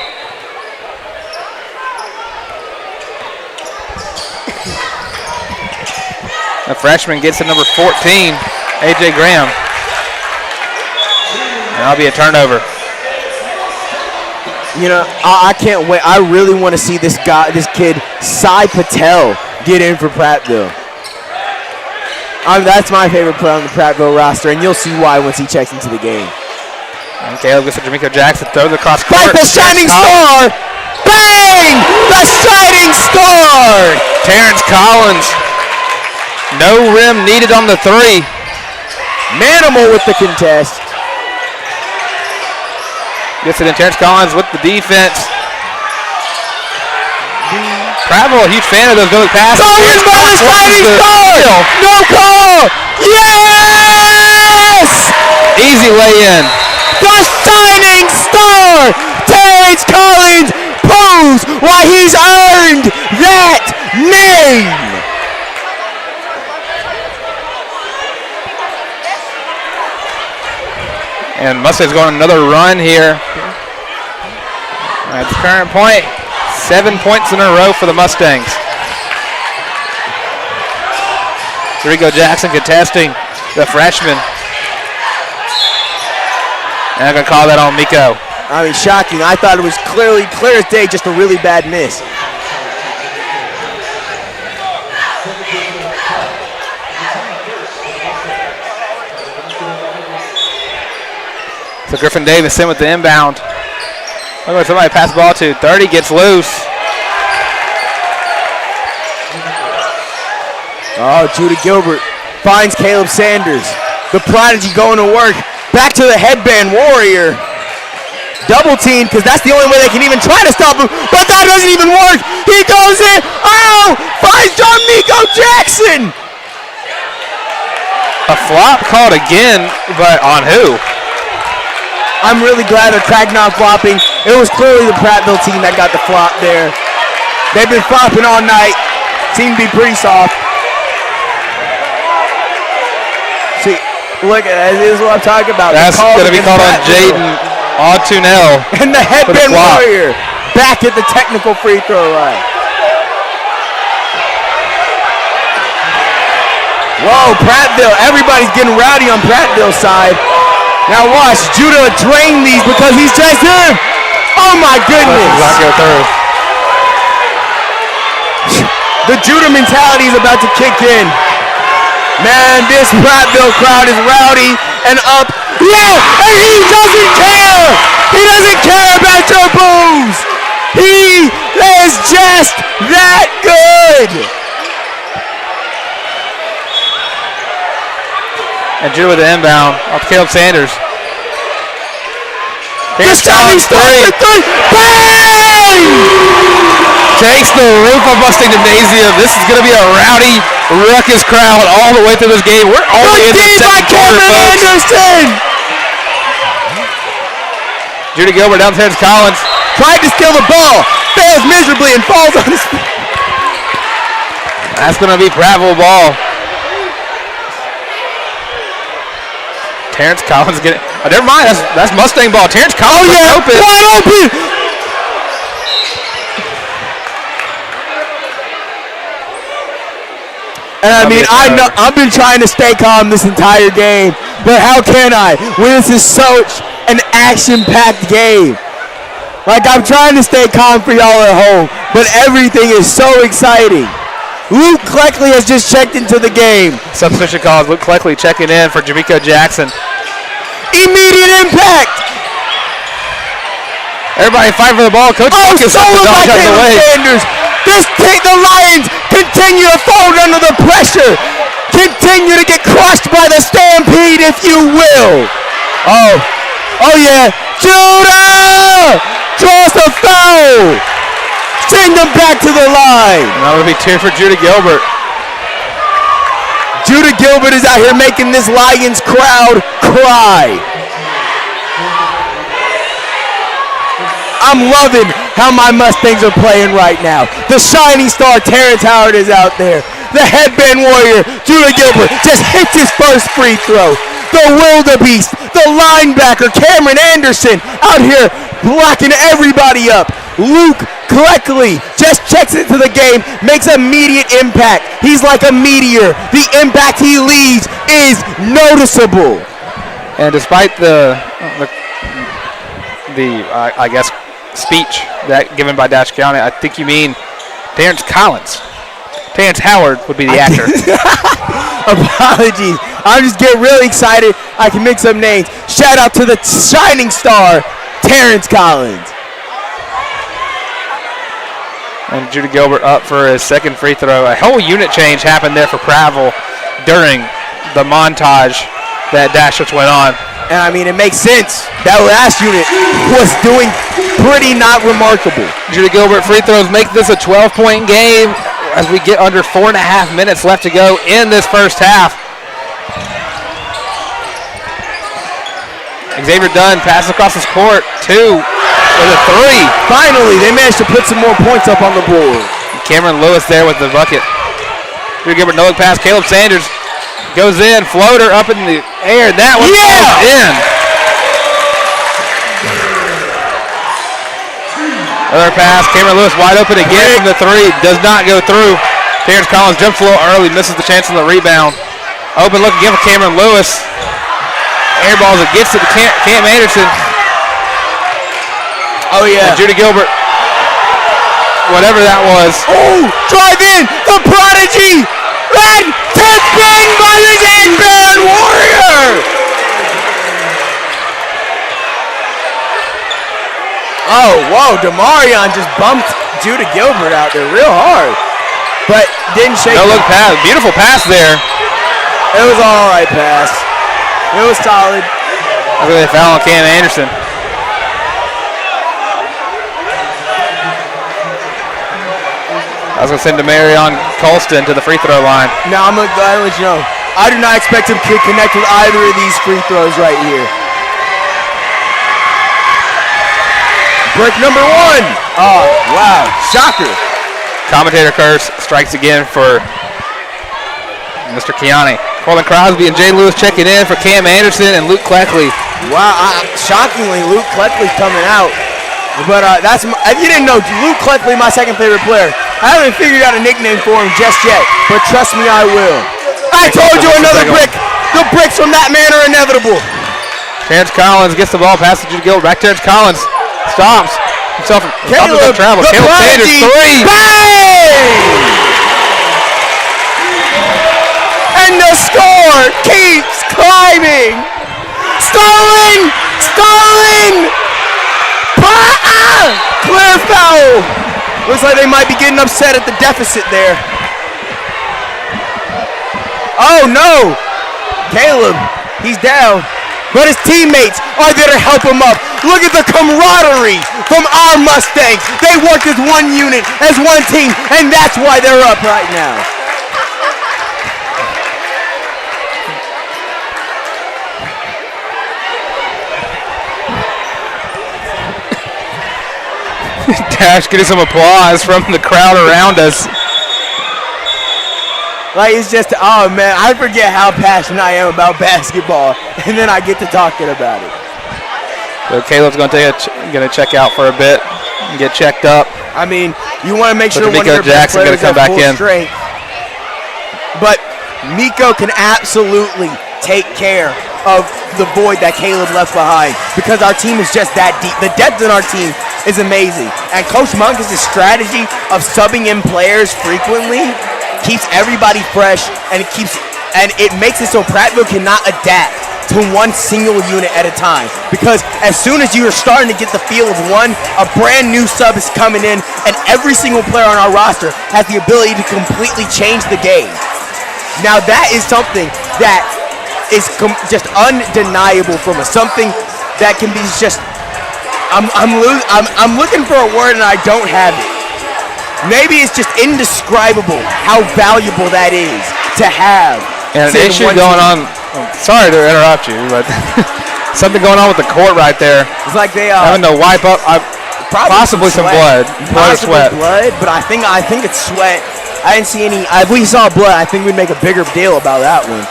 The freshman gets to number 14, A.J. Graham. And that'll be a turnover. You know, I can't wait. I really want to see this kid, Sai Patel, get in for Prattville. That's my favorite player on the Prattville roster, and you'll see why once he checks into the game. And Caleb gets to Jamaica Jackson, throws it across court. Like the shining star! Bang! The shining star! Terrence Collins. No rim needed on the 3. Manimal with the contest. Gets it in. Terrence Collins with the defense. Prattville, a huge fan of those going passes. Collins by the shining star! No call! Yes! Easy lay in. The shining star He's earned that name. And Mustang's going on another run here. At the current point, 7 points in a row for the Mustangs. Rico Jackson contesting the freshman. And I'm going to call that on Miko. I mean, shocking. I thought it was clear as day, just a really bad miss. So Griffin Davis in with the inbound. Look at somebody pass the ball to. 30 gets loose. Oh, Judah Gilbert finds Caleb Sanders. The prodigy going to work. Back to the headband warrior. Double team, because that's the only way they can even try to stop him. But that doesn't even work. He goes in. Oh, finds John Miko Jackson. A flop called again, but on who? I'm really glad they're not flopping. It was clearly the Prattville team that got the flop there. They've been flopping all night. Seem to be pretty soft. See, look at that. This is what I'm talking about. That's going to be called on Jaden Autunel. And the headband warrior back at the technical free throw line. Whoa, Prattville. Everybody's getting rowdy on Prattville's side. Now watch, Judah drain these because he's just in. Oh my goodness. Not go through. The Judah mentality is about to kick in. Man, this Prattville crowd is rowdy and up. Yeah, and he doesn't care. He doesn't care about your boos. He is just that good. And Drew with the inbound off Caleb Sanders. This time he's three. Bang! Takes the roof of Mustang Gymnasium. This is going to be a rowdy, ruckus crowd all the way through this game. We're only in the second quarter, folks. Anderson. Judy Gilbert down to Terrence Collins. Tried to steal the ball. Fails miserably and falls on his feet. That's going to be Prattville ball. Terrence Collins getting. Oh, never mind. That's Mustang ball. Terrence Collins open. Wide open. And I mean, I've been trying to stay calm this entire game, but how can I when this is such an action-packed game? Like, I'm trying to stay calm for y'all at home, but everything is so exciting. Luke Cleckley has just checked into the game. Substitution calls. Luke Cleckley checking in for Jamaica Jackson. Immediate impact. Everybody fight for the ball. Coach Buck is stolen by Caleb Sanders. The Lions continue to fold under the pressure. Continue to get crushed by the stampede, if you will. Oh yeah. Judah draws the foul. Send them back to the line. And that would be two for Judah Gilbert. Judah Gilbert is out here making this Lions crowd cry. I'm loving how my Mustangs are playing right now. The shining star Terrence Howard is out there. The headband warrior Judah Gilbert just hits his first free throw. The wildebeest, the linebacker Cameron Anderson out here blocking everybody up. Luke Cleckley just checks into the game, makes immediate impact. He's like a meteor. The impact he leaves is noticeable. And despite the I guess, speech that given by Dash County, I think you mean Terrence Collins. Terrence Howard would be the actor. Apologies. I'm just getting really excited. I can mix up names. Shout out to the shining star, Terrence Collins. And Judah Gilbert up for his second free throw. A whole unit change happened there for Prattville during the montage that Dashwich went on. And I mean, it makes sense. That last unit was doing pretty not remarkable. Judah Gilbert free throws make this a 12-point game as we get under 4.5 minutes left to go in this first half. Xavier Dunn passes across his court to with a three. Finally, they managed to put some more points up on the board. Cameron Lewis there with the bucket. Drew Gilbert, no look pass. Caleb Sanders goes in, floater up in the air. That one goes in. Other pass, Cameron Lewis wide open again from the three. Does not go through. Terrence Collins jumps a little early, misses the chance on the rebound. Open look again for Cameron Lewis. Air balls it gets to the Cam Anderson. Oh yeah. And Judah Gilbert. Whatever that was. Oh, drive in, the prodigy. And tip in by the Deadman Warrior. Oh, whoa, Demarion just bumped Judah Gilbert out there real hard. But didn't shake. No look pass, beautiful pass there. It was all right pass. It was solid. I think they foul on Cam Anderson. I was going to send Demarion Colston to the free throw line. Now I'm going to let you know, I do not expect him to connect with either of these free throws right here. Break number one. Oh, wow. Shocker. Commentator curse strikes again for Mr. Kiani. Colin Crosby and Jay Lewis checking in for Cam Anderson and Luke Cleckley. Wow, shockingly, Luke Cleckley's coming out. But if you didn't know, Luke Cleckley, my second favorite player. I haven't figured out a nickname for him just yet, but trust me, I will. I told you another brick. The bricks from that man are inevitable. Terrence Collins gets the ball, passes to Gilbert. Back Terrence Collins stops himself from Caleb, travel. Caleb Sanders, three. Bang! And the score keeps climbing. Stolen! Clear foul. Looks like they might be getting upset at the deficit there. Oh no! Caleb, he's down. But his teammates are there to help him up. Look at the camaraderie from our Mustangs. They work as one unit, as one team, and that's why they're up right now. Dash getting some applause from the crowd around us. Like, it's just, oh man, I forget how passionate I am about basketball, and then I get to talking about it. So Caleb's going to check out for a bit and get checked up. I mean, you want to make sure one of your best Jackson players come at back full in. strength. But Miko can absolutely take care of the void that Caleb left behind because our team is just that deep. The depth in our team is amazing. And Coach Monk' strategy of subbing in players frequently keeps everybody fresh and it makes it so Prattville cannot adapt to one single unit at a time. Because as soon as you are starting to get the feel of one, a brand new sub is coming in and every single player on our roster has the ability to completely change the game. Now that is something that is just undeniable from us. Something that can be just, I'm looking for a word and I don't have it. Maybe it's just indescribable how valuable that is to have. And an issue going on, sorry to interrupt you, but something going on with the court right there. It's like they having to wipe up possibly some blood. Blood or sweat. Blood, but I think it's sweat. I didn't see any. If we saw blood, I think we'd make a bigger deal about that one.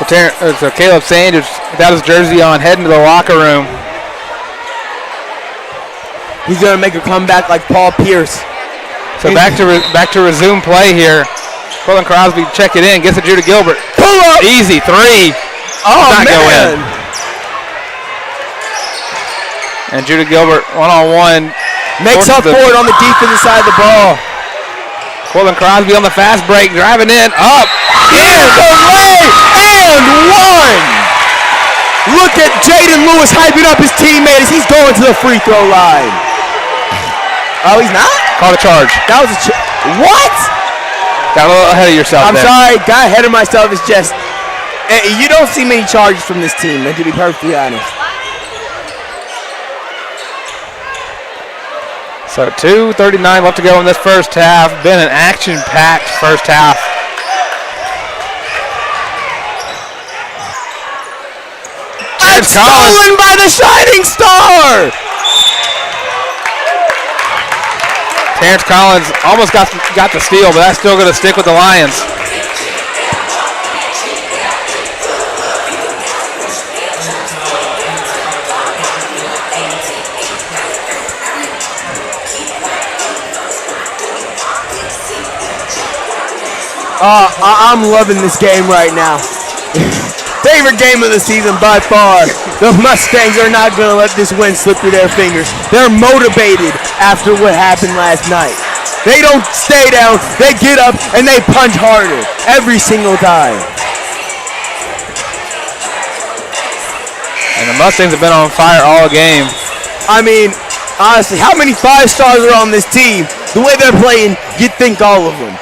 So Caleb Sanders without his jersey on, heading to the locker room. He's gonna make a comeback like Paul Pierce. So back to resume play here. Colin Crosby check it in, gets it Judah Gilbert. Pull up, easy three. Oh not man! Go in. And Judah Gilbert one-on-one makes up for it on the defensive side of the ball. Colin Crosby on the fast break, driving in, up. In the lane and one. Look at Jaden Lewis hyping up his teammate as he's going to the free throw line. Oh, he's not? Call a charge. That was what? Got a little ahead of yourself. I'm sorry, got ahead of myself. It's just, you don't see many charges from this team, to be perfectly honest. So 2:39 left to go in this first half. Been an action-packed first half. Terrence Collins. Stolen by the Shining Star. Terrence Collins almost got the steal, but that's still going to stick with the Lions. I'm loving this game right now. Favorite game of the season by far. The Mustangs are not going to let this win slip through their fingers. They're motivated after what happened last night. They don't stay down. They get up and they punch harder every single time. And the Mustangs have been on fire all game. I mean, honestly, how many 5 stars are on this team? The way they're playing, you'd think all of them.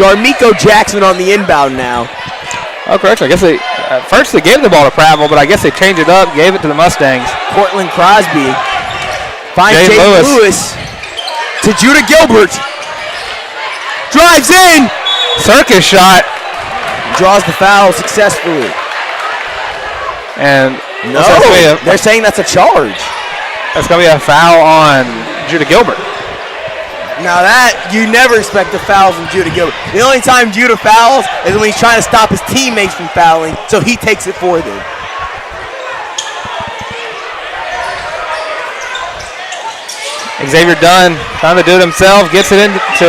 Darmico Jackson on the inbound now. Oh, correct. I guess at first they gave the ball to Prattville, but I guess they changed it up, gave it to the Mustangs. Cortland Crosby finds Jaden Jaden Lewis to Judah Gilbert. Drives in. Circus shot. Draws the foul successfully. And no, they're saying that's a charge. That's going to be a foul on Judah Gilbert. Now that, you never expect a foul from Judah Gilbert. The only time Judah fouls is when he's trying to stop his teammates from fouling, so he takes it for them. Xavier Dunn trying to do it himself, gets it into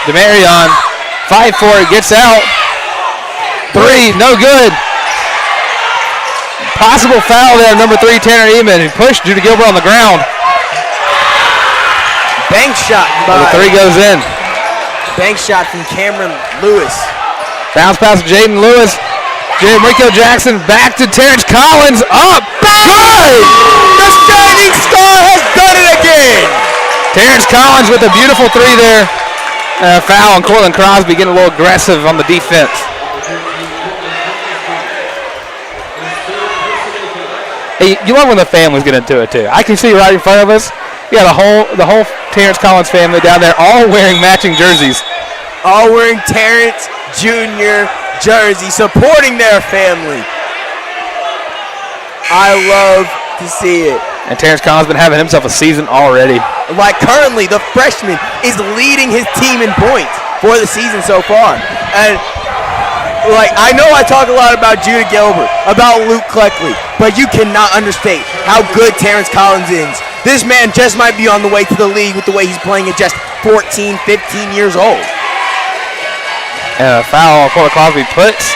Demarion. Fight for it, gets out. 3, no good. Possible foul there, number 3, Tanner Eman, who pushed Judah Gilbert on the ground. Bank shot by. The 3 goes in. Bank shot from Cameron Lewis. Bounce pass to Jaden Lewis. Rico Jackson back to Terrence Collins. Up. Good! The Shining Star has done it again! Terrence Collins with a beautiful 3 there. Foul on Cortland Crosby, getting a little aggressive on the defense. Hey, you love when the families get into it too. I can see right in front of us. Yeah, the whole Terrence Collins family down there, all wearing matching jerseys. All wearing Terrence Jr. jersey, supporting their family. I love to see it. And Terrence Collins been having himself a season already. Like currently, the freshman is leading his team in points for the season so far. And like, I know I talk a lot about Judah Gilbert, about Luke Cleckley, but you cannot understate how good Terrence Collins is. This man just might be on the way to the league with the way he's playing at just 14, 15 years old. And a foul on Cortland Crosby puts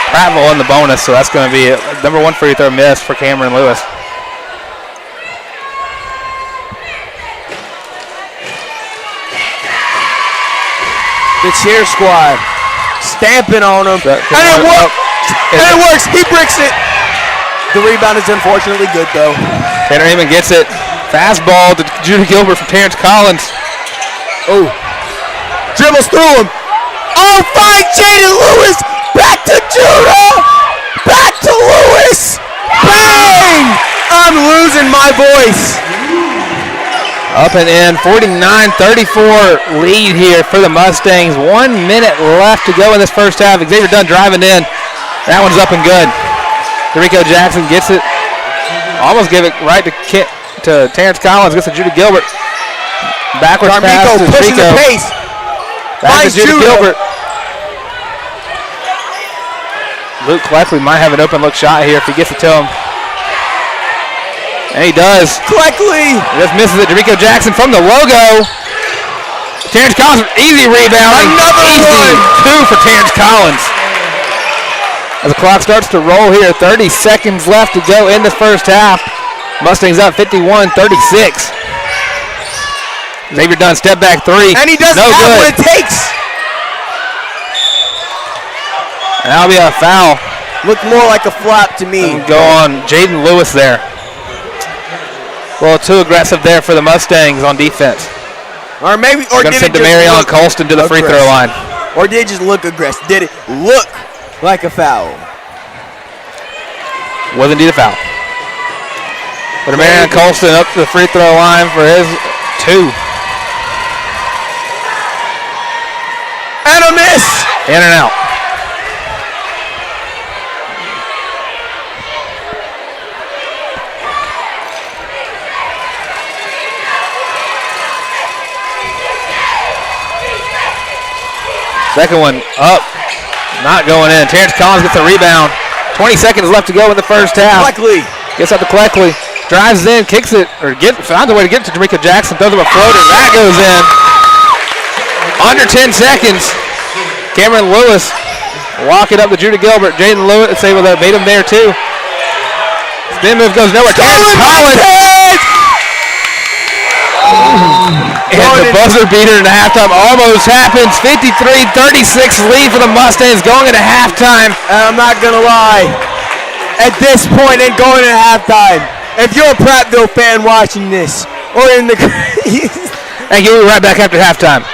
Prattville in the bonus, so that's going to be number 1 free throw miss for Cameron Lewis. The cheer squad stamping on him. And it works! And it works! He bricks it! The rebound is unfortunately good, though. Tanner Eman gets it. Fastball to Judah Gilbert from Terrence Collins. Oh. Dribbles through him. Oh, find Jaden Lewis. Back to Judah. Back to Lewis. Bang! I'm losing my voice. Up and in. 49-34 lead here for the Mustangs. 1 minute left to go in this first half. Xavier Dunn driving in. That one's up and good. Rico Jackson gets it. Almost gave it right to Terrence Collins. Gets to Judah Gilbert. Backwards pass to pushing Rico. the pace. Back to Judah Gilbert. Luke Cleckley might have an open look shot here if he gets it to him. And he does. Cleckley. Just misses it. Rico Jackson from the logo. Terrence Collins, easy rebound. Another one. 2 for Terrence Collins. As the clock starts to roll here, 30 seconds left to go in this first half. Mustangs up 51-36. Xavier Dunn, step back 3. And he doesn't have what it takes. And that'll be a foul. Looked more like a flop to me. Go on Jaden Lewis there. A little too aggressive there for the Mustangs on defense. Or maybe, or did it send just Demarion look Colston to the free throw line. Or did it just look aggressive? Did it look like a foul? Was indeed a foul. But Demarion Colston up to the free throw line for his 2. And a miss. In and out. Second one up, not going in. Terrence Collins gets a rebound. 20 seconds left to go in the first half. Luckily. Gets up to Cleckley. Drives in, kicks it, or finds a way to get it to Jamaica Jackson. Throws up a floater. That goes in. Under 10 seconds. Cameron Lewis walking up to Judah Gilbert. Jaden Lewis is able to beat him there too. Spin move goes nowhere. Terrence Collins. And the buzzer beater in the halftime almost happens. 53-36 lead for the Mustangs going into halftime. I'm not going to lie. At this point and going into halftime, if you're a Prattville fan watching this or in the... Thank you. We'll be right back after halftime.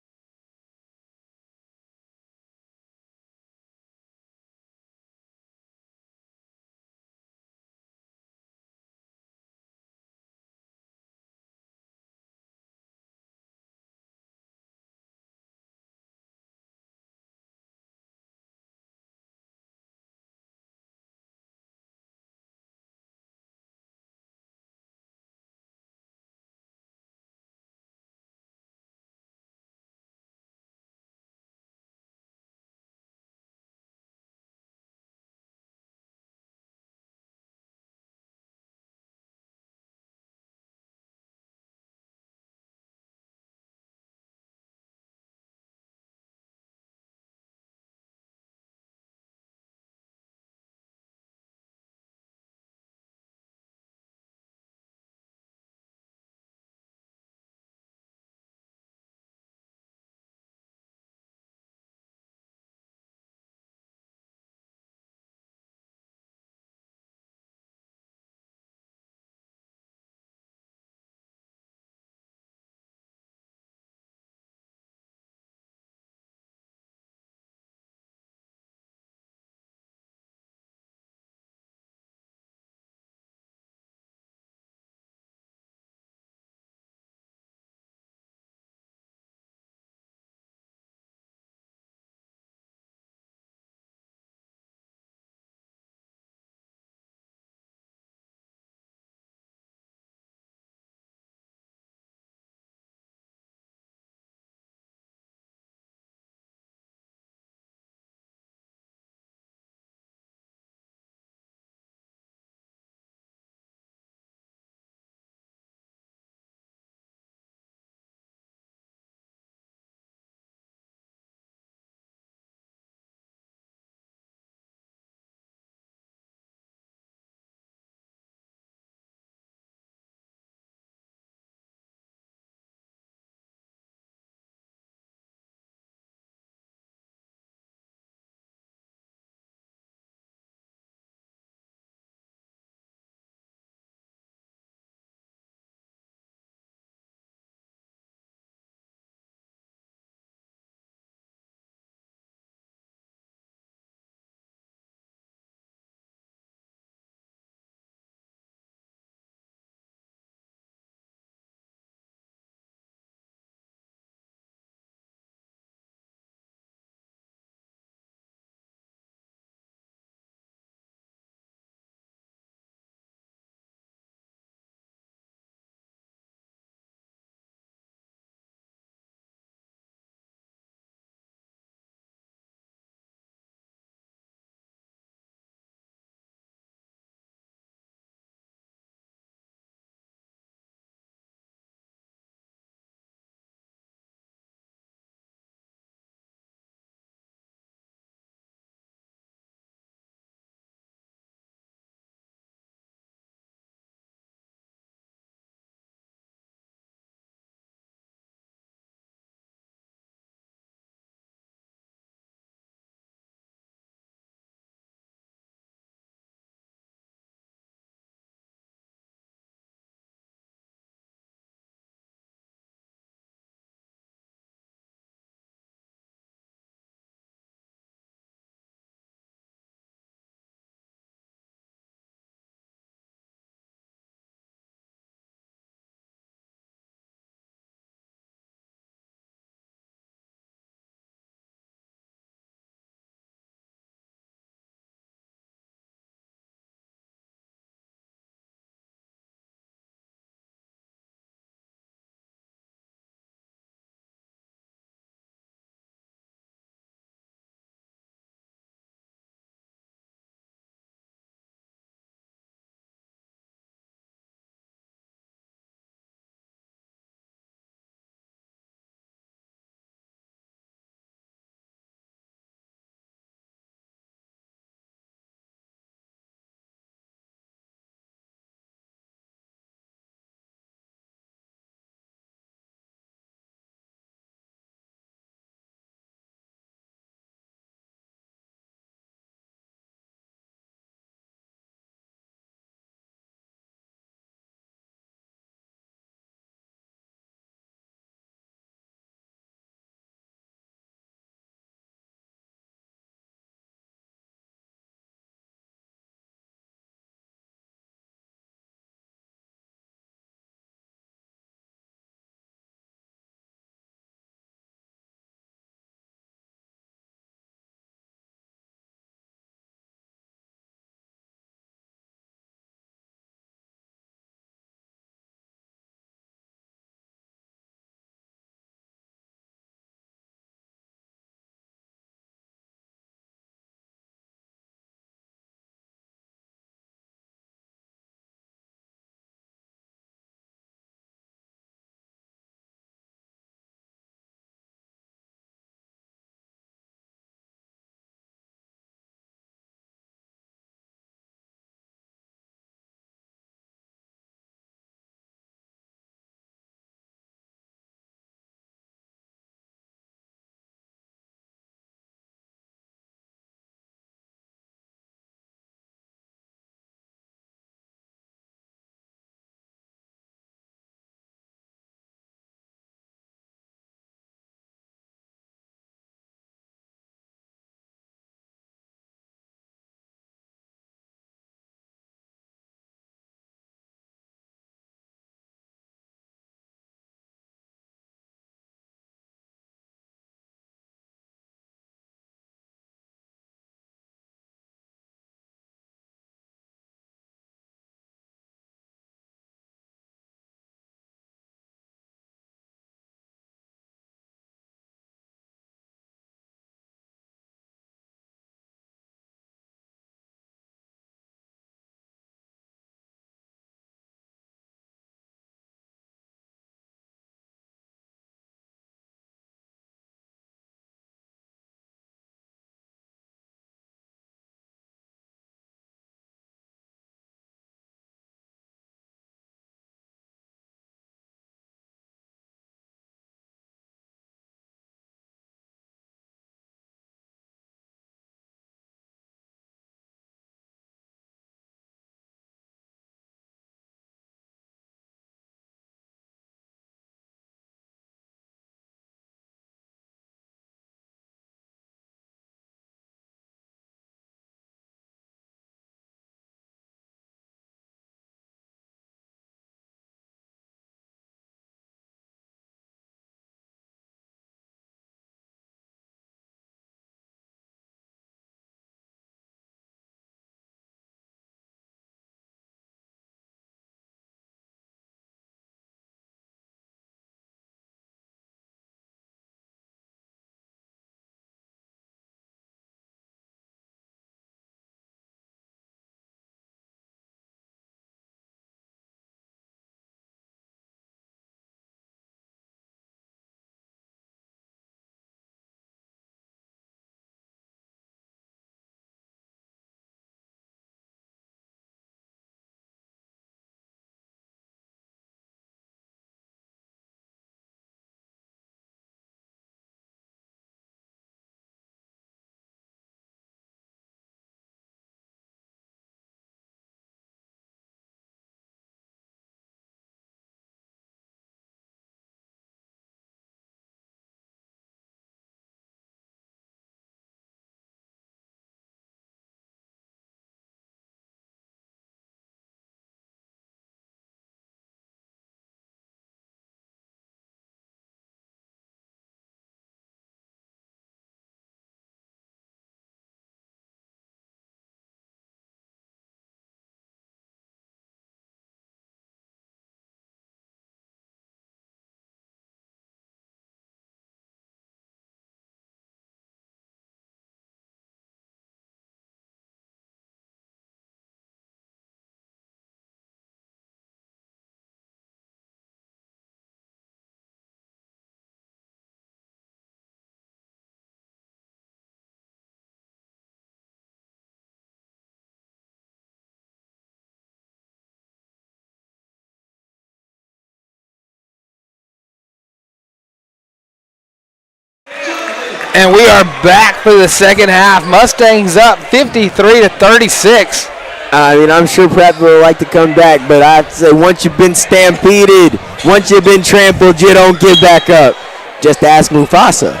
And we are back for the second half. Mustangs up 53-36. I mean, I'm sure Prattville would like to come back, but I have to say, once you've been stampeded, once you've been trampled, you don't get back up. Just ask Mufasa.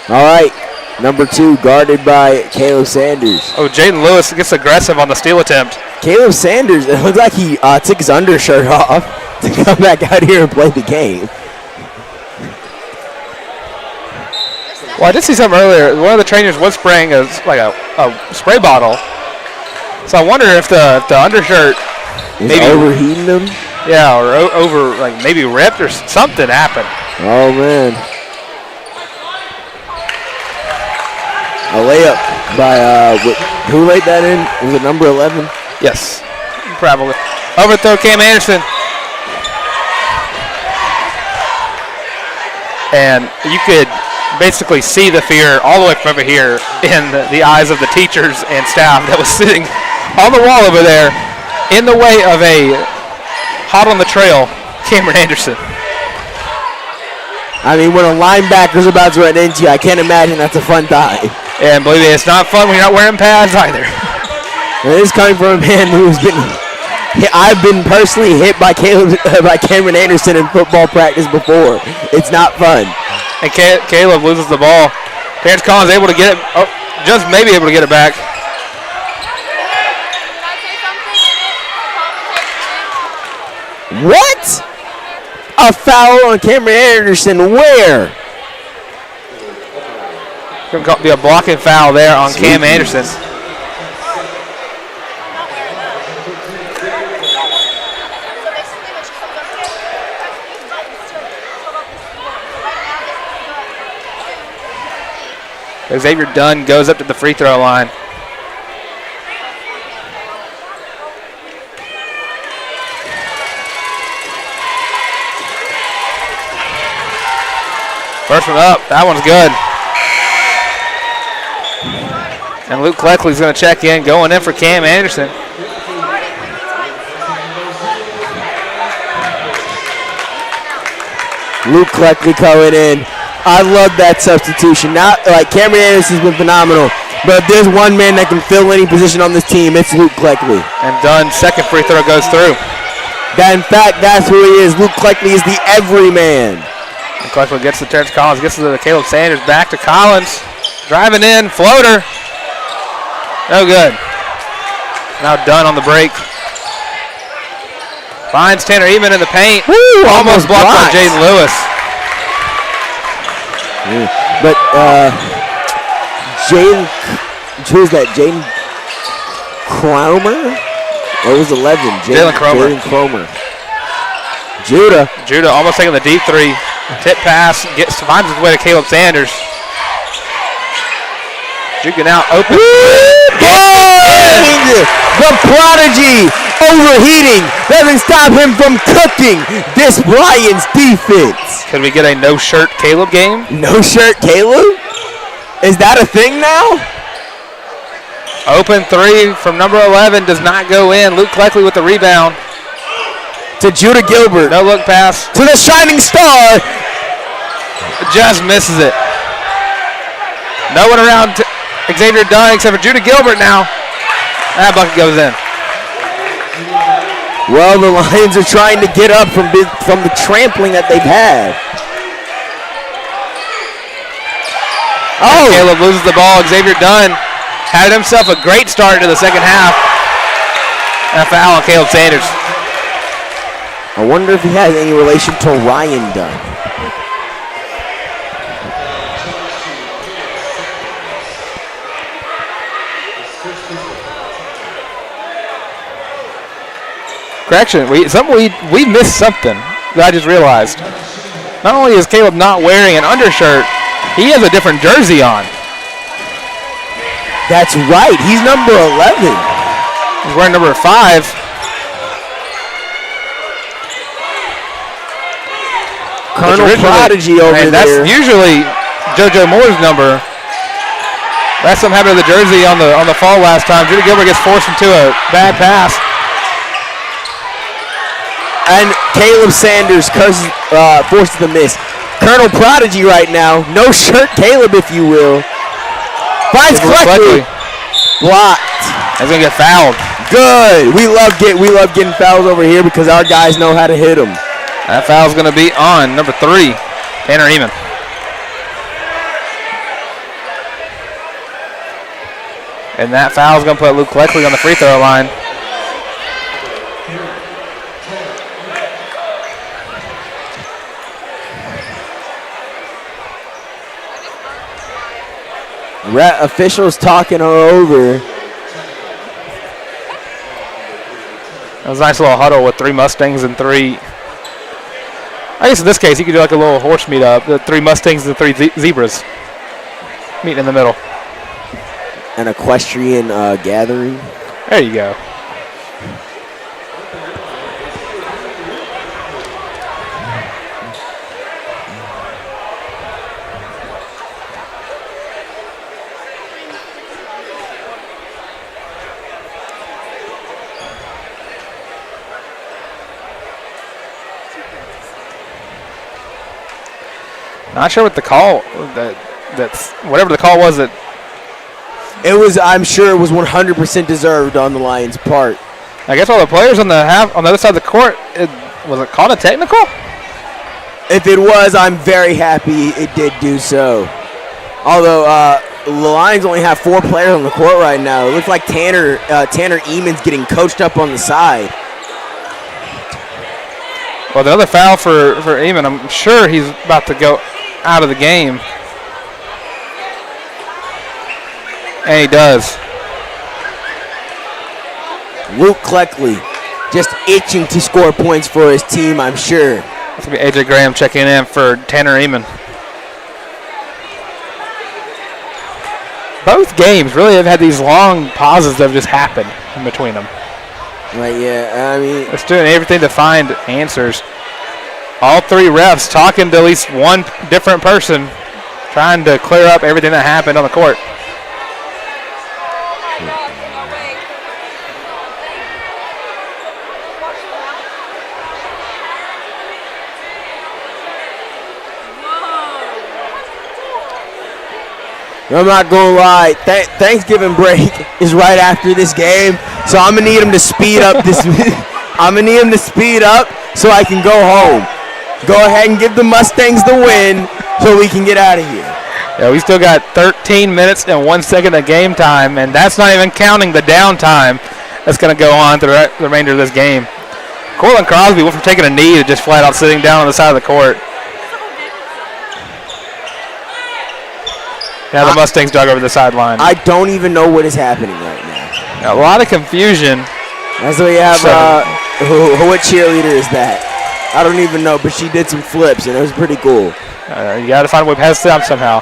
All right, number 2, guarded by Caleb Sanders. Oh, Jaden Lewis gets aggressive on the steal attempt. Caleb Sanders, it looked like he took his undershirt off to come back out here and play the game. Well, I did see something earlier. One of the trainers was spraying a spray bottle. So I wonder if the undershirt is maybe overheating them. Yeah, or over like maybe ripped or something happened. Oh man. A layup by who laid that in? Was it number 11? Yes, probably. Overthrow Cam Anderson. And you could basically see the fear all the way from over here in the eyes of the teachers and staff that was sitting on the wall over there in the way of a hot on the trail Cameron Anderson. I mean, when a linebacker's about to run into you, I can't imagine that's a fun time. And believe me, it's not fun when you're not wearing pads either. It is coming from a man who's been I've been personally hit by Cameron Anderson in football practice before. It's not fun. And Caleb loses the ball. Terrence Collins able to get it, just maybe able to get it back. What? A foul on Cameron Anderson where? Going to be a blocking foul there on Cam Anderson. Xavier Dunn goes up to the free throw line. First one up, that one's good. And Luke Cleckley's going to check in, going in for Cam Anderson. Luke Cleckley coming in. I love that substitution. Not like Cameron Anderson's been phenomenal, but if there's one man that can fill any position on this team, it's Luke Cleckley. And Dunn's second free throw goes through. In fact, that's who he is. Luke Cleckley is the everyman. And Cleckley gets to Terrence Collins, gets to Caleb Sanders, back to Collins. Driving in, floater. No good. Now Dunn on the break. Finds Tanner Even in the paint. Woo, almost blocked by Jaden Lewis. Yeah. But who's that? Jaden Cromer? Or was 11? Jalen Cromer. Jalen Cromer. Judah almost taking the deep three. Tip pass, finds his way to Caleb Sanders. Juking out, open. The prodigy overheating doesn't stop him from cooking this Lions defense. Could we get a no-shirt Caleb game? No-shirt Caleb? Is that a thing now? Open three from number 11 does not go in. Luke Cleckley with the rebound. To Judah Gilbert. No look pass. To the shining star. Just misses it. No one around Xavier Dunn except for Judah Gilbert now. That bucket goes in. Well, the Lions are trying to get up from the trampling that they've had. Oh! Caleb loses the ball. Xavier Dunn had himself a great start to the second half. And a foul on Caleb Sanders. I wonder if he has any relation to Ryan Dunn. Correction, we missed something that I just realized. Not only is Caleb not wearing an undershirt, he has a different jersey on. That's right, he's number 11. He's wearing number 5. Colonel Prodigy over there. That's usually JoJo Moore's number. That's something happened to the jersey on the fall last time. Judah Gilbert gets forced into a bad pass. And Caleb Sanders forces the miss. Colonel Prodigy right now. No shirt Caleb, if you will. Finds Cleckley. Blocked. He's going to get fouled. Good. We love getting fouls over here because our guys know how to hit them. That foul's going to be on number 3, Tanner Eamon. And that foul's going to put Luke Cleckley on the free throw line. Officials talking her over. That was a nice little huddle with 3 Mustangs and 3. I guess in this case, you could do like a little horse meet up. The 3 Mustangs and the 3 zebras meeting in the middle. An equestrian gathering. There you go. Not sure what the call that's whatever the call was that. It was. I'm sure it was 100% deserved on the Lions' part. I guess all the players on the other side of the court. Was it called a technical? If it was, I'm very happy it did do so. Although the Lions only have 4 players on the court right now. It looks like Tanner Eamon's getting coached up on the side. Well, the other foul for Eamon, I'm sure he's about to go out of the game. And he does. Luke Cleckley just itching to score points for his team, I'm sure. That's going to be AJ Graham checking in for Tanner Eamon. Both games really have had these long pauses that have just happened in between them. Right, yeah, I mean. It's doing everything to find answers. All 3 refs talking to at least one different person, trying to clear up everything that happened on the court. I'm not gonna lie. Thanksgiving break is right after this game, so I'm gonna need him to speed up this. I'm gonna need him to speed up so I can go home. Go ahead and give the Mustangs the win so we can get out of here. Yeah, we still got 13 minutes and 1 second of game time, and that's not even counting the downtime that's going to go on through the remainder of this game. Cortland Crosby went from taking a knee to just flat out sitting down on the side of the court. Now the Mustangs dug over the sideline. I don't even know what is happening right now. A lot of confusion. As we have, what cheerleader is that? I don't even know, but she did some flips, and it was pretty cool. You got to find a way past them somehow.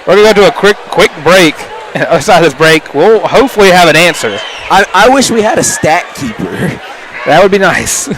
We're going to go to a quick break. On the other side of this break, we'll hopefully have an answer. I wish we had a stat keeper. That would be nice.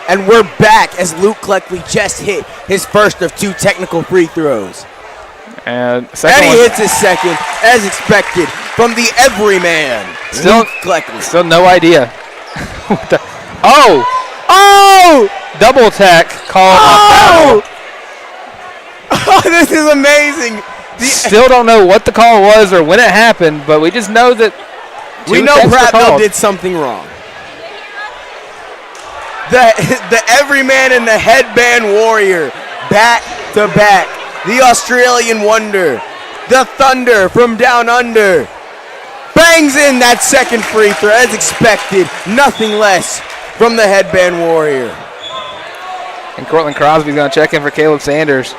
And we're back as Luke Cleckley just hit his first of 2 technical free throws. And he hits his second, as expected, from the everyman, Luke Cleckley. Still no idea. Oh! Double tech called. Oh! This is amazing. Still don't know what the call was or when it happened, but we just know that we know Prattville did something wrong. The everyman and the headband warrior, back to back. The Australian wonder, the Thunder from down under, bangs in that second free throw as expected. Nothing less from the headband warrior. And Cortland Crosby's going to check in for Caleb Sanders.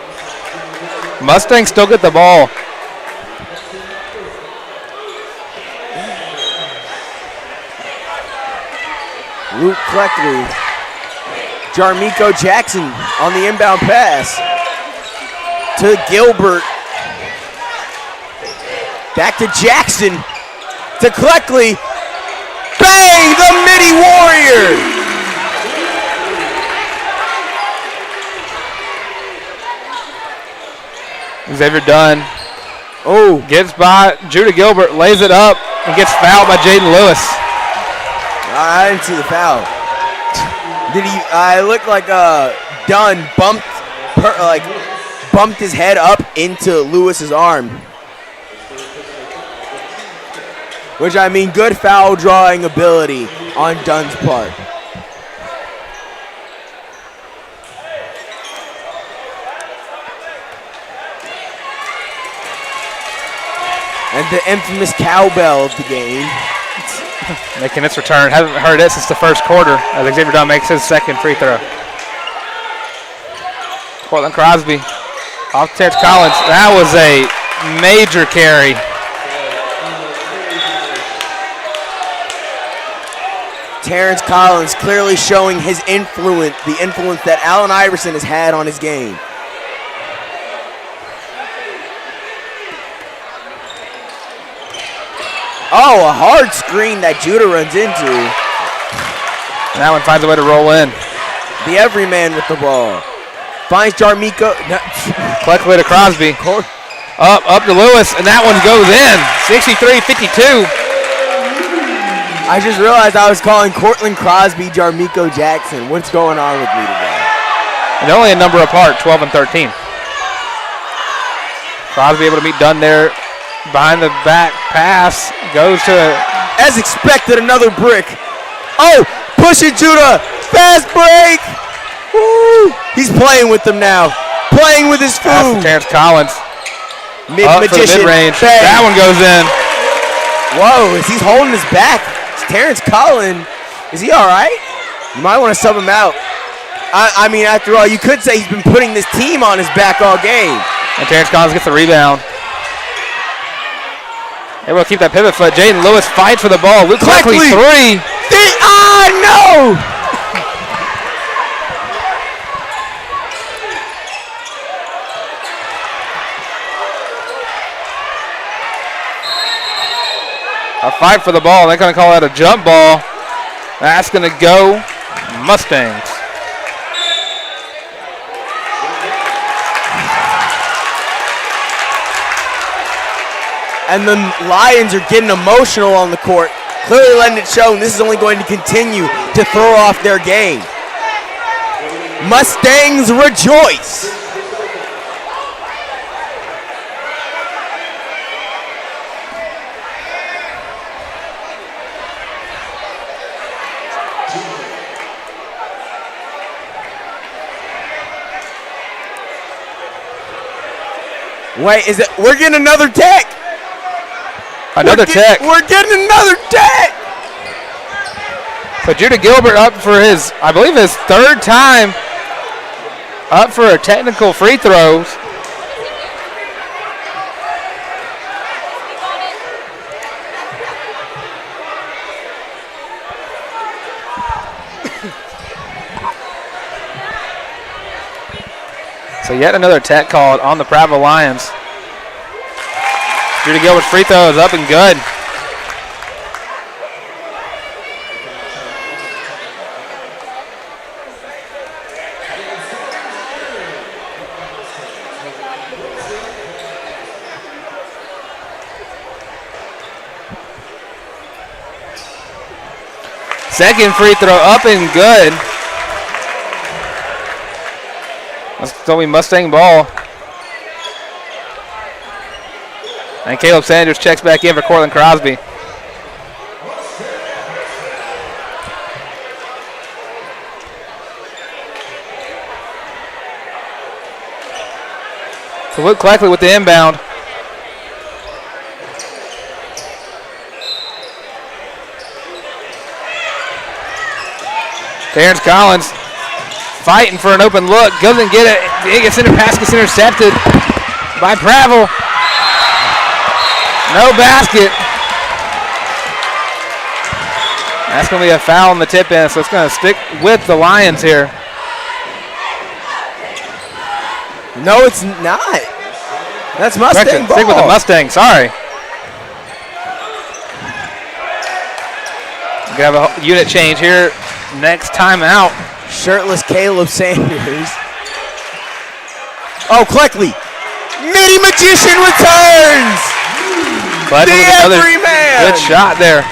Mustangs still get the ball. Luke Cleckley, Jarmico Jackson on the inbound pass to Gilbert. Back to Jackson, to Cleckley. Bang! The Midi Warrior! Xavier Dunn. Oh. Gets by Judah Gilbert, lays it up, and gets fouled by Jaden Lewis. I didn't see the foul. Did he? It looked like Dunn bumped his head up into Lewis's arm. Which, I mean, good foul drawing ability on Dunn's part. And the infamous cowbell of the game. Making its return. Haven't heard it since the first quarter as Xavier Dunn makes his second free throw. Cortland Crosby off Terrence Collins. That was a major carry. Terrence Collins clearly showing his influence, the influence that Allen Iverson has had on his game. Oh, a hard screen that Judah runs into. And that one finds a way to roll in. The everyman with the ball. Finds Jarmico. Cleckley to Crosby. Up to Lewis, and that one goes in. 63-52. I just realized I was calling Cortland Crosby Jarmico Jackson. What's going on with me today? And only a number apart, 12 and 13. Crosby able to meet Dunn there. Behind the back pass, goes to... As expected, another brick. Oh, push it, Judah. Fast break. Woo. He's playing with them now. Playing with his food. Terrence Collins. Magician. Mid-range. That one goes in. Whoa, is he holding his back? Terrence Collins, is he all right? You might want to sub him out. I mean, after all, you could say he's been putting this team on his back all game. And Terrence Collins gets the rebound. Able to keep that pivot foot. Jaden Lewis fights for the ball. Luke Cleckley, 3. No! A fight for the ball. They're going to call that a jump ball. That's going to go Mustangs. And the Lions are getting emotional on the court, clearly letting it show, and this is only going to continue to throw off their game. Mustangs rejoice. Wait, is it? We're getting another tech. Another tech. We're getting another tech. So Judah Gilbert up for his, I believe his third time up for a technical free throws. So yet another tech called on the Prattville Lions. Judah Gilbert's free throw is up and good. Second free throw up and good. That's still be Mustang ball. And Caleb Sanders checks back in for Cortland Crosby. So Luke Cleckley with the inbound. Terrence Collins fighting for an open look. Doesn't get it. It gets into pass, gets intercepted by Prattville. No basket. That's going to be a foul on the tip in, so it's going to stick with the Lions here. No, it's not. That's Mustang ball. Stick with the Mustang, sorry. We're going to have a unit change here. Next timeout. Shirtless Caleb Sanders. Oh, Cleckley. Mini Magician returns. But the everyman. Good shot there.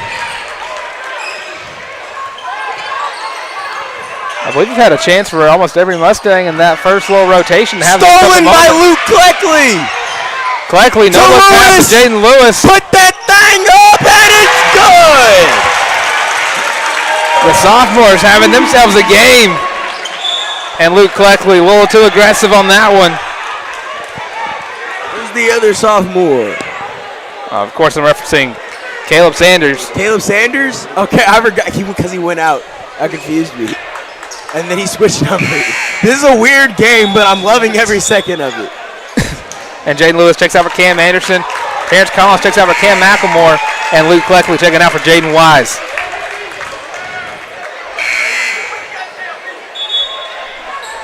I believe we've had a chance for almost every Mustang in that first little rotation to have stolen by Luke Cleckley. Cleckley, no look pass to Jaden Lewis. Put that thing up and it's good. The sophomores having themselves a game. And Luke Cleckley a little too aggressive on that one. Who's the other sophomore? Of course, I'm referencing Caleb Sanders. Caleb Sanders? Okay, I forgot because he went out. That confused me. And then he switched numbers. This is a weird game, but I'm loving every second of it. And Jaden Lewis checks out for Cam Anderson. Terrence Collins checks out for Cam McElmore. And Luke Cleckley checking out for Jaden Wise.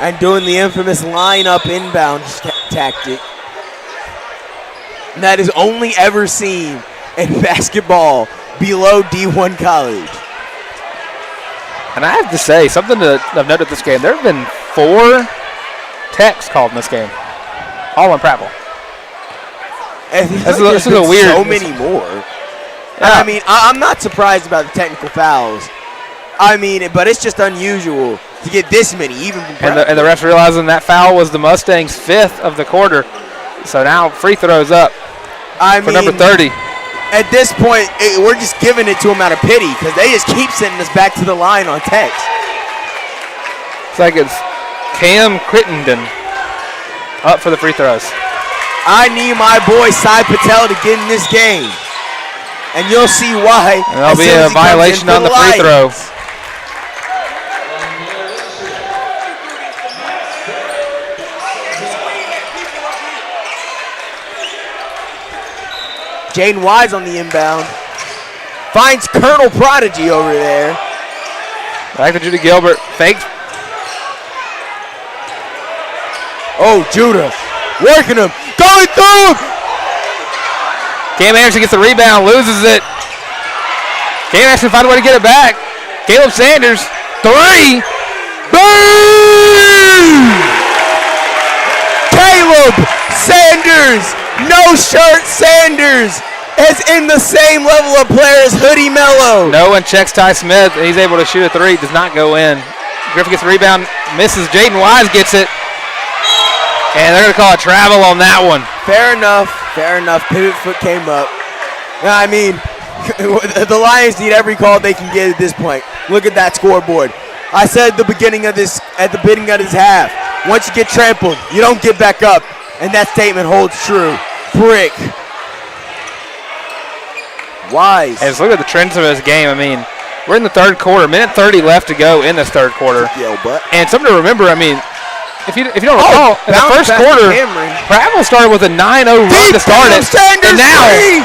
And doing the infamous lineup inbound tactic that is only ever seen in basketball below D1 college. And I have to say, something that I've noted this game, there have been 4 techs called in this game. All in Prattville. This is a weird. So many more. Yeah. I mean, I'm not surprised about the technical fouls. I mean, but it's just unusual to get this many, even from Prattville. And the refs realizing that foul was the Mustangs' 5th of the quarter. So now free throws up for number 30. At this point, we're just giving it to them out of pity because they just keep sending us back to the line on text. It's like it's Cam Crittenden up for the free throws. I need my boy Sai Patel to get in this game. And you'll see why. And there'll be a violation on the free throw. Jaden Wise on the inbound. Finds Colonel Prodigy over there. Back to Judah Gilbert. Faked. Oh, Judah. Working him. Going through him. Cam Anderson gets the rebound. Loses it. Cam Anderson finds a way to get it back. Caleb Sanders. 3. Boom! Caleb Sanders. No shirt Sanders is in the same level of player as Hoodie Mello. No one checks Ty Smith. He's able to shoot a 3. Does not go in. Griffin gets the rebound. Misses. Jaden Wise gets it. And they're going to call a travel on that one. Fair enough. Fair enough. Pivot foot came up. I mean, the Lions need every call they can get at this point. Look at that scoreboard. I said at the beginning of this half, once you get trampled, you don't get back up. And that statement holds true. Brick. Wise. And just look at the trends of this game. I mean, we're in the third quarter. Minute 30 left to go in this third quarter. And something to remember, I mean, if you don't recall, in the first quarter, Prattville started with a 9-0 run to start it. And now,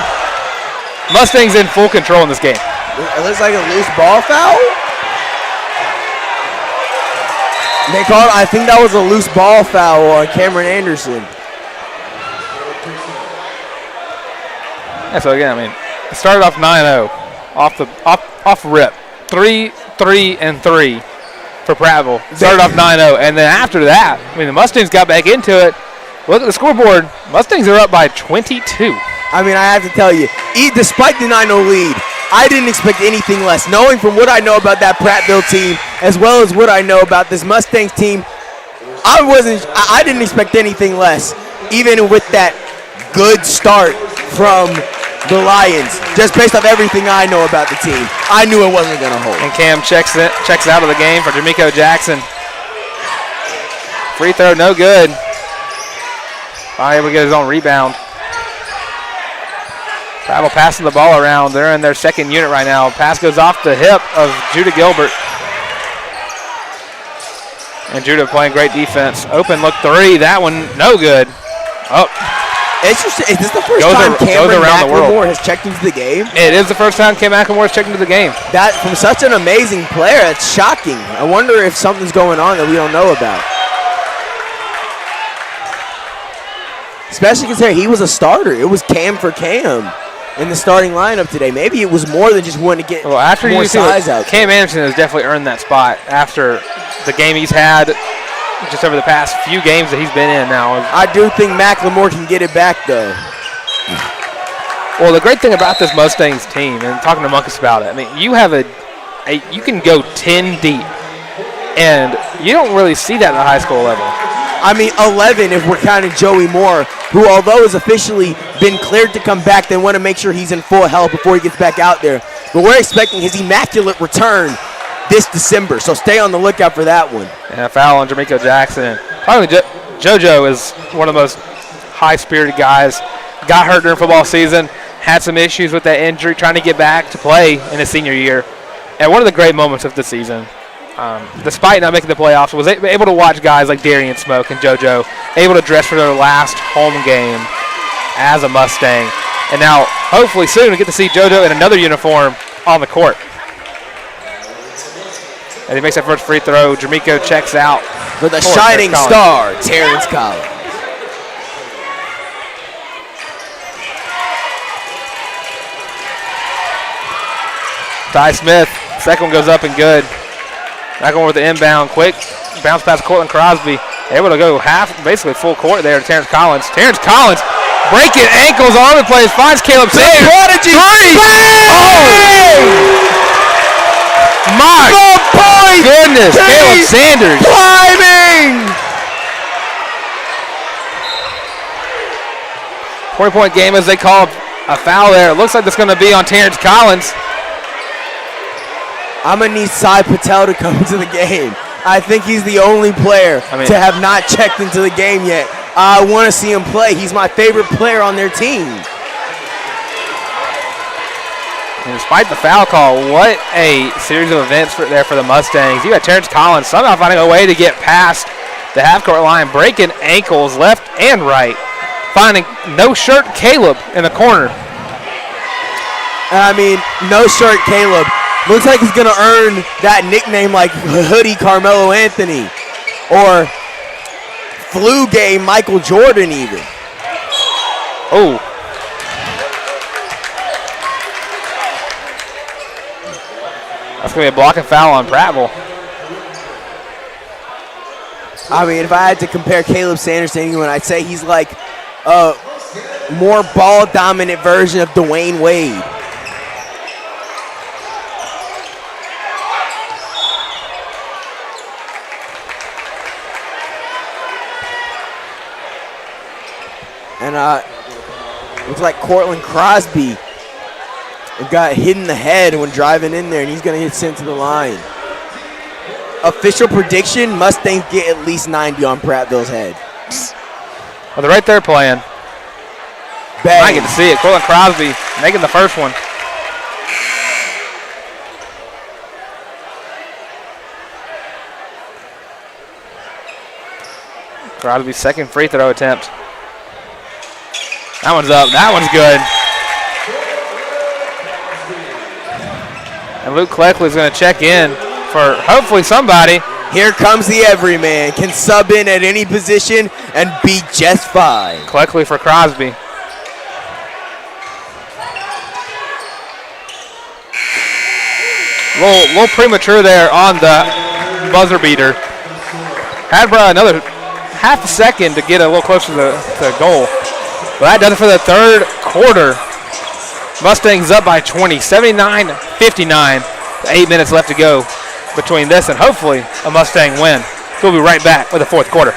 Mustangs in full control in this game. It looks like a loose ball foul. They called, I think that was a loose ball foul on Cameron Anderson. Yeah, so again, I mean, it started off 9-0 off rip. 3-3-3 for Prattville. Started off 9-0, and then after that, I mean, the Mustangs got back into it. Look at the scoreboard. Mustangs are up by 22. I mean, I have to tell you, despite the 9-0 lead, I didn't expect anything less. Knowing from what I know about that Prattville team, as well as what I know about this Mustangs team, I didn't expect anything less, even with that good start from the Lions. Just based off everything I know about the team, I knew it wasn't going to hold. And Cam checks out of the game for D'Amico Jackson. Free throw, no good. Finally able to get his own rebound. Prattville passing the ball around. They're in their second unit right now. Pass goes off the hip of Judah Gilbert. And Judah playing great defense. Open look three. That one, no good. Oh. Interesting. Is this the first time Cameron McLemore has checked into the game? It is the first time Cam McLemore has checked into the game. That from such an amazing player, it's shocking. I wonder if something's going on that we don't know about. Especially considering he was a starter. It was Cam for Cam in the starting lineup today. Maybe it was more than just wanting to get more size out. Cam Anderson has definitely earned that spot after the game he's had just over the past few games that he's been in now. I do think McLemore can get it back, though. Well, the great thing about this Mustangs team, and talking to Munkus about it, I mean, you have you can go 10 deep, and you don't really see that at the high school level. I mean, 11 if we're counting Joey Moore, who although has officially been cleared to come back, they want to make sure he's in full health before he gets back out there. But we're expecting his immaculate return this December, so stay on the lookout for that one. And a foul on D'Amico Jackson. Probably JoJo is one of the most high-spirited guys. Got hurt during football season, had some issues with that injury, trying to get back to play in his senior year. And one of the great moments of the season, despite not making the playoffs, was able to watch guys like Darian Smoke and JoJo able to dress for their last home game as a Mustang. And now, hopefully soon, we get to see JoJo in another uniform on the court. As he makes that first free throw, D'Amico checks out. For the shining star, Terrence Collins. Ty Smith, second one goes up and good. Back on with the inbound, quick bounce past Cortland Crosby. Able to go basically full court there to Terrence Collins. Terrence Collins breaking ankles all over the place, finds Caleb Sanders. Prodigy. My goodness, Caleb Sanders. Climbing! 20-point game as they call a foul there. It looks like it's going to be on Terrence Collins. I'm going to need Sai Patel to come into the game. I think he's the only player to have not checked into the game yet. I want to see him play. He's my favorite player on their team. And despite the foul call, what a series of events there for the Mustangs. You got Terrence Collins somehow finding a way to get past the half-court line, breaking ankles left and right, finding no-shirt Caleb in the corner. I mean, no-shirt Caleb. Looks like he's going to earn that nickname like Hoodie Carmelo Anthony or Flu Game Michael Jordan even. Oh. That's going to be a blocking foul on Prattville. I mean, if I had to compare Caleb Sanders to anyone, I'd say he's like a more ball-dominant version of Dwayne Wade. And looks like Cortland Crosby got hit in the head when driving in there, and he's going to get sent to the line. Official prediction, Mustangs get at least 90 on Prattville's head. Well, they're right there playing. Bang. I get to see it. Cortland Crosby making the first one. Crosby's second free throw attempt. That one's up. That one's good. And Luke Cleckley is going to check in for hopefully somebody. Here comes the everyman. Can sub in at any position and be just fine. Cleckley for Crosby. A little premature there on the buzzer beater. Had another half a second to get a little closer to the goal. But that does it for the third quarter. Mustangs up by 20, 79-59. 8 minutes left to go between this and hopefully a Mustang win. We'll be right back with the fourth quarter.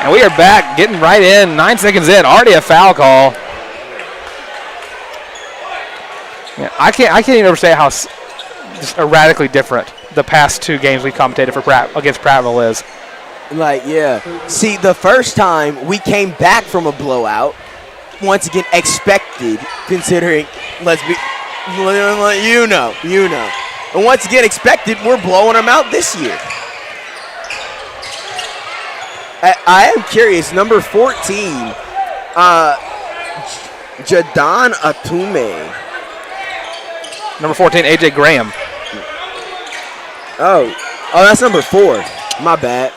And we are back, getting right in, 9 seconds in, already a foul call. Yeah, I can't even understand how just radically different the past 2 games we commentated for against Prattville is. Like, yeah. See, the first time we came back from a blowout, once again expected, considering, you know. And once again expected, we're blowing them out this year. I am curious, number 14, Jadon Atume. Number 14, A.J. Graham. Oh, that's number 4. My bad.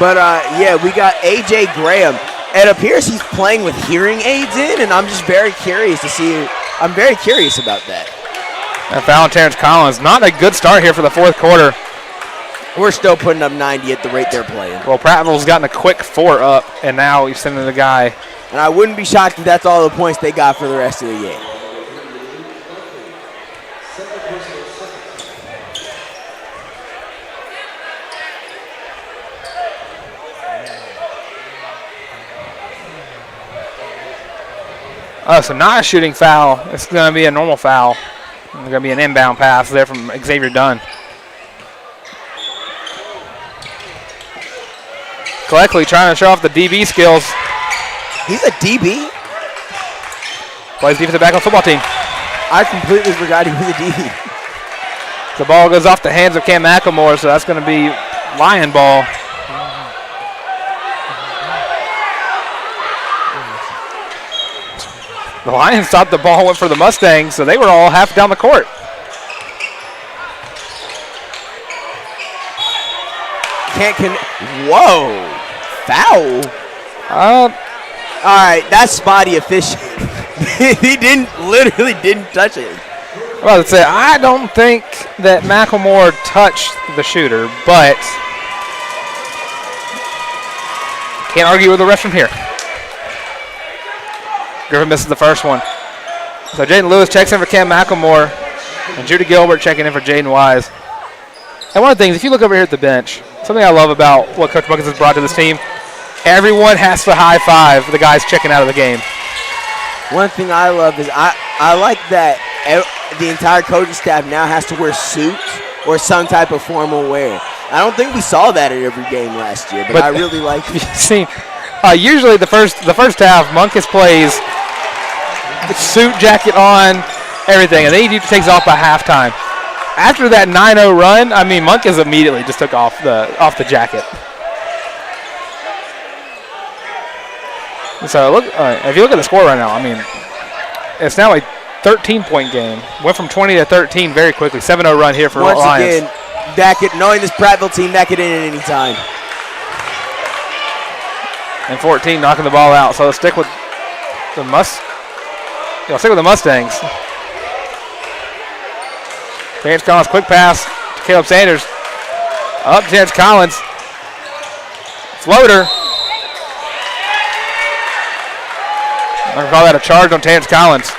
But, yeah, we got A.J. Graham. It appears he's playing with hearing aids in, and I'm just very curious to see. I'm very curious about that. And foul Terrence Collins. Not a good start here for the fourth quarter. We're still putting up 90 at the rate they're playing. Well, Prattville's gotten a quick 4 up, and now he's sending the guy. And I wouldn't be shocked if that's all the points they got for the rest of the game. Oh, so not a shooting foul. It's going to be a normal foul. It's going to be an inbound pass there from Xavier Dunn. Coleckley trying to show off the DB skills. He's a DB? Plays defensive back on the football team. I completely forgot he was a DB. The ball goes off the hands of Cam McElmore, so that's going to be Lion ball. The Lions thought the ball went for the Mustangs, so they were all half down the court. Whoa. Foul? All right, that's spotty official. He literally didn't touch it. Well, I'd say I don't think that McElmore touched the shooter, but can't argue with the ref from here. Griffin misses the first one. So Jaden Lewis checks in for Cam McElmore, and Judy Gilbert checking in for Jaden Wise. And one of the things, if you look over here at the bench, something I love about what Coach Buckets has brought to this team, everyone has to high five the guys checking out of the game. One thing I love is I like that the entire coaching staff now has to wear suits or some type of formal wear. I don't think we saw that at every game last year, but I really like it. See, usually the first half, Munkus plays the suit jacket on, everything, and then he takes off by halftime. After that 9-0 run, I mean, Munkus immediately just took off the jacket. So look, if you look at the score right now, I mean, it's now a 13-point game. Went from 20 to 13 very quickly. 7-0 run here for Lions. Once again, knowing this Prattville team, that could end at any time. And 14 knocking the ball out. So stick with the Mustangs. Terrence Collins, quick pass to Caleb Sanders. Up to Terrence Collins. Floater. I'm going to call that a charge on Terrence Collins.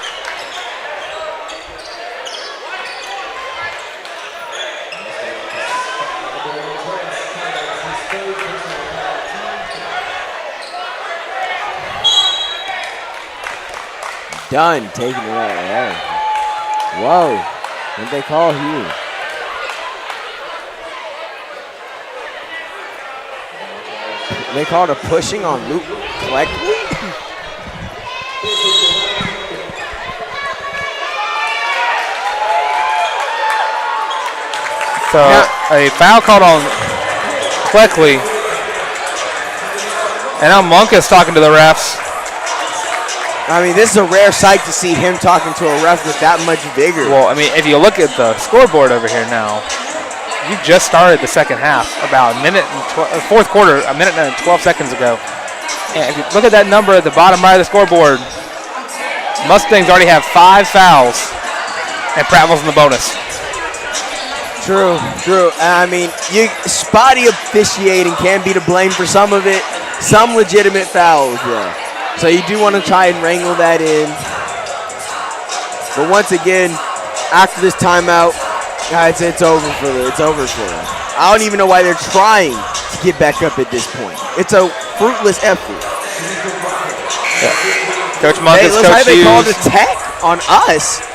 Done taking it out there. Whoa. What did they call here? They called a pushing on Luke Cleckley? So a foul called on Cleckley. And now Monk is talking to the refs. I mean, this is a rare sight to see him talking to a ref with that much vigor. Well, I mean, if you look at the scoreboard over here now, you just started the second half about a minute and fourth quarter, a minute and 12 seconds ago. And if you look at that number at the bottom right of the scoreboard, Mustangs already have 5 fouls, and Prattville's in the bonus. True. I mean, spotty officiating can be to blame for some of it. Some legitimate fouls, though. So you do want to try and wrangle that in. But once again, after this timeout, guys, it's over for them. I don't even know why they're trying to get back up at this point. It's a fruitless effort. Yeah. Coach Mungus, looks like they called a tech on us.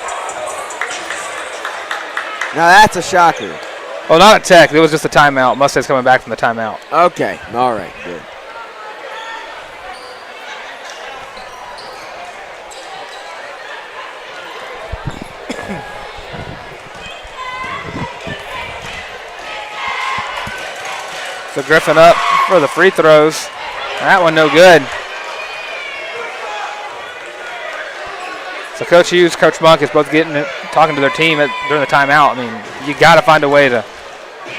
Now that's a shocker. Well, not a tech. It was just a timeout. Mustangs coming back from the timeout. Okay. All right. Good. So Griffin up for the free throws. That one no good. So Coach Hughes, Coach Monk is both talking to their team during the timeout. I mean, you got to find a way to.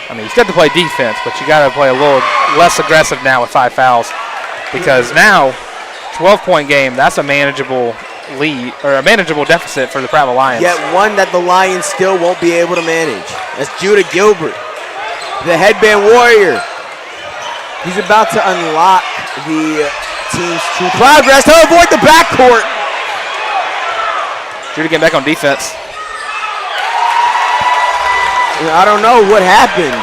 I mean, you still have to play defense, but you got to play a little less aggressive now with 5 fouls, because now 12-point game. That's a manageable lead or a manageable deficit for the Prattville Lions. Yet one that the Lions still won't be able to manage. That's Judah Gilbert, the headband warrior. He's about to unlock the team's true progress to avoid the backcourt. Judah getting back on defense. I don't know what happened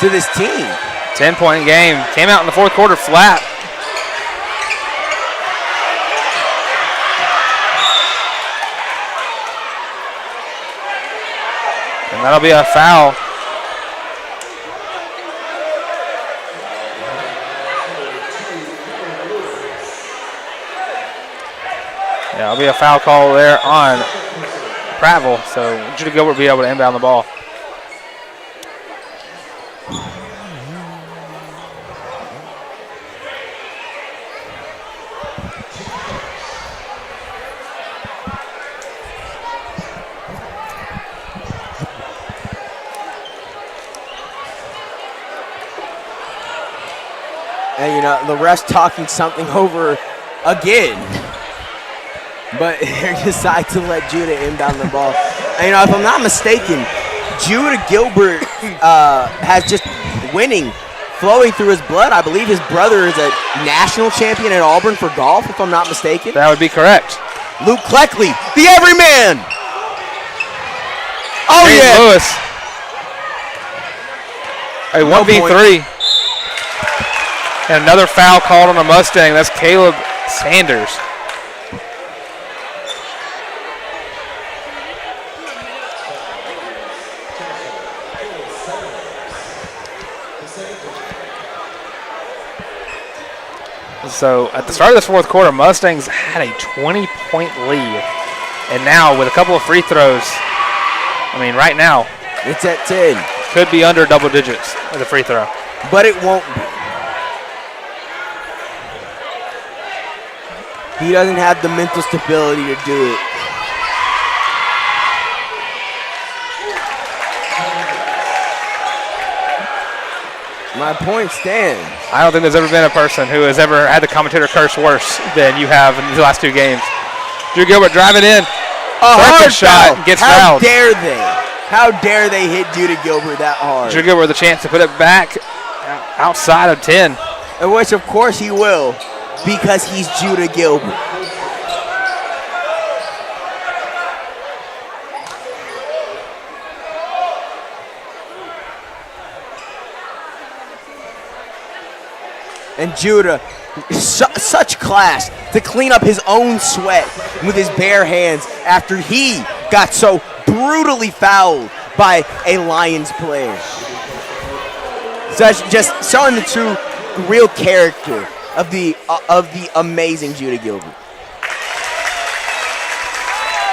to this team. 10-point game. Came out in the fourth quarter flat. And that'll be a foul. Yeah, it'll be a foul call there on Prattville. So Judah Gilbert will be able to inbound the ball. And, you know, the refs talking something over again. But they decide to let Judah inbound the ball. And, you know, if I'm not mistaken, Judah Gilbert has just winning flowing through his blood. I believe his brother is a national champion at Auburn for golf, if I'm not mistaken. That would be correct. Luke Cleckley, the everyman. Oh, James yeah. Lewis. A 1v3. And another foul called on a Mustang. That's Caleb Sanders. So at the start of this fourth quarter, Mustangs had a 20-point lead. And now with a couple of free throws, I mean, right now, it's at 10. Could be under double digits with a free throw. But it won't be. He doesn't have the mental stability to do it. My point stands. I don't think there's ever been a person who has ever had the commentator curse worse than you have in these last 2 games. Drew Gilbert driving in. A hard shot foul. gets How fouled. dare they? How dare they hit Judah Gilbert that hard? Drew Gilbert with a chance to put it back outside of 10. And which, of course, he will, because he's Judah Gilbert. And Judah, such class to clean up his own sweat with his bare hands after he got so brutally fouled by a Lions player. Just showing the true, real character of the amazing Judah Gilbert.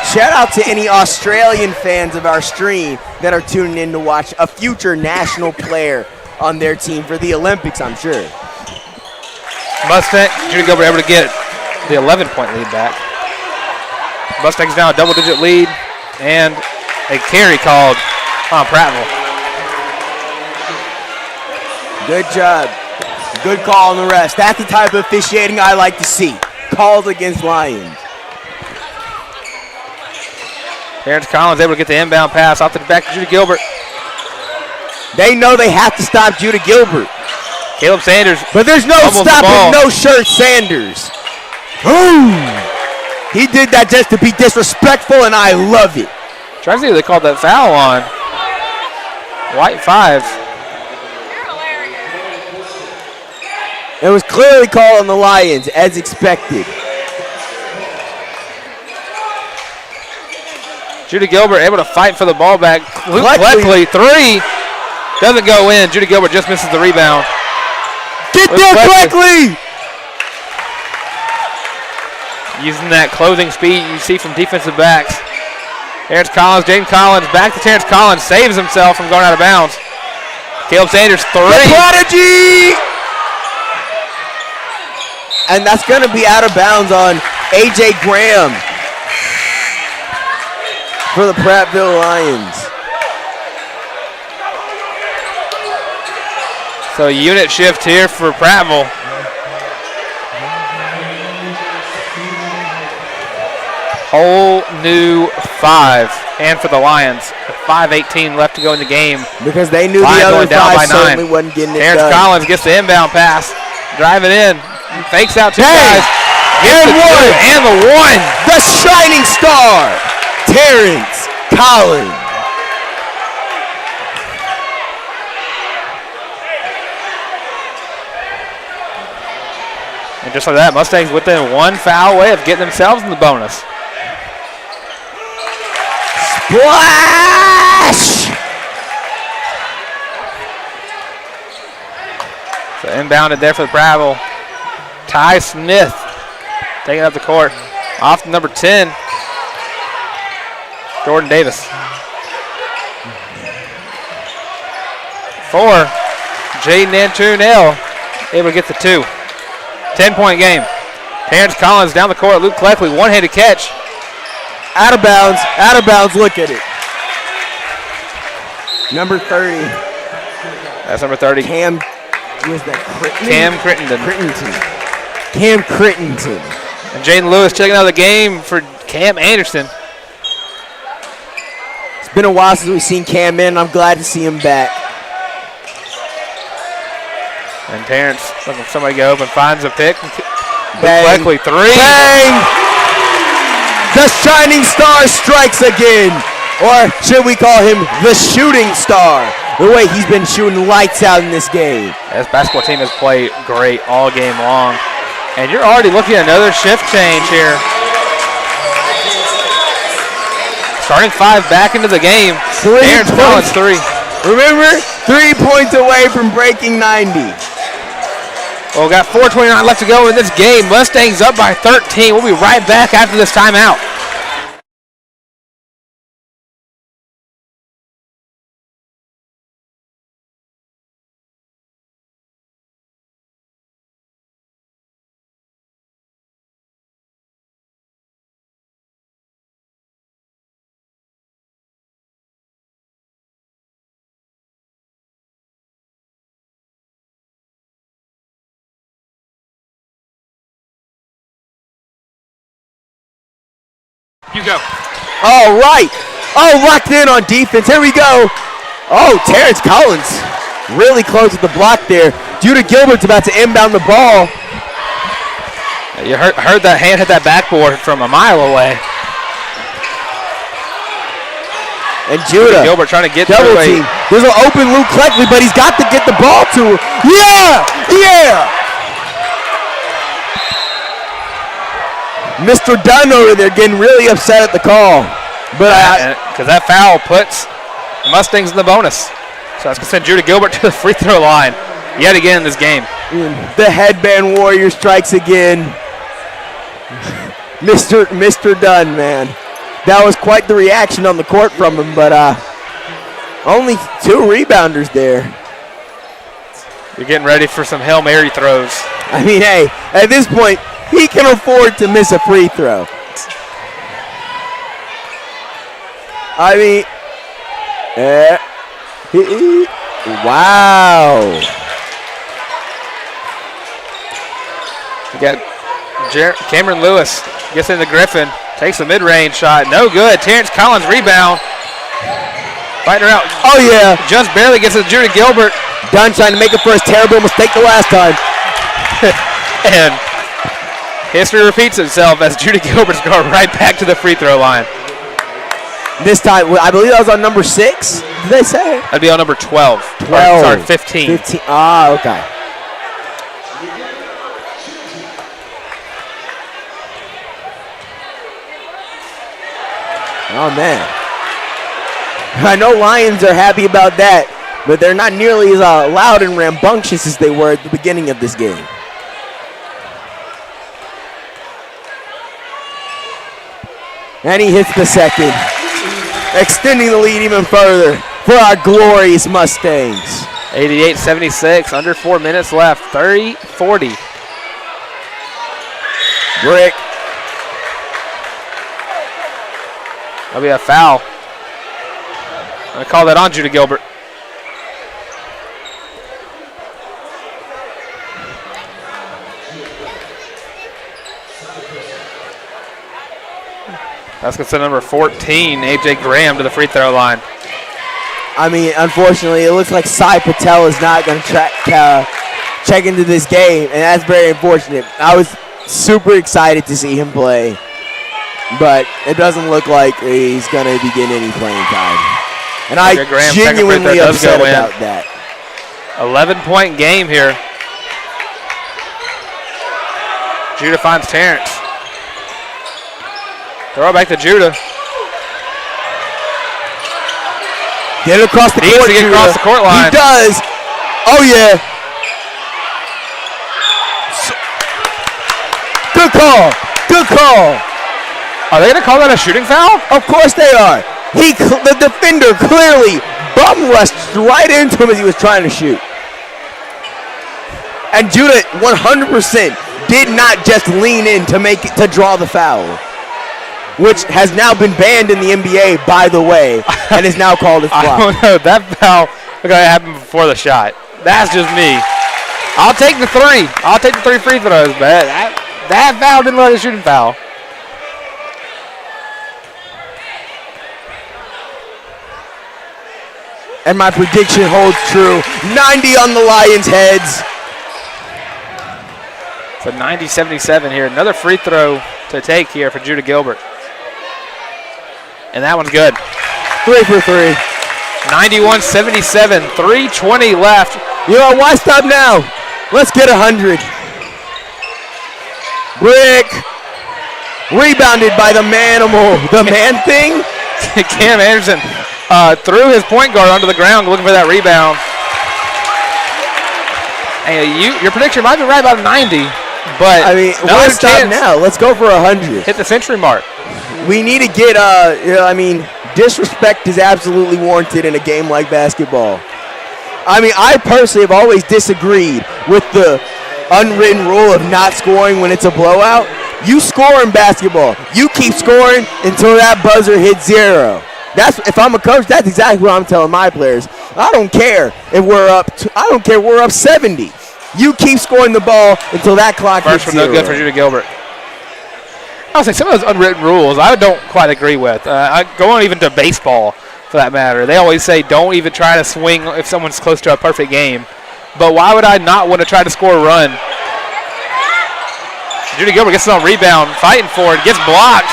Shout out to any Australian fans of our stream that are tuning in to watch a future national player on their team for the Olympics, I'm sure. Mustang, Judah Gilbert able to get the 11-point lead back. Mustangs now a double-digit lead and a carry called on Prattville. Good job. Good call on the rest. That's the type of officiating I like to see. Calls against Lions. Terrence Collins able to get the inbound pass off the back to Judah Gilbert. They know they have to stop Judah Gilbert. Caleb Sanders. But there's no stopping no shirt Sanders. Ooh. He did that just to be disrespectful, and I love it. Trying to see if they called that foul on. White 5. It was clearly called on the Lions, as expected. Judah Gilbert able to fight for the ball back. Luke Cleckley, 3. Doesn't go in. Judah Gilbert just misses the rebound. Get there, Cleckley! Using that closing speed you see from defensive backs. Terrence Collins, Jaden Collins, back to Terrence Collins, saves himself from going out of bounds. Caleb Sanders, 3. The prodigy! And that's going to be out of bounds on A.J. Graham for the Prattville Lions. So unit shift here for Prattville. Whole new 5. And for the Lions, 5:18 left to go in the game. Because they knew the other 5 certainly wasn't getting it done. Terrence Collins gets the inbound pass. Driving in. Fakes out 2 guys. And the 1. The shining star, Terrence Collins. And just like that, Mustangs within 1 foul away of getting themselves in the bonus. Splash! So inbounded there for the Prattville. Ty Smith taking up the court. Off to number 10, Jordan Davis. 4, Jaden Antunel able to get the 2. 10-point game. Terrence Collins down the court. Luke Cleckley, one-handed catch. Out of bounds, look at it. Number 30. That's number 30. Cam Crittenden. Cam Crittenden. And Jaden Lewis checking out of the game for Cam Anderson. It's been a while since we've seen Cam in. I'm glad to see him back. And Terrence looking for somebody to go open, finds a pick. Bang. Cleckley, 3. Bang! The shining star strikes again. Or should we call him the shooting star? The way he's been shooting lights out in this game. This basketball team has played great all game long. And you're already looking at another shift change here. Starting 5 back into the game. Terrence Collins, 3. Remember, 3 points away from breaking 90. Well, we got 4:29 left to go in this game. Mustangs up by 13. We'll be right back after this timeout. You go. All right. Oh, locked in on defense. Here we go. Oh, Terrence Collins really close with the block there. Judah Gilbert's about to inbound the ball. You heard that hand hit that backboard from a mile away. And Judah Gilbert trying to get double team. There's an open Luke Cleckley, but he's got to get the ball to him. Yeah! Mr. Dunn over there getting really upset at the call. But because that foul puts the Mustangs in the bonus. So that's going to send Judah Gilbert to the free throw line yet again in this game. The headband warrior strikes again. Mr. Dunn, man. That was quite the reaction on the court from him, but only 2 rebounders there. You're getting ready for some Hail Mary throws. I mean, hey, at this point, he can afford to miss a free throw. I mean, wow. You got Cameron Lewis gets into Griffin, takes a mid-range shot, no good. Terrence Collins rebound. Fighting her out. Oh, yeah. Just barely gets to Judah Gilbert. Dunn trying to make up for his terrible mistake the last time. And history repeats itself as Judah Gilbert's going right back to the free throw line. This time, I believe that was on number 6. Did they say? That'd be on number 12. 12. Sorry, 15. 15. Ah, okay. Oh, man. I know Lions are happy about that, but they're not nearly as loud and rambunctious as they were at the beginning of this game. And he hits the second, extending the lead even further for our glorious Mustangs. 88-76, under 4 minutes left, 30-40. Brick. That'll be a foul. I call that on Judah Gilbert. That's going to send number 14, A.J. Graham, to the free throw line. I mean, unfortunately, it looks like Sai Patel is not going to check into this game, and that's very unfortunate. I was super excited to see him play, but it doesn't look like he's going to be getting any playing time. And I genuinely upset about that. 11-point game here. Judah finds Terrence. Throw it back to Judah. Get it across the court. Get across the court line. He does. Oh, yeah. Good call. Good call. Are they going to call that a shooting foul? Of course they are. The defender clearly bum rushed right into him as he was trying to shoot. And Judah 100% did not just lean in to draw the foul, which has now been banned in the NBA, by the way, and is now called a flop. I don't know. That foul looked like it happened before the shot. That's just me. I'll take the 3. I'll take the 3 free throws, but that foul didn't look like a shooting foul. And my prediction holds true. 90 on the Lions' heads. So 90-77 here. Another free throw to take here for Judah Gilbert. And that one's good. 3 for 3. 91-77, 3:20 left. You know, why stop now? Let's get 100. Brick. Rebounded by the manimal. The man thing? Cam Anderson threw his point guard onto the ground looking for that rebound. Hey, your prediction might be right about 90, but I mean, why stop now? Let's go for 100. Hit the century mark. We need to get, disrespect is absolutely warranted in a game like basketball. I mean, I personally have always disagreed with the unwritten rule of not scoring when it's a blowout. You score in basketball. You keep scoring until that buzzer hits 0. If I'm a coach, that's exactly what I'm telling my players. I don't care if we're up. I don't care if we're up 70. You keep scoring the ball until that clock hits 0. First one, no good for Judah Gilbert. I was like, some of those unwritten rules I don't quite agree with. Going even to baseball, for that matter, they always say don't even try to swing if someone's close to a perfect game. But why would I not want to try to score a run? Judah Gilbert gets it on rebound, fighting for it, gets blocked.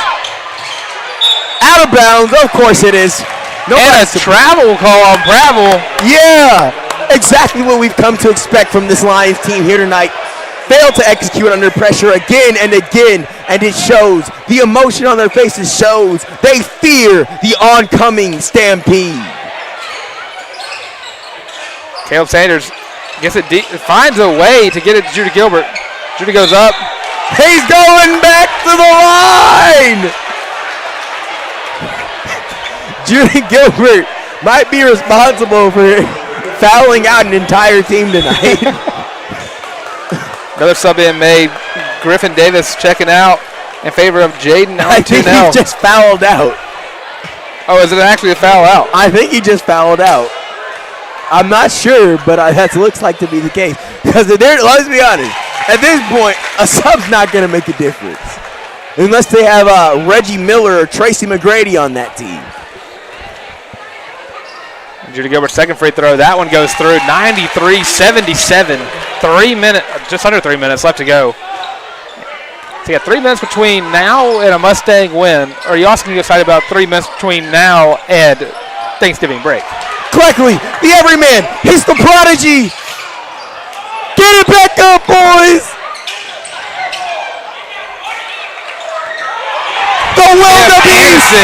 Out of bounds, of course it is. And a travel call on Prattville. Yeah, exactly what we've come to expect from this Lions team here tonight. fail to execute under pressure again and again, and it shows. The emotion on their faces shows. They fear the oncoming stampede. Caleb Sanders gets it deep, finds a way to get it to Judy Gilbert. Judy goes up. He's going back to the line. Judy Gilbert might be responsible for fouling out an entire team tonight. Another sub being made. Griffin Davis checking out in favor of Jaden. I think he just fouled out. Oh, is it actually a foul out? I think he just fouled out. I'm not sure, but that looks like to be the case. Because let's be honest, at this point, a sub's not going to make a difference. Unless they have Reggie Miller or Tracy McGrady on that team. Judy Gilbert's second free throw. That one goes through. 93-77. Just under 3 minutes left to go. So you got 3 minutes between now and a Mustang win. Or are you also going to get excited about 3 minutes between now and Thanksgiving break? Quickly, the everyman hits the prodigy. Get it back up, boys. The wildebeest,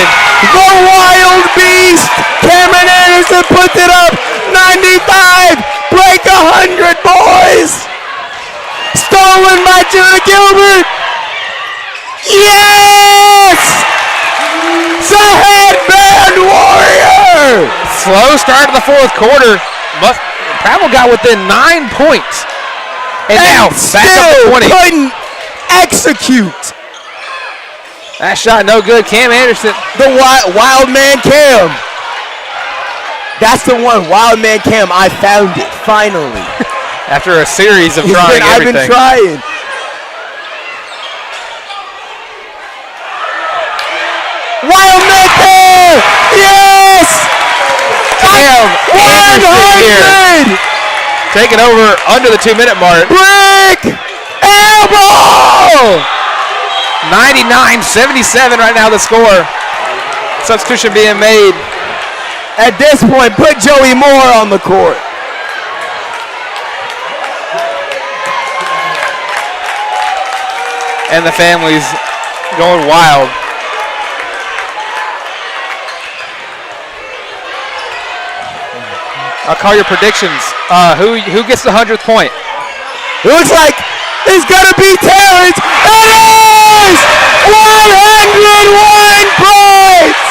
the wild beast. Cameron Anderson puts it up. 95, break 100, boys. Stolen by Judah Gilbert. Yes! The headband warrior. Slow start to the fourth quarter. Prattville got within 9 points. And now back up to 20. Couldn't execute. That shot no good. Cam Anderson. The wild man Cam. That's the one. Wild man Cam. I found it finally. After a series of trying I've everything. been trying. Wild man Cam. Yes. Cam Anderson here. Taking over under the 2 minute mark. Brick elbow. 99-77 right now the score. Substitution being made. At this point, put Joey Moore on the court. And the family's going wild. I'll call your predictions. Who gets the 100th point? It looks like it's going to be Terrence. It is! 101 points!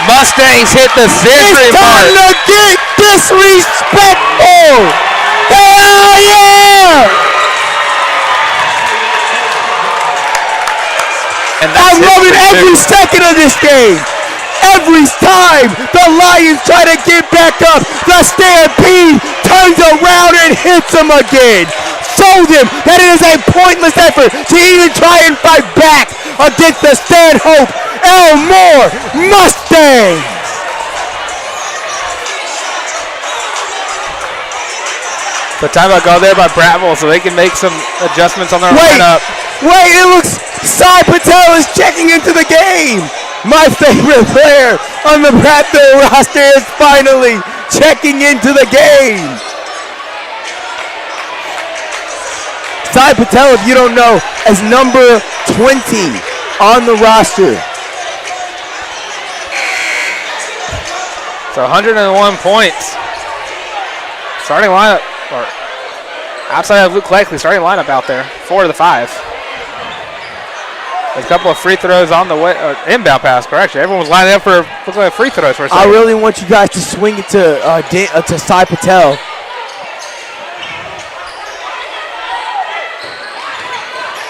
Mustangs hit the century mark. It's time to get disrespectful. Hell yeah! And I'm loving every second of this game. Every time the Lions try to get back up, the Stampede turns around and hits them again. Show them that it is a pointless effort to even try and fight back against the Stanhope Elmore Mustangs. The timeout go there by Prattville so they can make some adjustments on their lineup. Wait, it looks Sai Patel is checking into the game. My favorite player on the Prattville roster is finally checking into the game. Sai Patel, if you don't know, is number 20 on the roster. So 101 points. Starting lineup, or outside of Luke Blakely, starting lineup out there. 4 of the 5. A couple of free throws on the way, inbound pass, correction. Everyone was lining up for looks like free throws for a second. I really want you guys to swing it to Sai Patel.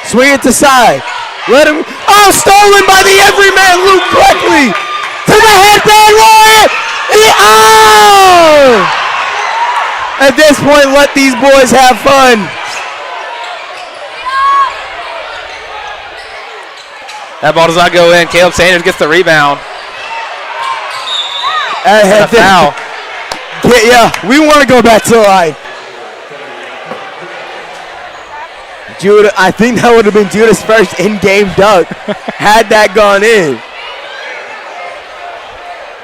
Swing it to Sai. Let him. Oh, stolen by the everyman Luke Blakely to the headband warrior. Oh! At this point, let these boys have fun. That ball does not go in. Caleb Sanders gets the rebound. A foul. Yeah, we want to go back to the line. Judah, I think that would have been Judah's first in-game dunk had that gone in.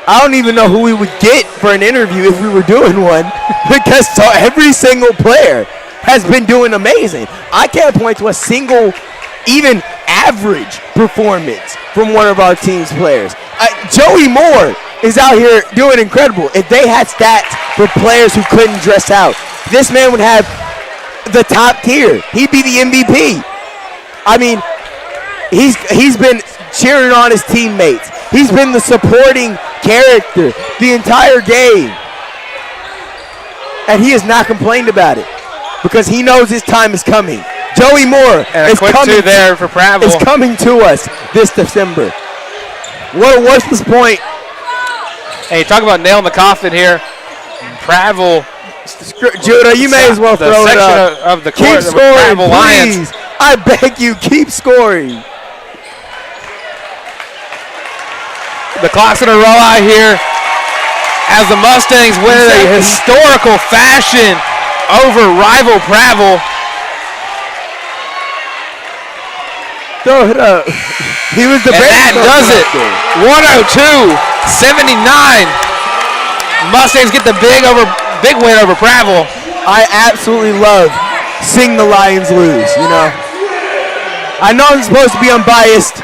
I don't even know who we would get for an interview if we were doing one because every single player has been doing amazing. I can't point to a single, even average performance from one of our team's players. Joey Moore is out here doing incredible. If they had stats for players who couldn't dress out, this man would have the top tier. He'd be the MVP. I mean, he's been cheering on his teammates. He's been the supporting character the entire game. And he has not complained about it because he knows his time is coming. Joey Moore is coming there for Prattville. Is coming to us this December. What a worthless point. Hey, talk about nailing the coffin here. Prattville. Judah, you may as well throw it up. Of the keep court, scoring, please. Lions. I beg you, keep scoring. The clock's going to roll out here as the Mustangs win in a historical fashion over rival Prattville. Throw it up. He was the and that does it. 102-79. Mustangs get the big win over Prattville. I absolutely love seeing the Lions lose, you know. I know I'm supposed to be unbiased.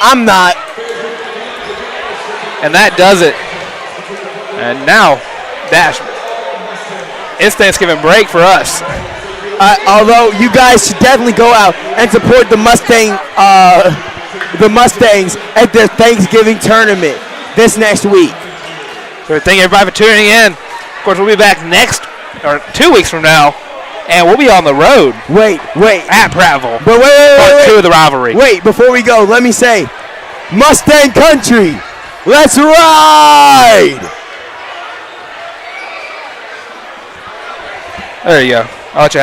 I'm not. And that does it. And now, Dash, it's Thanksgiving break for us. Although you guys should definitely go out and support the Mustangs at their Thanksgiving tournament this next week. So thank everybody for tuning in. Of course, we'll be back 2 weeks from now, and we'll be on the road. Wait. At Prattville. But wait. Part 2 of the rivalry. Wait, before we go, let me say, Mustang Country, let's ride! There you go. I'll let you have it.